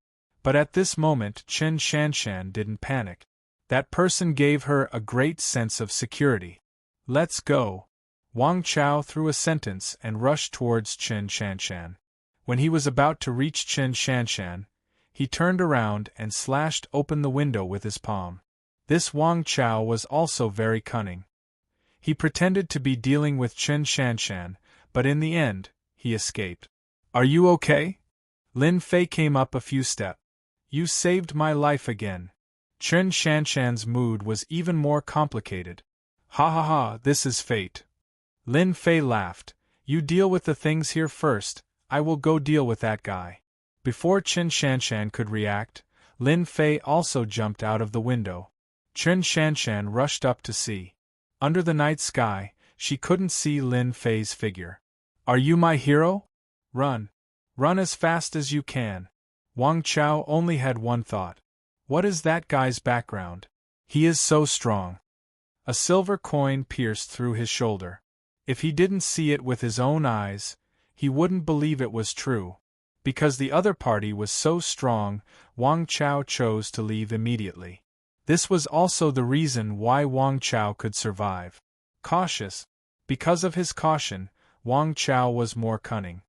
But at this moment Chen Shanshan didn't panic. That person gave her a great sense of security. Let's go. Wang Chao threw a sentence and rushed towards Chen Shanshan. When he was about to reach Chen Shanshan, he turned around and slashed open the window with his palm. This Wang Chao was also very cunning. He pretended to be dealing with Chen Shanshan, but in the end, he escaped. Are you okay? Lin Fei came up a few steps. You saved my life again. Chen Shanshan's mood was even more complicated. Ha ha ha, this is fate. Lin Fei laughed. You deal with the things here first, I will go deal with that guy. Before Chen Shanshan could react, Lin Fei also jumped out of the window. Chen Shanshan rushed up to see. Under the night sky, she couldn't see Lin Fei's figure. Are you my hero? Run. Run as fast as you can. Wang Chao only had one thought. What is that guy's background? He is so strong. A silver coin pierced through his shoulder. If he didn't see it with his own eyes, he wouldn't believe it was true. Because the other party was so strong, Wang Chao chose to leave immediately. This was also the reason why Wang Chao could survive. Cautious. Because of his caution, Wang Chao was more cunning.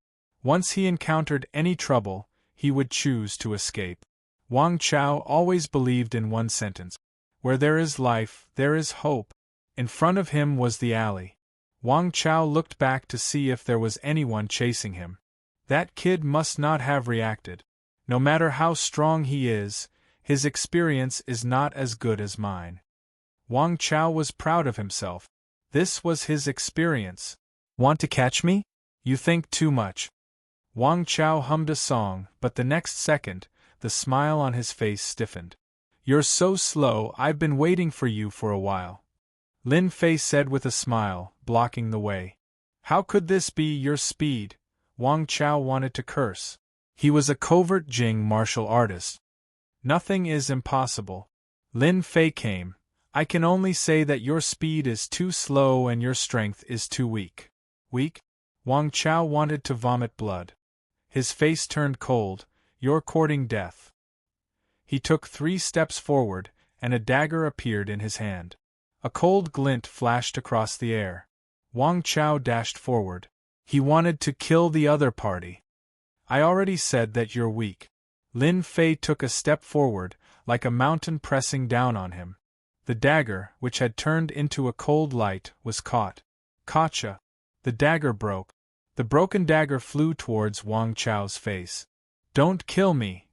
Once he encountered any trouble, he would choose to escape. Wang Chao always believed in one sentence. Where there is life, there is hope. In front of him was the alley. Wang Chao looked back to see if there was anyone chasing him. That kid must not have reacted. No matter how strong he is, his experience is not as good as mine. Wang Chao was proud of himself. This was his experience. Want to catch me? You think too much. Wang Chao hummed a song, but the next second, the smile on his face stiffened. You're so slow, I've been waiting for you for a while. Lin Fei said with a smile, blocking the way. How could this be your speed? Wang Chao wanted to curse. He was a covert Jing martial artist. Nothing is impossible. Lin Fei came. I can only say that your speed is too slow and your strength is too weak. Weak? Wang Chao wanted to vomit blood. His face turned cold. You're courting death. He took 3 steps forward, and a dagger appeared in his hand. A cold glint flashed across the air. Wang Chao dashed forward. He wanted to kill the other party. I already said that you're weak. Lin Fei took a step forward, like a mountain pressing down on him. The dagger, which had turned into a cold light, was caught. Gotcha! The dagger broke. The broken dagger flew towards Wang Chao's face. Don't kill me!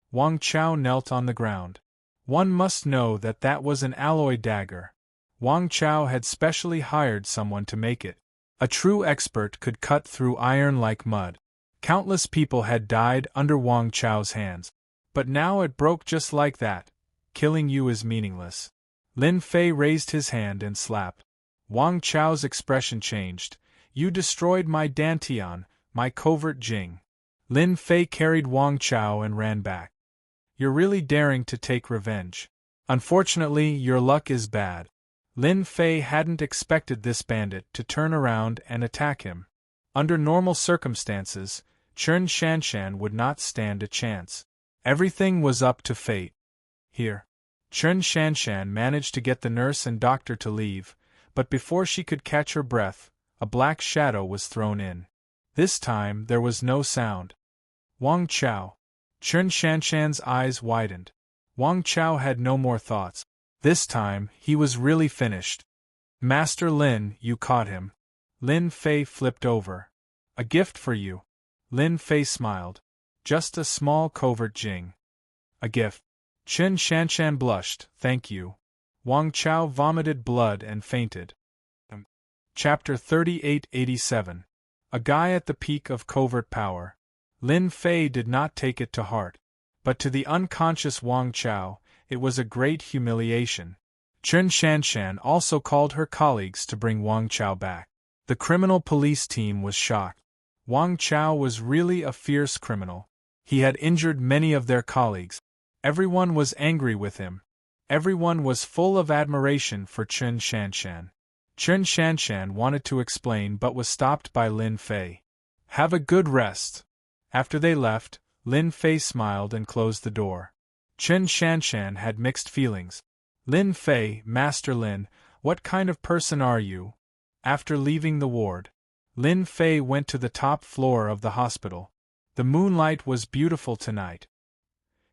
Wang Chao knelt on the ground. One must know that that was an alloy dagger. Wang Chao had specially hired someone to make it. A true expert could cut through iron like mud. Countless people had died under Wang Chao's hands. But now it broke just like that. Killing you is meaningless. Lin Fei raised his hand and slapped. Wang Chao's expression changed. You destroyed my Dantian, my covert Jing. Lin Fei carried Wang Chao and ran back. You're really daring to take revenge. Unfortunately, your luck is bad. Lin Fei hadn't expected this bandit to turn around and attack him. Under normal circumstances, Chen Shanshan would not stand a chance. Everything was up to fate. Here. Chen Shanshan managed to get the nurse and doctor to leave, but before she could catch her breath, a black shadow was thrown in. This time there was no sound. Wang Chao. Chen Shanshan's eyes widened. Wang Chao had no more thoughts. This time, he was really finished. Master Lin, you caught him. Lin Fei flipped over. A gift for you. Lin Fei smiled. Just a small covert Jing. A gift. Chen Shanshan blushed, thank you. Wang Chao vomited blood and fainted. Chapter 3887. A guy at the peak of covert power. Lin Fei did not take it to heart. but to the unconscious Wang Chao, it was a great humiliation. Chen Shanshan also called her colleagues to bring Wang Chao back. The criminal police team was shocked. Wang Chao was really a fierce criminal. He had injured many of their colleagues. Everyone was angry with him. Everyone was full of admiration for Chen Shanshan. Chen Shanshan wanted to explain but was stopped by Lin Fei. "Have a good rest." After they left, Lin Fei smiled and closed the door. Chen Shanshan had mixed feelings. "Lin Fei, Master Lin, what kind of person are you?" After leaving the ward, Lin Fei went to the top floor of the hospital. The moonlight was beautiful tonight.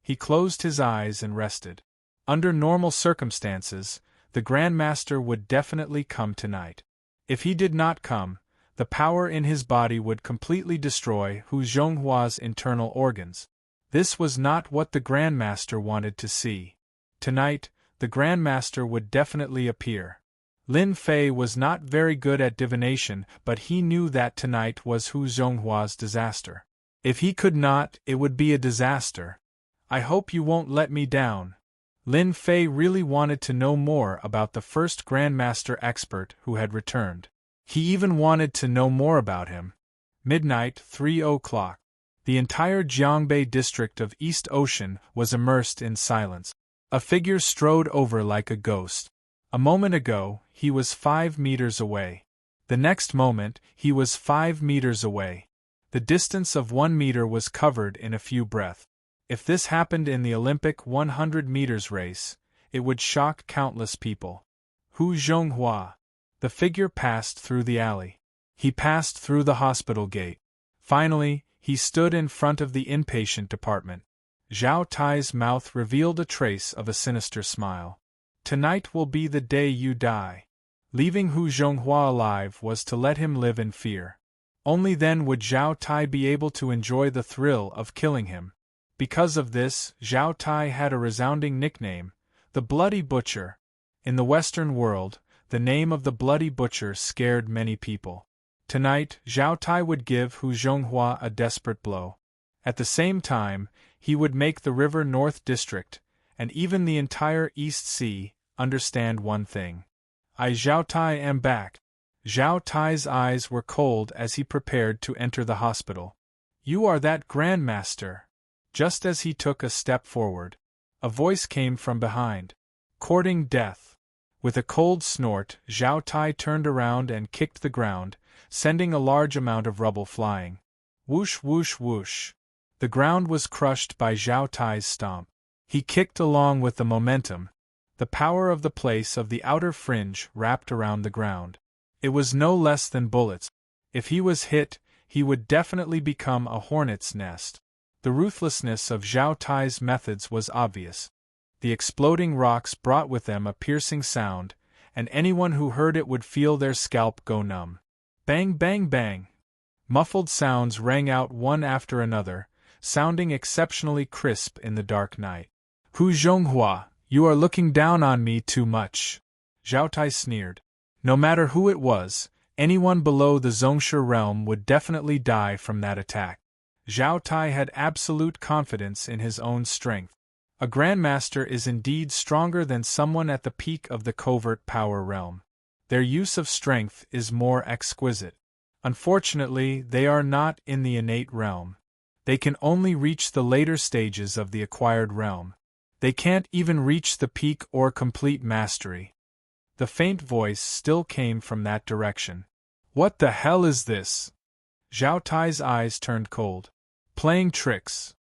He closed his eyes and rested. Under normal circumstances, the Grandmaster would definitely come tonight. If he did not come, the power in his body would completely destroy Hu Zhonghua's internal organs. This was not what the Grandmaster wanted to see. Tonight, the Grandmaster would definitely appear. Lin Fei was not very good at divination, but he knew that tonight was Hu Zhonghua's disaster. If he could not, it would be a disaster. "I hope you won't let me down." Lin Fei really wanted to know more about the first Grandmaster expert who had returned. He even wanted to know more about him. Midnight, 3 o'clock. The entire Jiangbei district of East Ocean was immersed in silence. A figure strode over like a ghost. A moment ago, he was 5 meters away. The next moment, he was 5 meters away. The distance of 1 meter was covered in a few breaths. If this happened in the Olympic 100 meters race, it would shock countless people. Hu Zhonghua. The figure passed through the alley. He passed through the hospital gate. Finally, he stood in front of the inpatient department. Zhao Tai's mouth revealed a trace of a sinister smile. "Tonight will be the day you die." Leaving Hu Zhonghua alive was to let him live in fear. Only then would Zhao Tai be able to enjoy the thrill of killing him. Because of this, Zhao Tai had a resounding nickname, the Bloody Butcher. In the Western world, the name of the Bloody Butcher scared many people. Tonight, Zhao Tai would give Hu Zhonghua a desperate blow. At the same time, he would make the River North District, and even the entire East Sea, understand one thing. "I Zhao Tai am back." Zhao Tai's eyes were cold as he prepared to enter the hospital. "You are that Grandmaster." Just as he took a step forward, a voice came from behind. "Courting death." With a cold snort, Zhao Tai turned around and kicked the ground, sending a large amount of rubble flying. Whoosh whoosh whoosh. The ground was crushed by Zhao Tai's stomp. He kicked along with the momentum. The power of the place of the outer fringe wrapped around the ground. It was no less than bullets. If he was hit, he would definitely become a hornet's nest. The ruthlessness of Zhao Tai's methods was obvious. The exploding rocks brought with them a piercing sound, and anyone who heard it would feel their scalp go numb. Bang bang bang! Muffled sounds rang out one after another, sounding exceptionally crisp in the dark night. "Hu Zhonghua, you are looking down on me too much," Zhao Tai sneered. No matter who it was, anyone below the Zhongshe realm would definitely die from that attack. Zhao Tai had absolute confidence in his own strength. A Grandmaster is indeed stronger than someone at the peak of the covert power realm. Their use of strength is more exquisite. Unfortunately, they are not in the innate realm. They can only reach the later stages of the acquired realm. They can't even reach the peak or complete mastery. The faint voice still came from that direction. "What the hell is this?" Zhao Tai's eyes turned cold. Playing tricks.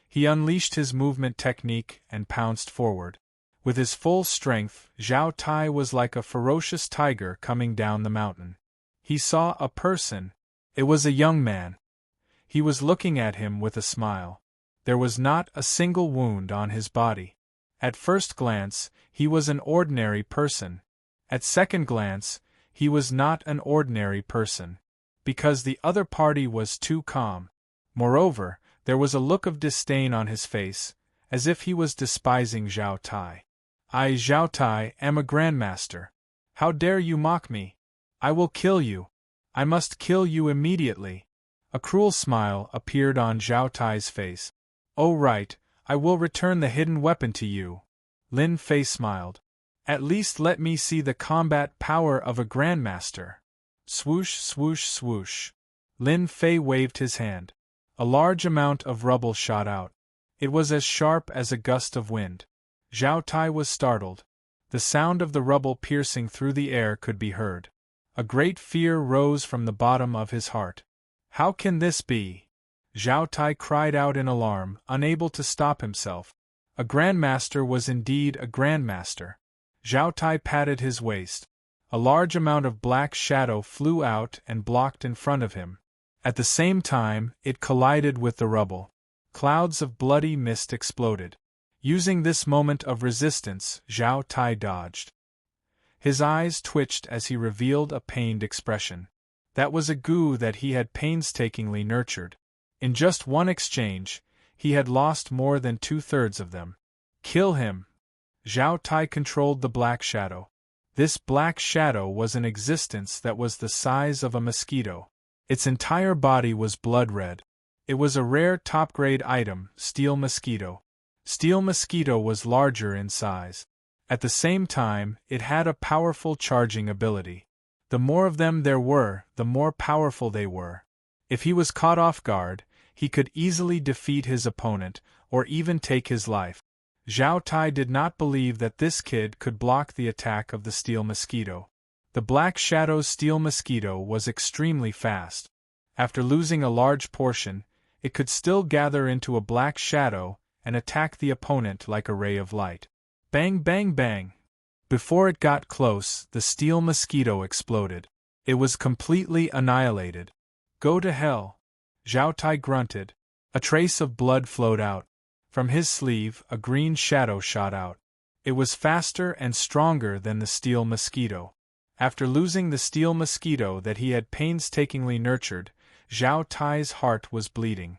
He unleashed his movement technique and pounced forward. With his full strength, Zhao Tai was like a ferocious tiger coming down the mountain. He saw a person. It was a young man. He was looking at him with a smile. There was not a single wound on his body. At first glance, he was an ordinary person. At second glance, he was not an ordinary person. Because the other party was too calm. Moreover, there was a look of disdain on his face, as if he was despising Zhao Tai. "I, Zhao Tai, am a Grandmaster. How dare you mock me? I will kill you. I must kill you immediately." A cruel smile appeared on Zhao Tai's face. "Oh right, I will return the hidden weapon to you. Lin Fei smiled. At least let me see the combat power of a grandmaster. Swoosh, swoosh, swoosh. Lin Fei waved his hand. A large amount of rubble shot out. It was as sharp as a gust of wind. Zhao Tai was startled. The sound of the rubble piercing through the air could be heard. A great fear rose from the bottom of his heart. How can this be? Zhao Tai cried out in alarm, unable to stop himself. A grandmaster was indeed a grandmaster. Zhao Tai patted his waist. A large amount of black shadow flew out and blocked in front of him. At the same time, it collided with the rubble. Clouds of bloody mist exploded. Using this moment of resistance, Zhao Tai dodged. His eyes twitched as he revealed a pained expression. That was a goo that he had painstakingly nurtured. In just one exchange, he had lost more than 2/3 of them. Kill him! Zhao Tai controlled the black shadow. This black shadow was an existence that was the size of a mosquito. Its entire body was blood red. It was a rare top-grade item, steel mosquito. Steel mosquito was larger in size. At the same time, it had a powerful charging ability. The more of them there were, the more powerful they were. If he was caught off guard, he could easily defeat his opponent, or even take his life. Zhao Tai did not believe that this kid could block the attack of the steel mosquito. The Black Shadow's steel mosquito was extremely fast. After losing a large portion, it could still gather into a black shadow and attack the opponent like a ray of light. Bang, bang, bang! Before it got close, the steel mosquito exploded. It was completely annihilated. Go to hell! Zhao Tai grunted. A trace of blood flowed out. From his sleeve, a green shadow shot out. It was faster and stronger than the steel mosquito. After losing the steel mosquito that he had painstakingly nurtured, Zhao Tai's heart was bleeding.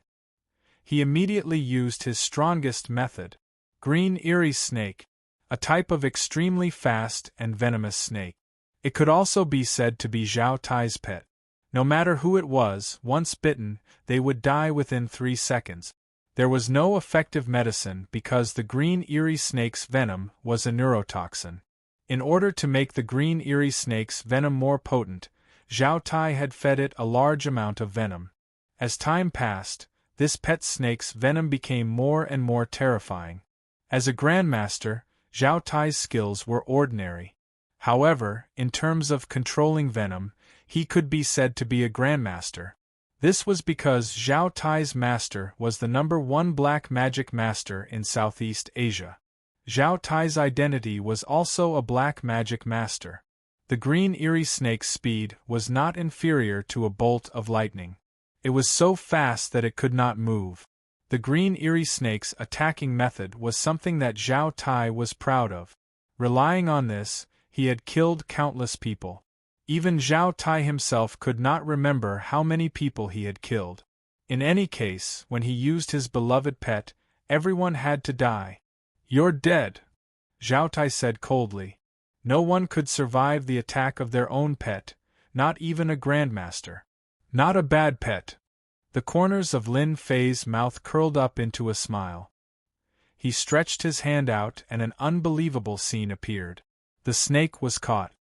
He immediately used his strongest method. Green Eerie Snake, a type of extremely fast and venomous snake. It could also be said to be Zhao Tai's pet. No matter who it was, once bitten, they would die within 3 seconds. There was no effective medicine because the Green Eerie Snake's venom was a neurotoxin. In order to make the Green Eerie Snake's venom more potent, Zhao Tai had fed it a large amount of venom. As time passed, this pet snake's venom became more and more terrifying. As a grandmaster, Zhao Tai's skills were ordinary. However, in terms of controlling venom, he could be said to be a grandmaster. This was because Zhao Tai's master was the #1 black magic master in Southeast Asia. Zhao Tai's identity was also a black magic master. The Green Eerie Snake's speed was not inferior to a bolt of lightning. It was so fast that it could not move. The Green Eerie Snake's attacking method was something that Zhao Tai was proud of. Relying on this, he had killed countless people. Even Zhao Tai himself could not remember how many people he had killed. In any case, when he used his beloved pet, everyone had to die. You're dead, Zhao Tai said coldly. No one could survive the attack of their own pet, not even a grandmaster. Not a bad pet. The corners of Lin Fei's mouth curled up into a smile. He stretched his hand out and an unbelievable scene appeared. The snake was caught.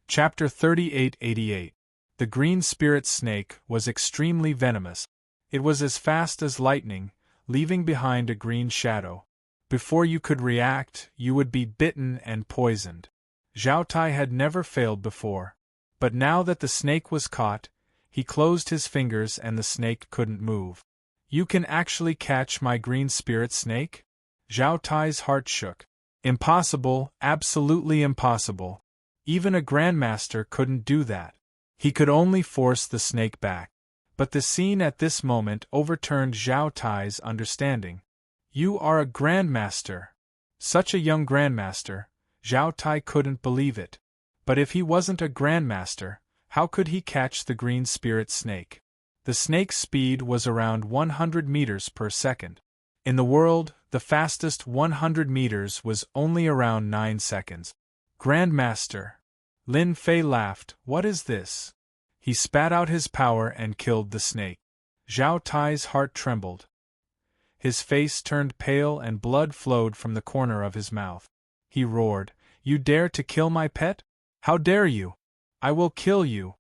Chapter 3888. The green spirit snake was extremely venomous. It was as fast as lightning, leaving behind a green shadow. Before you could react, you would be bitten and poisoned. Zhao Tai had never failed before. But now that the snake was caught, he closed his fingers and the snake couldn't move. You can actually catch my green spirit snake? Zhao Tai's heart shook. Impossible, absolutely impossible. Even a grandmaster couldn't do that. He could only force the snake back. But the scene at this moment overturned Zhao Tai's understanding. You are a grandmaster. Such a young grandmaster. Zhao Tai couldn't believe it. But if he wasn't a grandmaster, how could he catch the green spirit snake? The snake's speed was around 100 meters per second. In the world, the fastest 100 meters was only around 9 seconds. Grandmaster. Lin Fei laughed. What is this? He spat out his power and killed the snake. Zhao Tai's heart trembled. His face turned pale and blood flowed from the corner of his mouth. He roared, "You dare to kill my pet? How dare you? I will kill you!"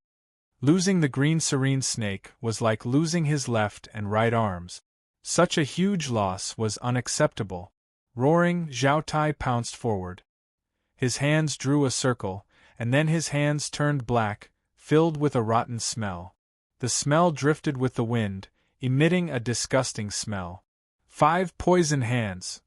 Losing the green serene snake was like losing his left and right arms. Such a huge loss was unacceptable. Roaring, Zhao Tai pounced forward. His hands drew a circle, and then his hands turned black, filled with a rotten smell. The smell drifted with the wind, emitting a disgusting smell. 5 poison hands.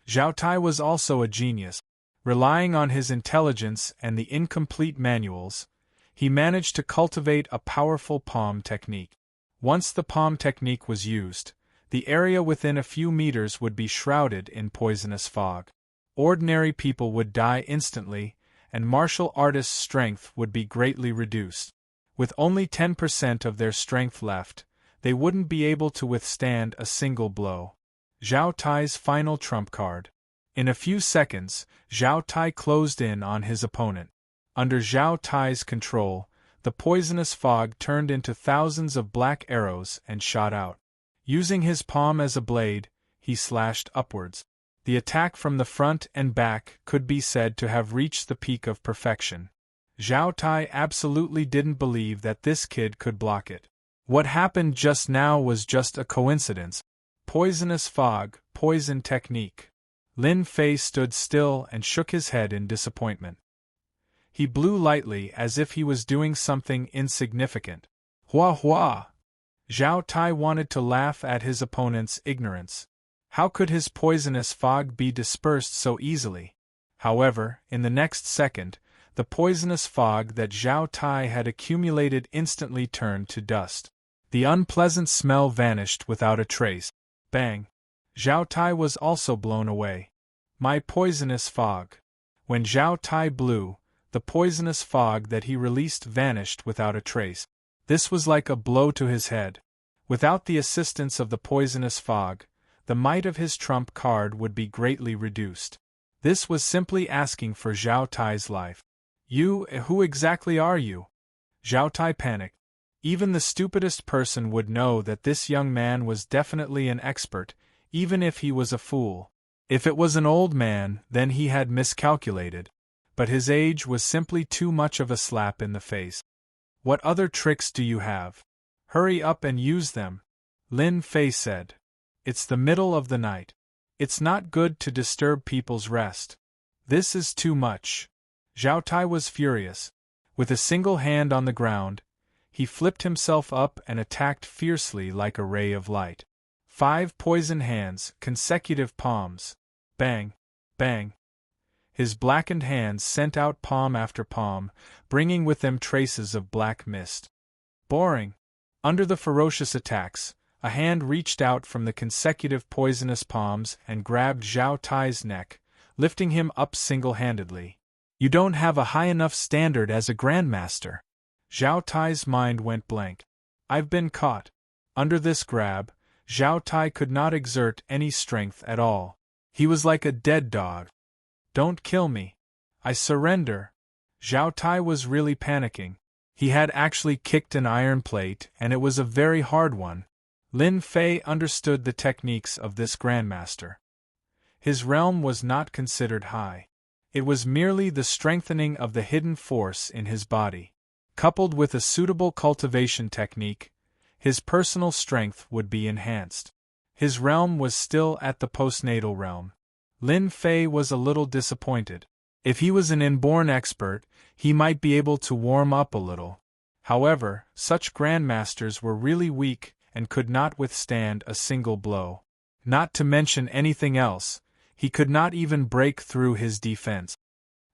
Zhao Tai was also a genius. Relying on his intelligence and the incomplete manuals, he managed to cultivate a powerful palm technique. Once the palm technique was used, the area within a few meters would be shrouded in poisonous fog. Ordinary people would die instantly, and martial artists' strength would be greatly reduced. With only 10% of their strength left, they wouldn't be able to withstand a single blow. Zhao Tai's final trump card. In a few seconds, Zhao Tai closed in on his opponent. Under Zhao Tai's control, the poisonous fog turned into thousands of black arrows and shot out. Using his palm as a blade, he slashed upwards. The attack from the front and back could be said to have reached the peak of perfection. Zhao Tai absolutely didn't believe that this kid could block it. What happened just now was just a coincidence. Poisonous fog, poison technique. Lin Fei stood still and shook his head in disappointment. He blew lightly as if he was doing something insignificant. Hua hua! Zhao Tai wanted to laugh at his opponent's ignorance. How could his poisonous fog be dispersed so easily? However, in the next second, the poisonous fog that Zhao Tai had accumulated instantly turned to dust. The unpleasant smell vanished without a trace. Bang! Zhao Tai was also blown away. My poisonous fog. When Zhao Tai blew, the poisonous fog that he released vanished without a trace. This was like a blow to his head. Without the assistance of the poisonous fog, the might of his trump card would be greatly reduced. This was simply asking for Zhao Tai's life. Who exactly are you? Zhao Tai panicked. Even the stupidest person would know that this young man was definitely an expert, even if he was a fool. If it was an old man, then he had miscalculated. But his age was simply too much of a slap in the face. What other tricks do you have? Hurry up and use them, Lin Fei said. It's the middle of the night. It's not good to disturb people's rest. This is too much. Zhao Tai was furious. With a single hand on the ground, he flipped himself up and attacked fiercely like a ray of light. 5 poison hands, consecutive palms. Bang! Bang! His blackened hands sent out palm after palm, bringing with them traces of black mist. Boring! Under the ferocious attacks, a hand reached out from the consecutive poisonous palms and grabbed Zhao Tai's neck, lifting him up single-handedly. You don't have a high enough standard as a grandmaster. Zhao Tai's mind went blank. I've been caught. Under this grab, Zhao Tai could not exert any strength at all. He was like a dead dog. Don't kill me. I surrender. Zhao Tai was really panicking. He had actually kicked an iron plate, and it was a very hard one. Lin Fei understood the techniques of this grandmaster. His realm was not considered high. It was merely the strengthening of the hidden force in his body. Coupled with a suitable cultivation technique, his personal strength would be enhanced. His realm was still at the postnatal realm. Lin Fei was a little disappointed. If he was an inborn expert, he might be able to warm up a little. However, such grandmasters were really weak and could not withstand a single blow. Not to mention anything else, he could not even break through his defense.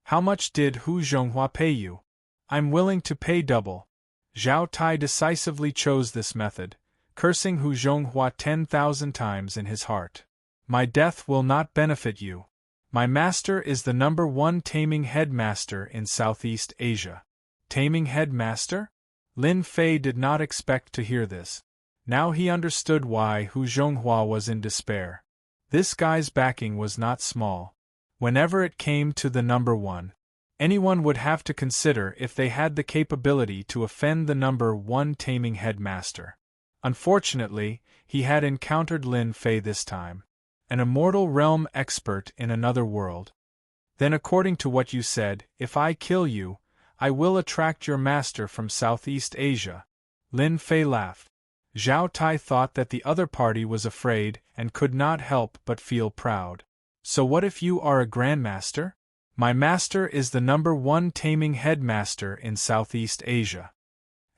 How much did Hu Zhonghua pay you? I'm willing to pay double. Zhao Tai decisively chose this method, cursing Hu Zhonghua 10,000 times in his heart. My death will not benefit you. My master is the #1 taming headmaster in Southeast Asia. Taming headmaster? Lin Fei did not expect to hear this. Now he understood why Hu Zhonghua was in despair. This guy's backing was not small. Whenever it came to the #1, anyone would have to consider if they had the capability to offend the #1 taming headmaster. Unfortunately, he had encountered Lin Fei this time, an immortal realm expert in another world. Then, according to what you said, if I kill you, I will attract your master from Southeast Asia. Lin Fei laughed. Zhao Tai thought that the other party was afraid and could not help but feel proud. So what if you are a grandmaster? My master is the #1 taming headmaster in Southeast Asia.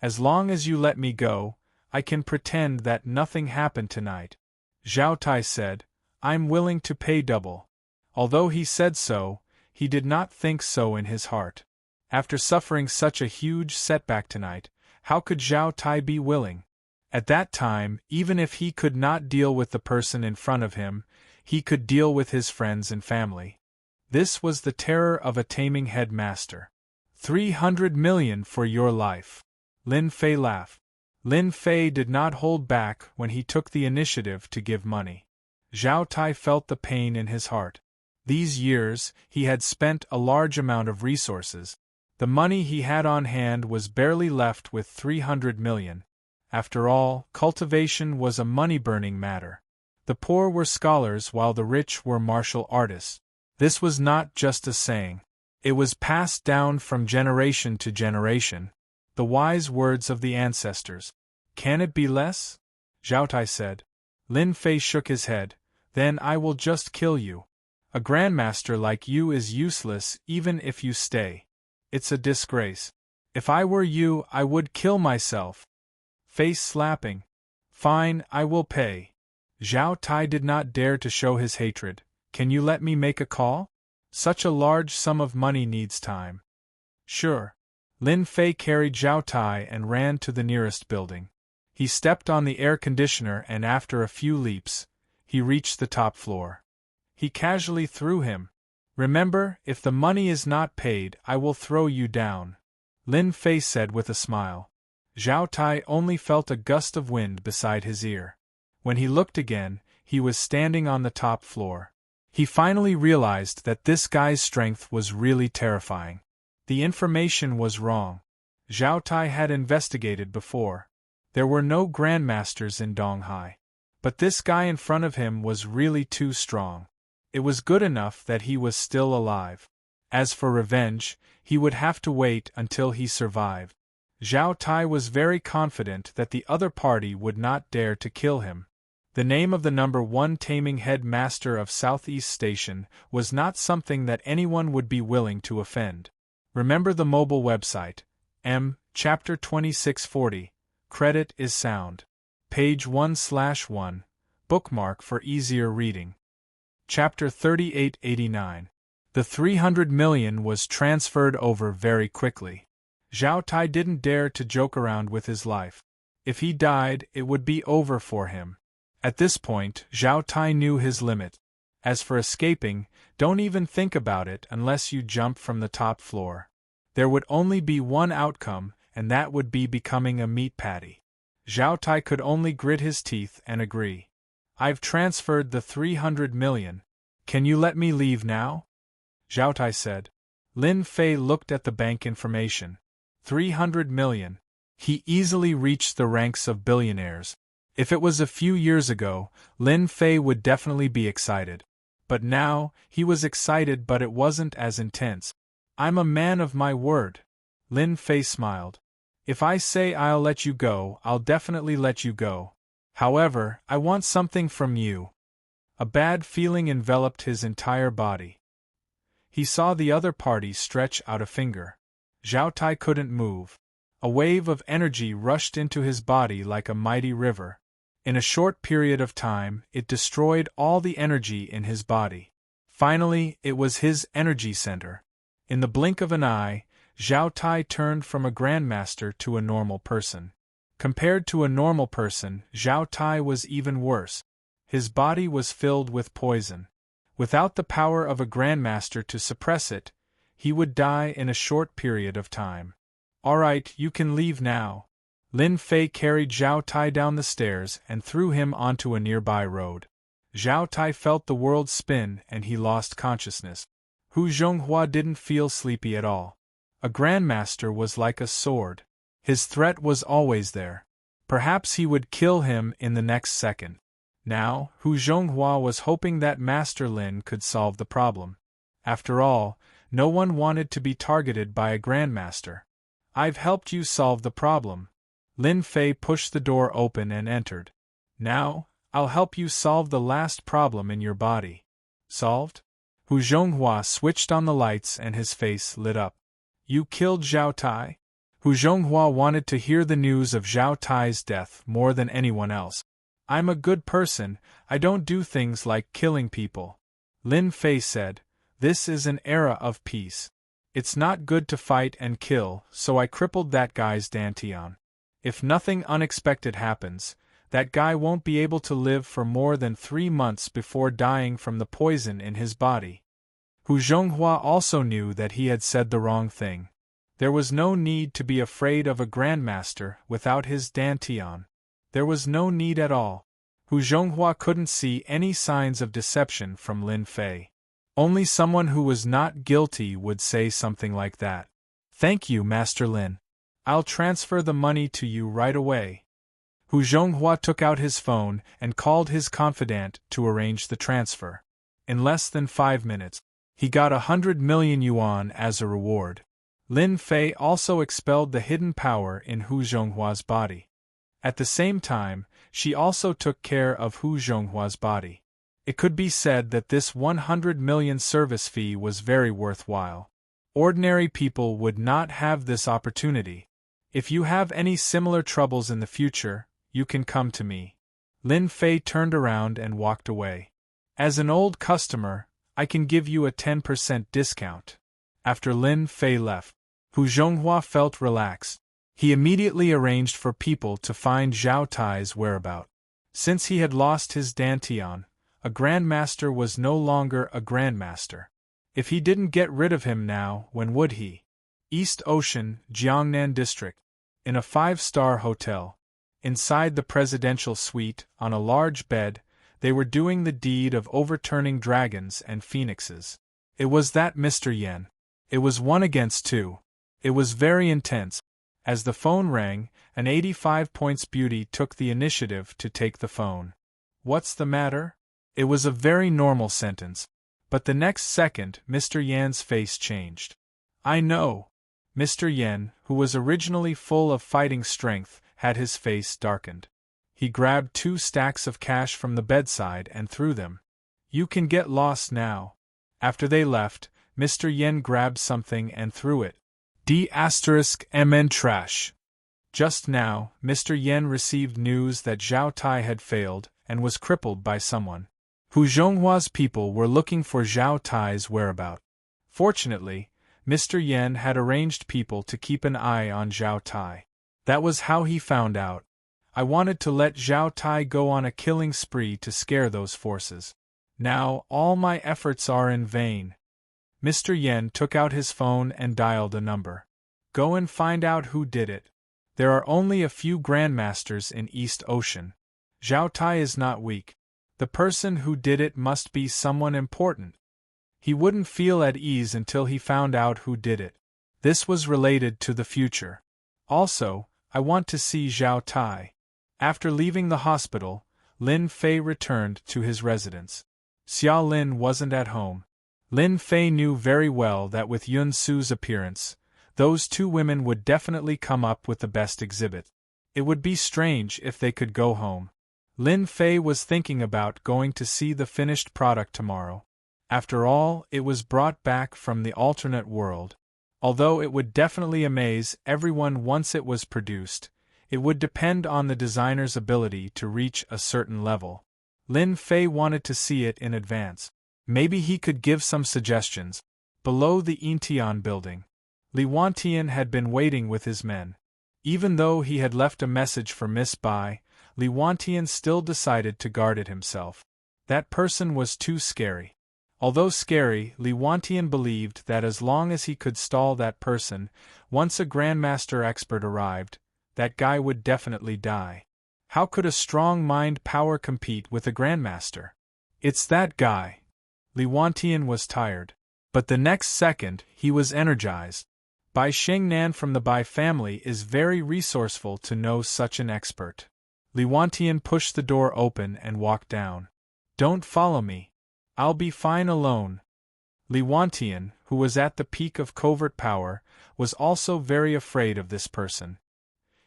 As long as you let me go, I can pretend that nothing happened tonight. Zhao Tai said, I'm willing to pay double. Although he said so, he did not think so in his heart. After suffering such a huge setback tonight, how could Zhao Tai be willing? At that time, even if he could not deal with the person in front of him, he could deal with his friends and family. This was the terror of a taming headmaster. 300 million for your life. Lin Fei laughed. Lin Fei did not hold back when he took the initiative to give money. Zhao Tai felt the pain in his heart. These years, he had spent a large amount of resources. The money he had on hand was barely left with 300 million. After all, cultivation was a money-burning matter. The poor were scholars while the rich were martial artists. This was not just a saying. It was passed down from generation to generation. The wise words of the ancestors. Can it be less? Zhao Tai said. Lin Fei shook his head. Then I will just kill you. A grandmaster like you is useless even if you stay. It's a disgrace. If I were you, I would kill myself. Face slapping. Fine, I will pay. Zhao Tai did not dare to show his hatred. Can you let me make a call? Such a large sum of money needs time. Sure. Lin Fei carried Zhao Tai and ran to the nearest building. He stepped on the air conditioner and after a few leaps, he reached the top floor. He casually threw him. Remember, if the money is not paid, I will throw you down. Lin Fei said with a smile. Zhao Tai only felt a gust of wind beside his ear. When he looked again, he was standing on the top floor. He finally realized that this guy's strength was really terrifying. The information was wrong. Zhao Tai had investigated before. There were no grandmasters in Donghai. But this guy in front of him was really too strong. It was good enough that he was still alive. As for revenge, he would have to wait until he survived. Zhao Tai was very confident that the other party would not dare to kill him. The name of the #1 taming headmaster of Southeast Station was not something that anyone would be willing to offend. Remember the mobile website, Chapter 2640, Credit is Sound. Page 1/1, bookmark for easier reading. Chapter 3889. The 300 million was transferred over very quickly. Zhao Tai didn't dare to joke around with his life. If he died, it would be over for him. At this point, Zhao Tai knew his limit. As for escaping, don't even think about it unless you jump from the top floor. There would only be one outcome, and that would be becoming a meat patty. Zhao Tai could only grit his teeth and agree. I've transferred the 300 million. Can you let me leave now? Zhao Tai said. Lin Fei looked at the bank information. 300 million. He easily reached the ranks of billionaires. If it was a few years ago, Lin Fei would definitely be excited. But now, he was excited but it wasn't as intense. I'm a man of my word. Lin Fei smiled. If I say I'll let you go, I'll definitely let you go. However, I want something from you. A bad feeling enveloped his entire body. He saw the other party stretch out a finger. Zhao Tai couldn't move. A wave of energy rushed into his body like a mighty river. In a short period of time, it destroyed all the energy in his body. Finally, it was his energy center. In the blink of an eye, Zhao Tai turned from a grandmaster to a normal person. Compared to a normal person, Zhao Tai was even worse. His body was filled with poison. Without the power of a grandmaster to suppress it, he would die in a short period of time. All right, you can leave now. Lin Fei carried Zhao Tai down the stairs and threw him onto a nearby road. Zhao Tai felt the world spin and he lost consciousness. Hu Zhonghua didn't feel sleepy at all. A grandmaster was like a sword. His threat was always there. Perhaps he would kill him in the next second. Now, Hu Zhonghua was hoping that Master Lin could solve the problem. After all, no one wanted to be targeted by a grandmaster. I've helped you solve the problem. Lin Fei pushed the door open and entered. Now, I'll help you solve the last problem in your body. Solved? Hu Zhonghua switched on the lights and his face lit up. You killed Zhao Tai? Hu Zhonghua wanted to hear the news of Zhao Tai's death more than anyone else. I'm a good person, I don't do things like killing people. Lin Fei said, this is an era of peace. It's not good to fight and kill, so I crippled that guy's dantian. If nothing unexpected happens, that guy won't be able to live for more than 3 months before dying from the poison in his body. Hu Zhonghua also knew that he had said the wrong thing. There was no need to be afraid of a grandmaster without his dantian. There was no need at all. Hu Zhonghua couldn't see any signs of deception from Lin Fei. Only someone who was not guilty would say something like that. Thank you, Master Lin. I'll transfer the money to you right away. Hu Zhonghua took out his phone and called his confidant to arrange the transfer. In less than 5 minutes, he got 100 million yuan as a reward. Lin Fei also expelled the hidden power in Hu Zhonghua's body. At the same time, she also took care of Hu Zhonghua's body. It could be said that this 100 million service fee was very worthwhile. Ordinary people would not have this opportunity. If you have any similar troubles in the future, you can come to me. Lin Fei turned around and walked away. As an old customer, I can give you a 10% discount. After Lin Fei left, Hu Zhonghua felt relaxed. He immediately arranged for people to find Zhao Tai's whereabouts. Since he had lost his dantian, a grandmaster was no longer a grandmaster. If he didn't get rid of him now, when would he? East Ocean, Jiangnan District. In a 5-star hotel. Inside the presidential suite, on a large bed, they were doing the deed of overturning dragons and phoenixes. It was that Mr. Yen. It was 1 against 2. It was very intense. As the phone rang, an 85 points beauty took the initiative to take the phone. What's the matter? It was a very normal sentence. But the next second, Mr. Yan's face changed. I know. Mr. Yen, who was originally full of fighting strength, had his face darkened. He grabbed 2 stacks of cash from the bedside and threw them. You can get lost now. After they left, Mr. Yen grabbed something and threw it. D*MN trash. Just now, Mr. Yen received news that Zhao Tai had failed and was crippled by someone. Hu Zhonghua's people were looking for Zhao Tai's whereabouts. Fortunately, Mr. Yen had arranged people to keep an eye on Zhao Tai. That was how he found out. I wanted to let Zhao Tai go on a killing spree to scare those forces. Now, all my efforts are in vain. Mr. Yen took out his phone and dialed a number. Go and find out who did it. There are only a few grandmasters in East Ocean. Zhao Tai is not weak. The person who did it must be someone important. He wouldn't feel at ease until he found out who did it. This was related to the future. Also, I want to see Zhao Tai. After leaving the hospital, Lin Fei returned to his residence. Xia Lin wasn't at home. Lin Fei knew very well that with Yun Su's appearance, those 2 women would definitely come up with the best exhibit. It would be strange if they could go home. Lin Fei was thinking about going to see the finished product tomorrow. After all, it was brought back from the alternate world. Although it would definitely amaze everyone once it was produced, it would depend on the designer's ability to reach a certain level. Lin Fei wanted to see it in advance. Maybe he could give some suggestions. Below the Intian building, Li Wantian had been waiting with his men. Even though he had left a message for Miss Bai, Li Wantian still decided to guard it himself. That person was too scary. Although scary, Li Wantian believed that as long as he could stall that person, once a Grandmaster expert arrived, that guy would definitely die. How could a strong mind power compete with a Grandmaster? It's that guy. Li Wantian was tired. But the next second, he was energized. Bai Xingnan from the Bai family is very resourceful to know such an expert. Li Wantian pushed the door open and walked down. Don't follow me. I'll be fine alone. Li Wantian, who was at the peak of covert power, was also very afraid of this person.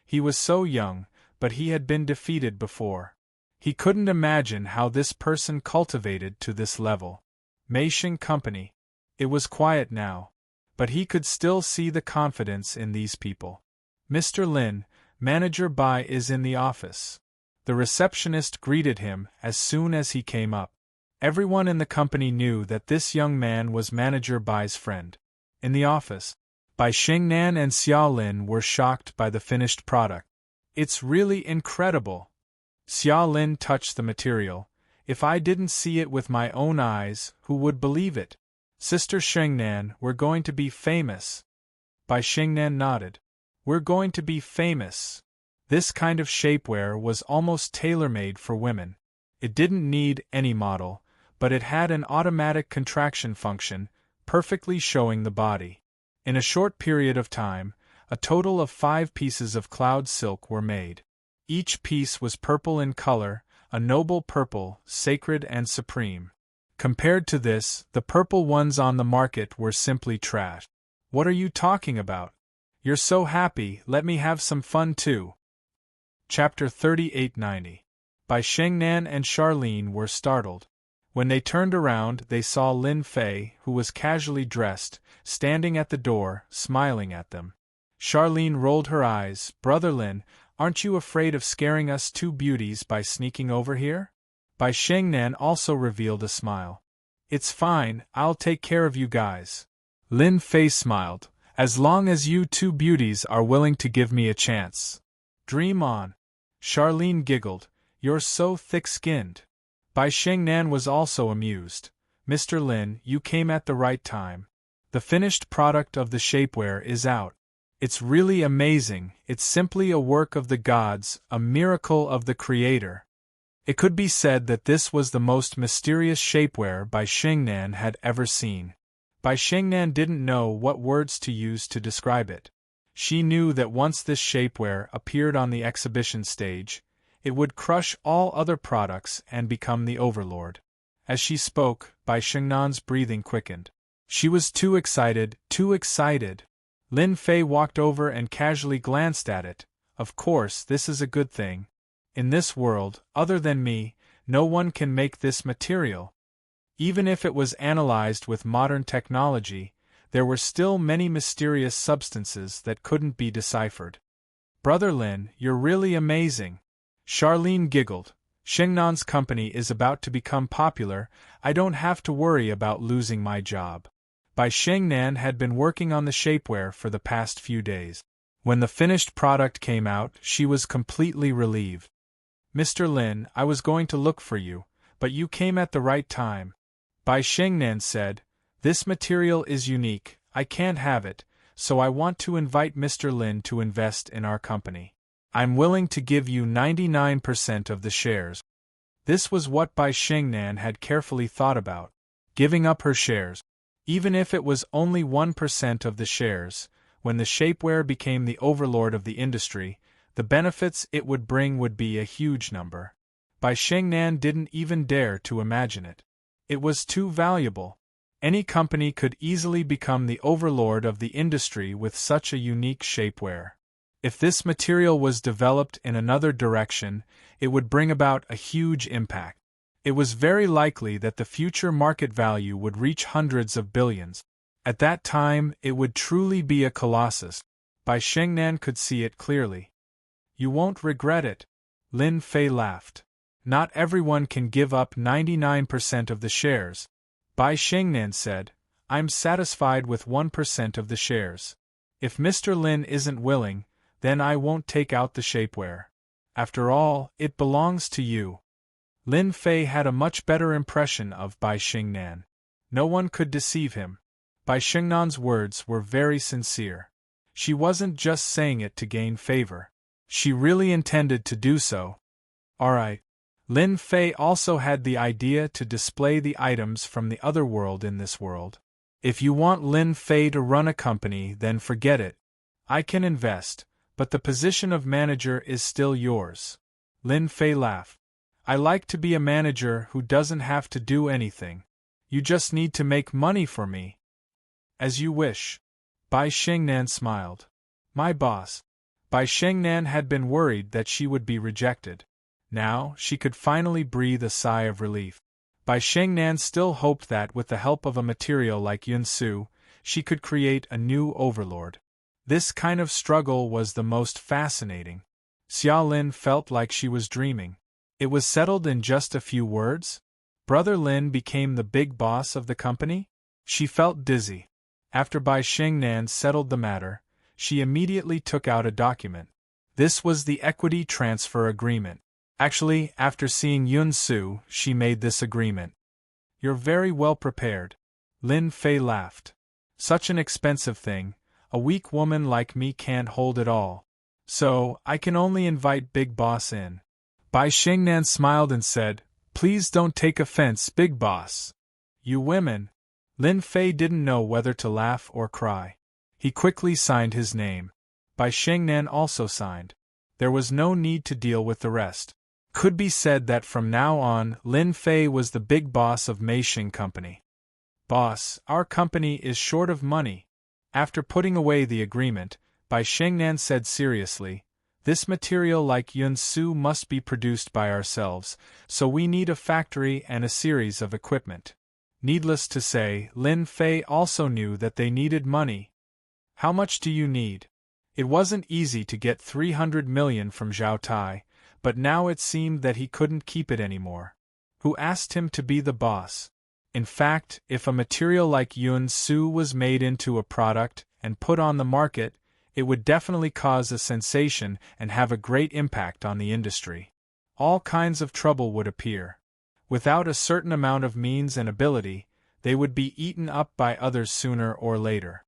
He was so young, but he had been defeated before. He couldn't imagine how this person cultivated to this level. Meisheng Company. It was quiet now, but he could still see the confidence in these people. Mr. Lin, Manager Bai is in the office. The receptionist greeted him as soon as he came up. Everyone in the company knew that this young man was Manager Bai's friend. In the office, Bai Xingnan and Xiao Lin were shocked by the finished product. It's really incredible. Xiao Lin touched the material. If I didn't see it with my own eyes, who would believe it? Sister Xingnan, we're going to be famous. Bai Xingnan nodded. We're going to be famous. This kind of shapewear was almost tailor-made for women. It didn't need any model, but it had an automatic contraction function, perfectly showing the body. In a short period of time, a total of 5 pieces of cloud silk were made. Each piece was purple in color, a noble purple, sacred and supreme. Compared to this, the purple ones on the market were simply trash. What are you talking about? You're so happy, let me have some fun too. Chapter 3890. Bai Xingnan and Charlene were startled. When they turned around, they saw Lin Fei, who was casually dressed, standing at the door, smiling at them. Charlene rolled her eyes. Brother Lin, aren't you afraid of scaring us two beauties by sneaking over here? Bai Xingnan also revealed a smile. It's fine, I'll take care of you guys. Lin Fei smiled. As long as you two beauties are willing to give me a chance. Dream on. Charlene giggled. You're so thick-skinned. Bai Xingnan was also amused. Mr. Lin, you came at the right time. The finished product of the shapewear is out. It's really amazing, it's simply a work of the gods, a miracle of the Creator. It could be said that this was the most mysterious shapewear Bai Xingnan had ever seen. Bai Xingnan didn't know what words to use to describe it. She knew that once this shapewear appeared on the exhibition stage, it would crush all other products and become the overlord. As she spoke, Bai Xingnan's breathing quickened. She was too excited, too excited. Lin Fei walked over and casually glanced at it. Of course, this is a good thing. In this world, other than me, no one can make this material. Even if it was analyzed with modern technology, there were still many mysterious substances that couldn't be deciphered. Brother Lin, you're really amazing. Charlene giggled. Xingnan's company is about to become popular, I don't have to worry about losing my job. Bai Xingnan had been working on the shapewear for the past few days. When the finished product came out, she was completely relieved. Mr. Lin, I was going to look for you, but you came at the right time. Bai Xingnan said, this material is unique, I can't have it, so I want to invite Mr. Lin to invest in our company. I'm willing to give you 99% of the shares. This was what Bai Xingnan had carefully thought about, giving up her shares. Even if it was only 1% of the shares, when the shapewear became the overlord of the industry, the benefits it would bring would be a huge number. Bai Xingnan didn't even dare to imagine it. It was too valuable. Any company could easily become the overlord of the industry with such a unique shapewear. If this material was developed in another direction, it would bring about a huge impact. It was very likely that the future market value would reach hundreds of billions. At that time, it would truly be a colossus. Bai Xingnan could see it clearly. You won't regret it. Lin Fei laughed. Not everyone can give up 99% of the shares. Bai Xingnan said, I'm satisfied with 1% of the shares. If Mr. Lin isn't willing, then I won't take out the shapewear. After all, it belongs to you. Lin Fei had a much better impression of Bai Xingnan. No one could deceive him. Bai Xingnan's words were very sincere. She wasn't just saying it to gain favor. She really intended to do so. Alright. Lin Fei also had the idea to display the items from the other world in this world. If you want Lin Fei to run a company, then forget it. I can invest, but the position of manager is still yours. Lin Fei laughed. I like to be a manager who doesn't have to do anything. You just need to make money for me. As you wish. Bai Shengnan smiled. My boss. Bai Shengnan had been worried that she would be rejected. Now, she could finally breathe a sigh of relief. Bai Shengnan still hoped that with the help of a material like Yun Su, she could create a new overlord. This kind of struggle was the most fascinating. Xia Lin felt like she was dreaming. It was settled in just a few words? Brother Lin became the big boss of the company? She felt dizzy. After Bai Shengnan settled the matter, she immediately took out a document. This was the equity transfer agreement. Actually, after seeing Yun Su, she made this agreement. You're very well prepared. Lin Fei laughed. Such an expensive thing, a weak woman like me can't hold it all. So, I can only invite Big Boss in. Bai Shengnan smiled and said, Please don't take offense, Big Boss. You women. Lin Fei didn't know whether to laugh or cry. He quickly signed his name. Bai Shengnan also signed. There was no need to deal with the rest. Could be said that from now on, Lin Fei was the big boss of Meishing Company. Boss, our company is short of money. After putting away the agreement, Bai Shengnan said seriously, This material like Yun Su must be produced by ourselves, so we need a factory and a series of equipment. Needless to say, Lin Fei also knew that they needed money. How much do you need? It wasn't easy to get 300 million from Zhao Tai, but now it seemed that he couldn't keep it anymore. Who asked him to be the boss? In fact, if a material like Yun Su was made into a product and put on the market, it would definitely cause a sensation and have a great impact on the industry. All kinds of trouble would appear. Without a certain amount of means and ability, they would be eaten up by others sooner or later.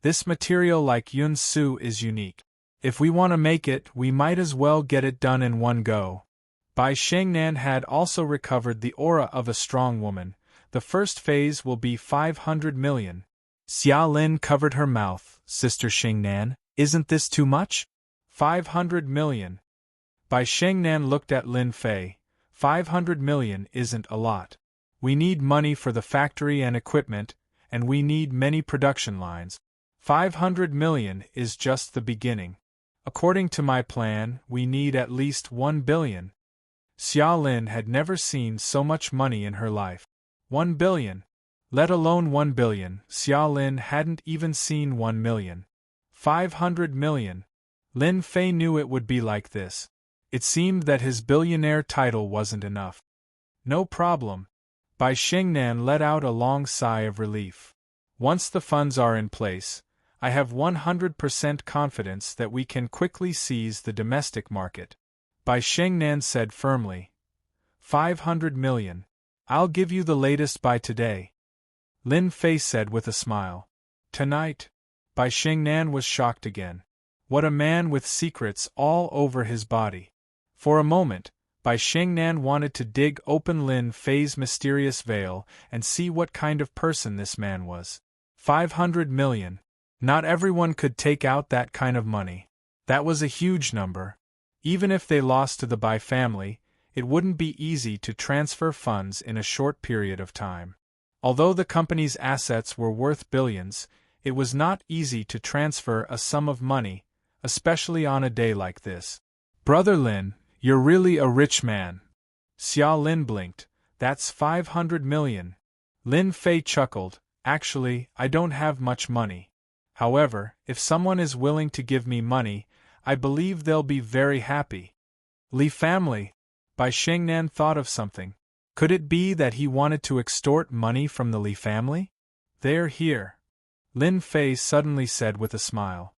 This material like Yun Su is unique. If we want to make it, we might as well get it done in one go. Bai Shengnan had also recovered the aura of a strong woman. The first phase will be 500 million. Xia Lin covered her mouth. Sister Shengnan, isn't this too much? 500 million. Bai Shengnan looked at Lin Fei. 500 million isn't a lot. We need money for the factory and equipment, and we need many production lines. 500 million is just the beginning. According to my plan, we need at least 1 billion. Xia Lin had never seen so much money in her life. 1 billion. Let alone 1 billion, Xia Lin hadn't even seen 1 million. 500 million. Lin Fei knew it would be like this. It seemed that his billionaire title wasn't enough. No problem. Bai Shengnan let out a long sigh of relief. Once the funds are in place, I have 100% confidence that we can quickly seize the domestic market. Bai Shengnan said firmly. 500 million. I'll give you the latest by today. Lin Fei said with a smile. Tonight? Bai Shengnan was shocked again. What a man with secrets all over his body. For a moment, Bai Shengnan wanted to dig open Lin Fei's mysterious veil and see what kind of person this man was. 500 million. Not everyone could take out that kind of money. That was a huge number. Even if they lost to the Bai family, it wouldn't be easy to transfer funds in a short period of time. Although the company's assets were worth billions, it was not easy to transfer a sum of money, especially on a day like this. Brother Lin, you're really a rich man. Xia Lin blinked. That's 500 million. Lin Fei chuckled. Actually, I don't have much money. However, if someone is willing to give me money, I believe they'll be very happy. Li family. Bai Shengnan thought of something. Could it be that he wanted to extort money from the Li family? They're here. Lin Fei suddenly said with a smile.